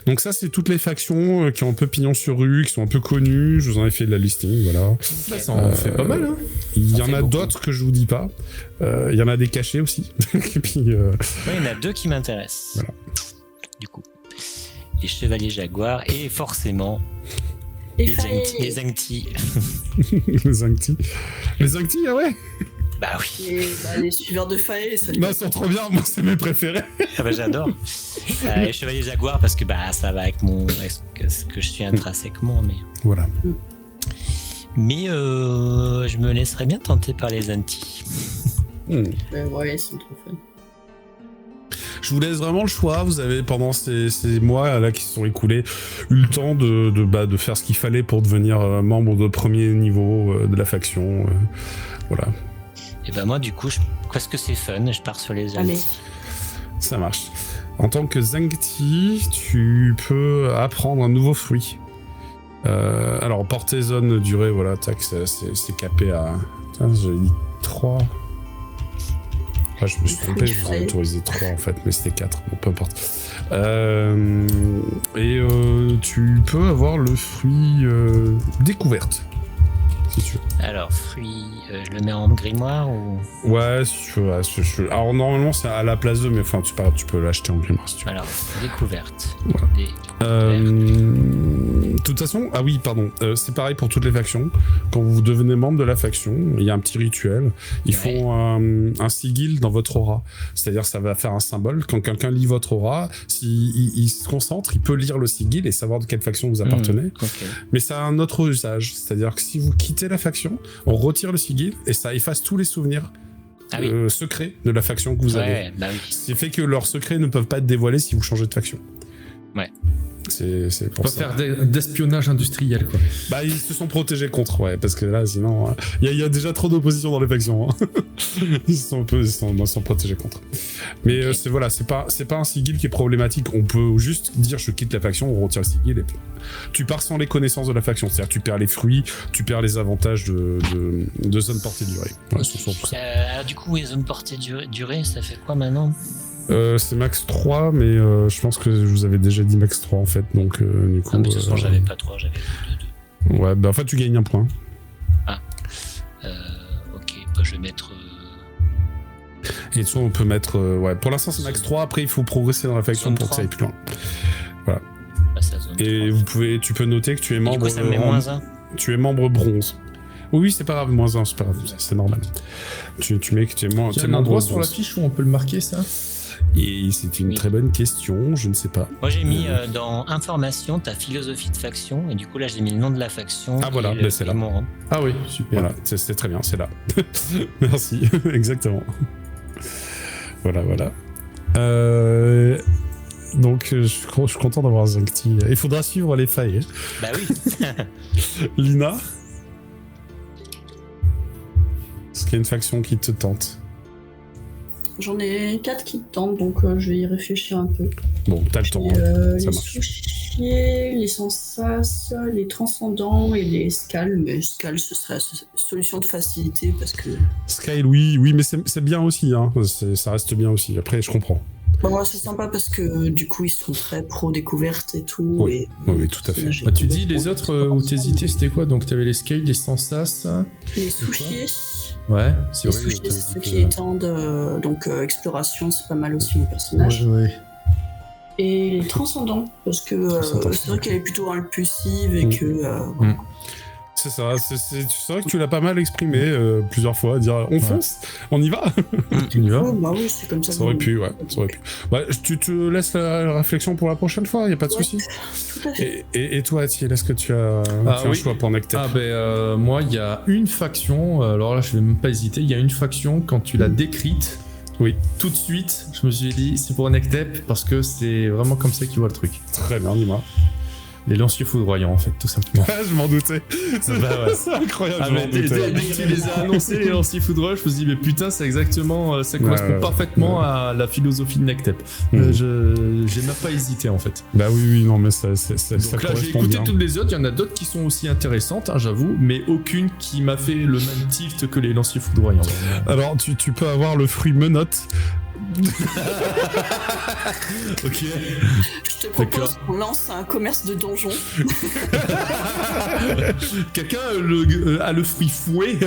Donc ça, c'est toutes les factions qui ont un peu pignon sur rue, qui sont un peu connues. Je vous en ai fait de la listing, voilà. Bah, ça en fait pas mal, hein. Il y en a d'autres que je vous dis pas. Il y en a des cachés aussi. Et puis, ouais, il y en a deux qui m'intéressent. Voilà. Du coup, les Chevaliers Jaguars et forcément Les Zangti. Les Zangti. Les Zangti, ah ouais. Bah oui. Les suiveurs de Fae, ça. Bah, ils sont trop bien, moi c'est mes préférés. Ah bah j'adore. Les Chevaliers Jaguar parce que bah ça va avec ce que je suis intrinsèquement, mais. Voilà. Mais je me laisserais bien tenter par les Anti. Ouais, ils sont trop fun. Je vous laisse vraiment le choix. Vous avez, pendant ces mois là qui se sont écoulés, eu le temps de faire ce qu'il fallait pour devenir membre de premier niveau de la faction. Voilà. Et bah moi, du coup, parce que c'est fun, je pars sur les Zangti. Allez. Ça marche. En tant que Zangti, tu peux apprendre un nouveau fruit. Alors, portée zone durée, voilà, tac, c'est capé à... Tiens, j'ai dit 3... Ah, je me suis trompé, je vous ai autorisé 3 en fait, mais c'était 4, bon peu importe. Tu peux avoir le fruit découverte, si tu veux. Alors, fruit, je le mets en grimoire ou... Ouais, si tu veux. Alors normalement c'est à la place 2, mais enfin tu peux l'acheter en grimoire si tu veux. Alors, découverte. Voilà. De toute façon, ah oui, pardon, c'est pareil pour toutes les factions. Quand vous devenez membre de la faction, il y a un petit rituel. Ils font un sigil dans votre aura. C'est-à-dire, ça va faire un symbole. Quand quelqu'un lit votre aura, s'il se concentre, il peut lire le sigil et savoir de quelle faction vous appartenez. Okay. Mais ça a un autre usage. C'est-à-dire que si vous quittez la faction, on retire le sigil et ça efface tous les souvenirs secrets de la faction que vous avez. Bah oui. Ce qui fait que leurs secrets ne peuvent pas être dévoilés si vous changez de faction. Ouais. C'est pour ça. Faire d'espionnage industriel, quoi. Bah, ils se sont protégés contre, ouais, parce que là, sinon, il y a déjà trop d'opposition dans les factions. Hein. Ils sont protégés contre. Mais c'est pas un sigil qui est problématique. On peut juste dire je quitte la faction, on retire le sigil et puis tu pars sans les connaissances de la faction. C'est-à-dire tu perds les fruits, tu perds les avantages de zone portée durée. Voilà, c'est surtout ça. Du coup, les zones portée durée, ça fait quoi maintenant? C'est max 3, mais je pense que je vous avais déjà dit max 3 en fait, donc du coup... de toute façon, j'avais pas 3, j'avais 2. Ouais, bah en fait, tu gagnes un point. Ah, ok, bah, je vais mettre... Et soit on peut mettre... ouais, pour l'instant, c'est max 3, après il faut progresser dans la faction pour que ça aille plus loin. Voilà. Bah, ça, zone et 3. tu peux noter que tu es membre... Du coup, ça me met moins 1. Tu es membre bronze. Oui, c'est pas grave, moins 1, c'est pas grave, c'est normal. Tu mets que tu es membre... Il y a un endroit sur la fiche où on peut le marquer, ça? Et c'est une très bonne question, je ne sais pas. Moi j'ai mis dans information ta philosophie de faction et du coup là j'ai mis le nom de la faction. Ah voilà, c'est là. Ah oui, super. Voilà, c'est très bien, c'est là. Merci, exactement. Voilà. Donc je suis content d'avoir Zangti. Il faudra suivre les failles. Bah oui. Lina, est-ce qu'il y a une faction qui te tente? J'en ai 4 qui tentent, donc je vais y réfléchir un peu. Bon, t'as le temps, les ça marche. Souchiers, les Sensas, les Transcendants et les Scales. Mais Scales, ce serait la solution de facilité parce que... Scale, oui, mais c'est bien aussi, hein. Ça reste bien aussi. Après, je comprends. Bon, c'est sympa parce que du coup, ils sont très pro-découverte et tout. Oui, oui, tout à fait. Bah, tu dis les autres où t'hésitais, c'était quoi? Donc t'avais les Scales, les Sensas... Les Souchiers. Ouais, c'est vrai. Les Souchiers, c'est ceux qui étendent, donc exploration, c'est pas mal aussi mon personnage. Ouais. Et les Transcendants, parce que c'est vrai qu'elle est plutôt impulsive et que... C'est ça, c'est vrai que tu l'as pas mal exprimé plusieurs fois, dire on fonce, on y va. On y va. Bah oui, c'est comme ça. Ça aurait pu, ouais, ça aurait pu. Bah, tu te laisses la réflexion pour la prochaine fois, y a pas de souci. Tout à fait. Et toi, Athiel, est-ce que tu as un choix pour Nectar? Moi, il y a une faction, alors là, je vais même pas hésiter, il y a une faction, quand tu l'as décrite, oui, tout de suite, je me suis dit, c'est pour Nectep, parce que c'est vraiment comme ça qu'il voit le truc. Très bien, dis-moi. Les lanciers foudroyants, en fait, tout simplement. Je m'en doutais. C'est incroyable, je m'en doutais. Dès que tu les as annoncés, les lanciers foudroyants, je me suis dit, mais putain, c'est exactement, ça correspond parfaitement à la philosophie de Nectep. J'ai même pas hésité, en fait. Bah oui, non, mais ça donc là, j'ai écouté bien. toutes les autres, il y en a d'autres qui sont aussi intéressantes, hein, j'avoue, mais aucune qui m'a fait le même tilt que les lanciers foudroyants. Alors, tu peux avoir le fruit menotte. Ok. Je te propose qu'on lance un commerce de donjons. Quelqu'un a le fruit fouet.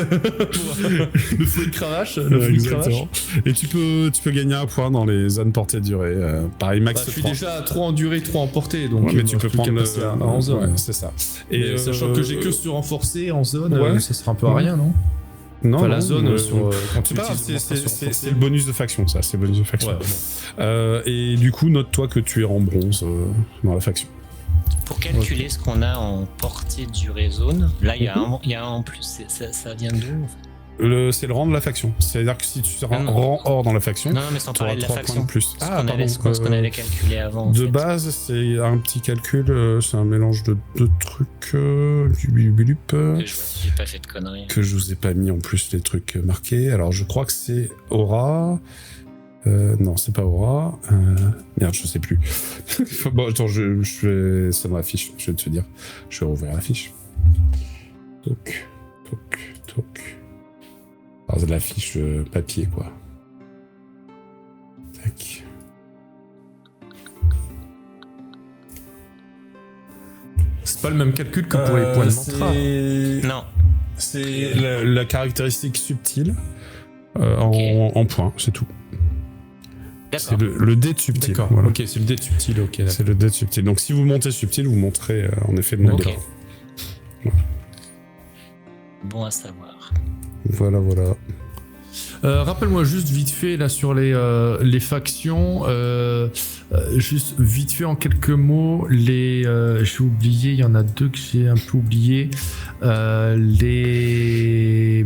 Le fruit de cravache. Exactement. Et tu peux gagner un point dans les zones portée durée. Pareil, max. Je suis déjà trop en durée, trop en portée. Donc mais tu peux prendre en zone. Ouais, c'est ça. Et sachant que j'ai que sur renforcé en zone, ça sera un peu à rien, non? Non, enfin, la zone quand tu c'est le bonus de faction, ça. C'est le bonus de faction. Ouais, et du coup, note-toi que tu es en bronze dans la faction. Pour calculer ce qu'on a en portée durée zone, là il y a un en plus. Ça vient d'où en fait? C'est le rang de la faction. C'est-à-dire que si tu seras rang or dans la faction, non, mais sans parler de la faction. Plus. Ce qu'on avait calculé avant. De base, c'est un petit calcul, c'est un mélange de deux trucs. J'ai pas fait de conneries. Que je vous ai pas mis en plus les trucs marqués. Alors je crois que c'est aura. Non, c'est pas aura. Merde, je sais plus. Bon, attends, je vais. Ça dans la fiche. Je vais te dire. Je vais rouvrir la fiche. Toc. Alors, c'est de la fiche papier, quoi. Tac. C'est pas le même calcul que pour les points de mantra. Non. C'est la caractéristique subtile en points, c'est tout. C'est le dé de subtil. D'accord, voilà. Ok, c'est le dé de subtil, ok. C'est le dé de subtil. Donc si vous montez subtil, vous montrez en effet le nombre. Ok. Ouais. Bon à savoir. Voilà. Rappelle-moi juste vite fait là sur les factions, juste vite fait en quelques mots, j'ai oublié, il y en a deux que j'ai un peu oublié, les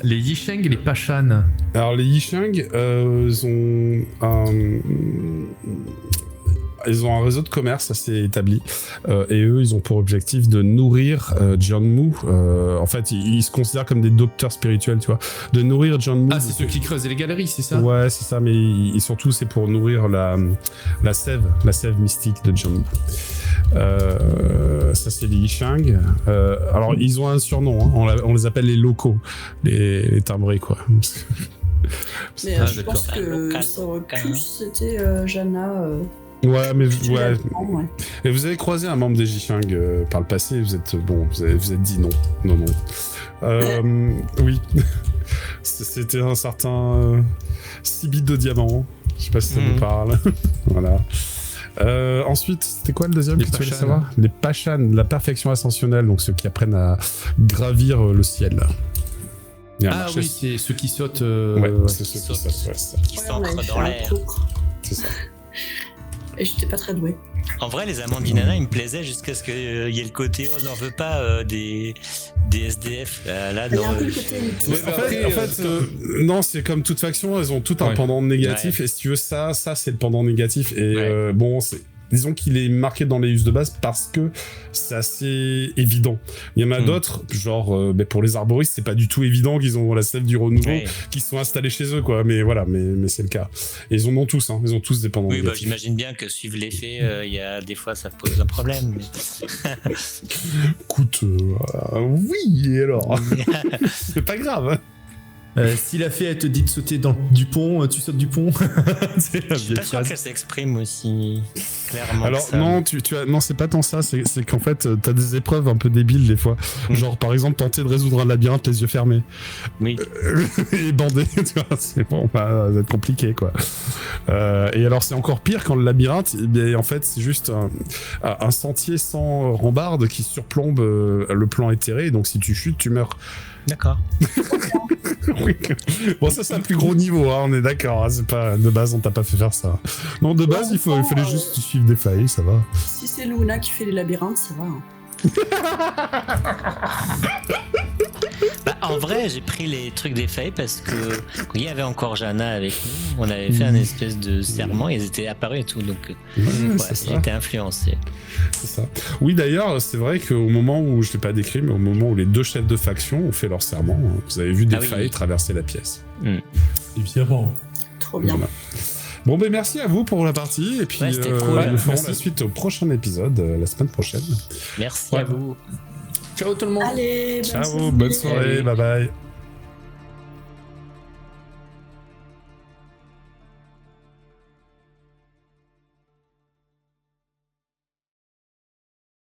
Yisheng et les Pashan. Alors les Yisheng, ils ont un réseau de commerce assez établi et eux ils ont pour objectif de nourrir Jianmu. En fait ils se considèrent comme des docteurs spirituels, tu vois, de nourrir Jianmu. Ah, c'est ceux qui creusent les galeries, c'est ça? Ouais, c'est ça, mais surtout c'est pour nourrir la sève mystique de Jianmu. Ça c'est les Yisheng. Alors ils ont un surnom, hein. On les appelle les locaux, les timbrés, quoi. Mais je pense que ça aurait pu, c'était Jana. Ouais, mais ouais. Et vous avez croisé un membre des Yisheng par le passé, vous êtes dit non. Oui. C'était un certain 6 bits de diamant. Je sais pas si ça vous parle. Voilà. Ensuite, c'était quoi le deuxième que tu voulais savoir? Les Pashan, la perfection ascensionnelle, donc ceux qui apprennent à gravir le ciel. Oui, c'est ceux qui sautent. Ouais, c'est ceux qui sautent. Qui s'ancrent dans l'air. C'est ça. Et j'étais pas très douée. En vrai, les amants d'Inanna, ils me plaisaient jusqu'à ce qu'il y ait le côté on n'en veut pas des SDF. Là, non. En fait, non, c'est comme toute faction, elles ont tout un pendant négatif. Ouais. Et si tu veux, ça c'est le pendant négatif. Et bon, disons qu'il est marqué dans les us de base parce que c'est assez évident. Il y en a d'autres, genre pour les arboristes, c'est pas du tout évident qu'ils ont la sève du renouveau qui sont installés chez eux, quoi. Mais voilà, mais c'est le cas. Et ils en ont tous, hein. Ils ont tous des pendants négatifs. Oui, j'imagine bien que suivre l'effet, il y a des fois ça pose un problème. Mais... Écoute, oui, et alors c'est pas grave. Hein. Si la fée elle te dit de sauter du pont, tu sautes du pont. C'est la vieille phrase. Qu'elle s'exprime aussi clairement. Alors non, non, c'est pas tant ça. C'est qu'en fait, t'as des épreuves un peu débiles des fois. Genre par exemple, tenter de résoudre un labyrinthe les yeux fermés. Oui. Et bandé, tu vois. C'est bon, ça va être compliqué, quoi. Et alors c'est encore pire quand le labyrinthe, en fait, c'est juste un sentier sans rambarde qui surplombe le plan éthéré. Donc si tu chutes, tu meurs. D'accord. Oui. Bon, ça c'est un plus gros niveau, hein, on est d'accord. Hein, c'est pas de base, on t'a pas fait faire ça. Non, de base, il fallait juste suivre des failles, ça va. Si c'est Luna qui fait les labyrinthes, ça va. Hein. En vrai, j'ai pris les trucs des failles parce que quand il y avait encore Jana avec nous, on avait fait un espèce de serment, ils étaient apparus et tout, donc j'ai été influencé. C'est ça. Oui, d'ailleurs, c'est vrai qu'au moment où, je l'ai pas décrit, mais au moment où les deux chefs de faction ont fait leur serment, vous avez vu des failles traverser la pièce. Évidemment. Trop bien. Voilà. Bon, ben merci à vous pour la partie, et puis c'était cool. nous ferons la suite au prochain épisode, la semaine prochaine. Merci à vous. Ciao tout le monde. Allez, bonne soirée, bye bye.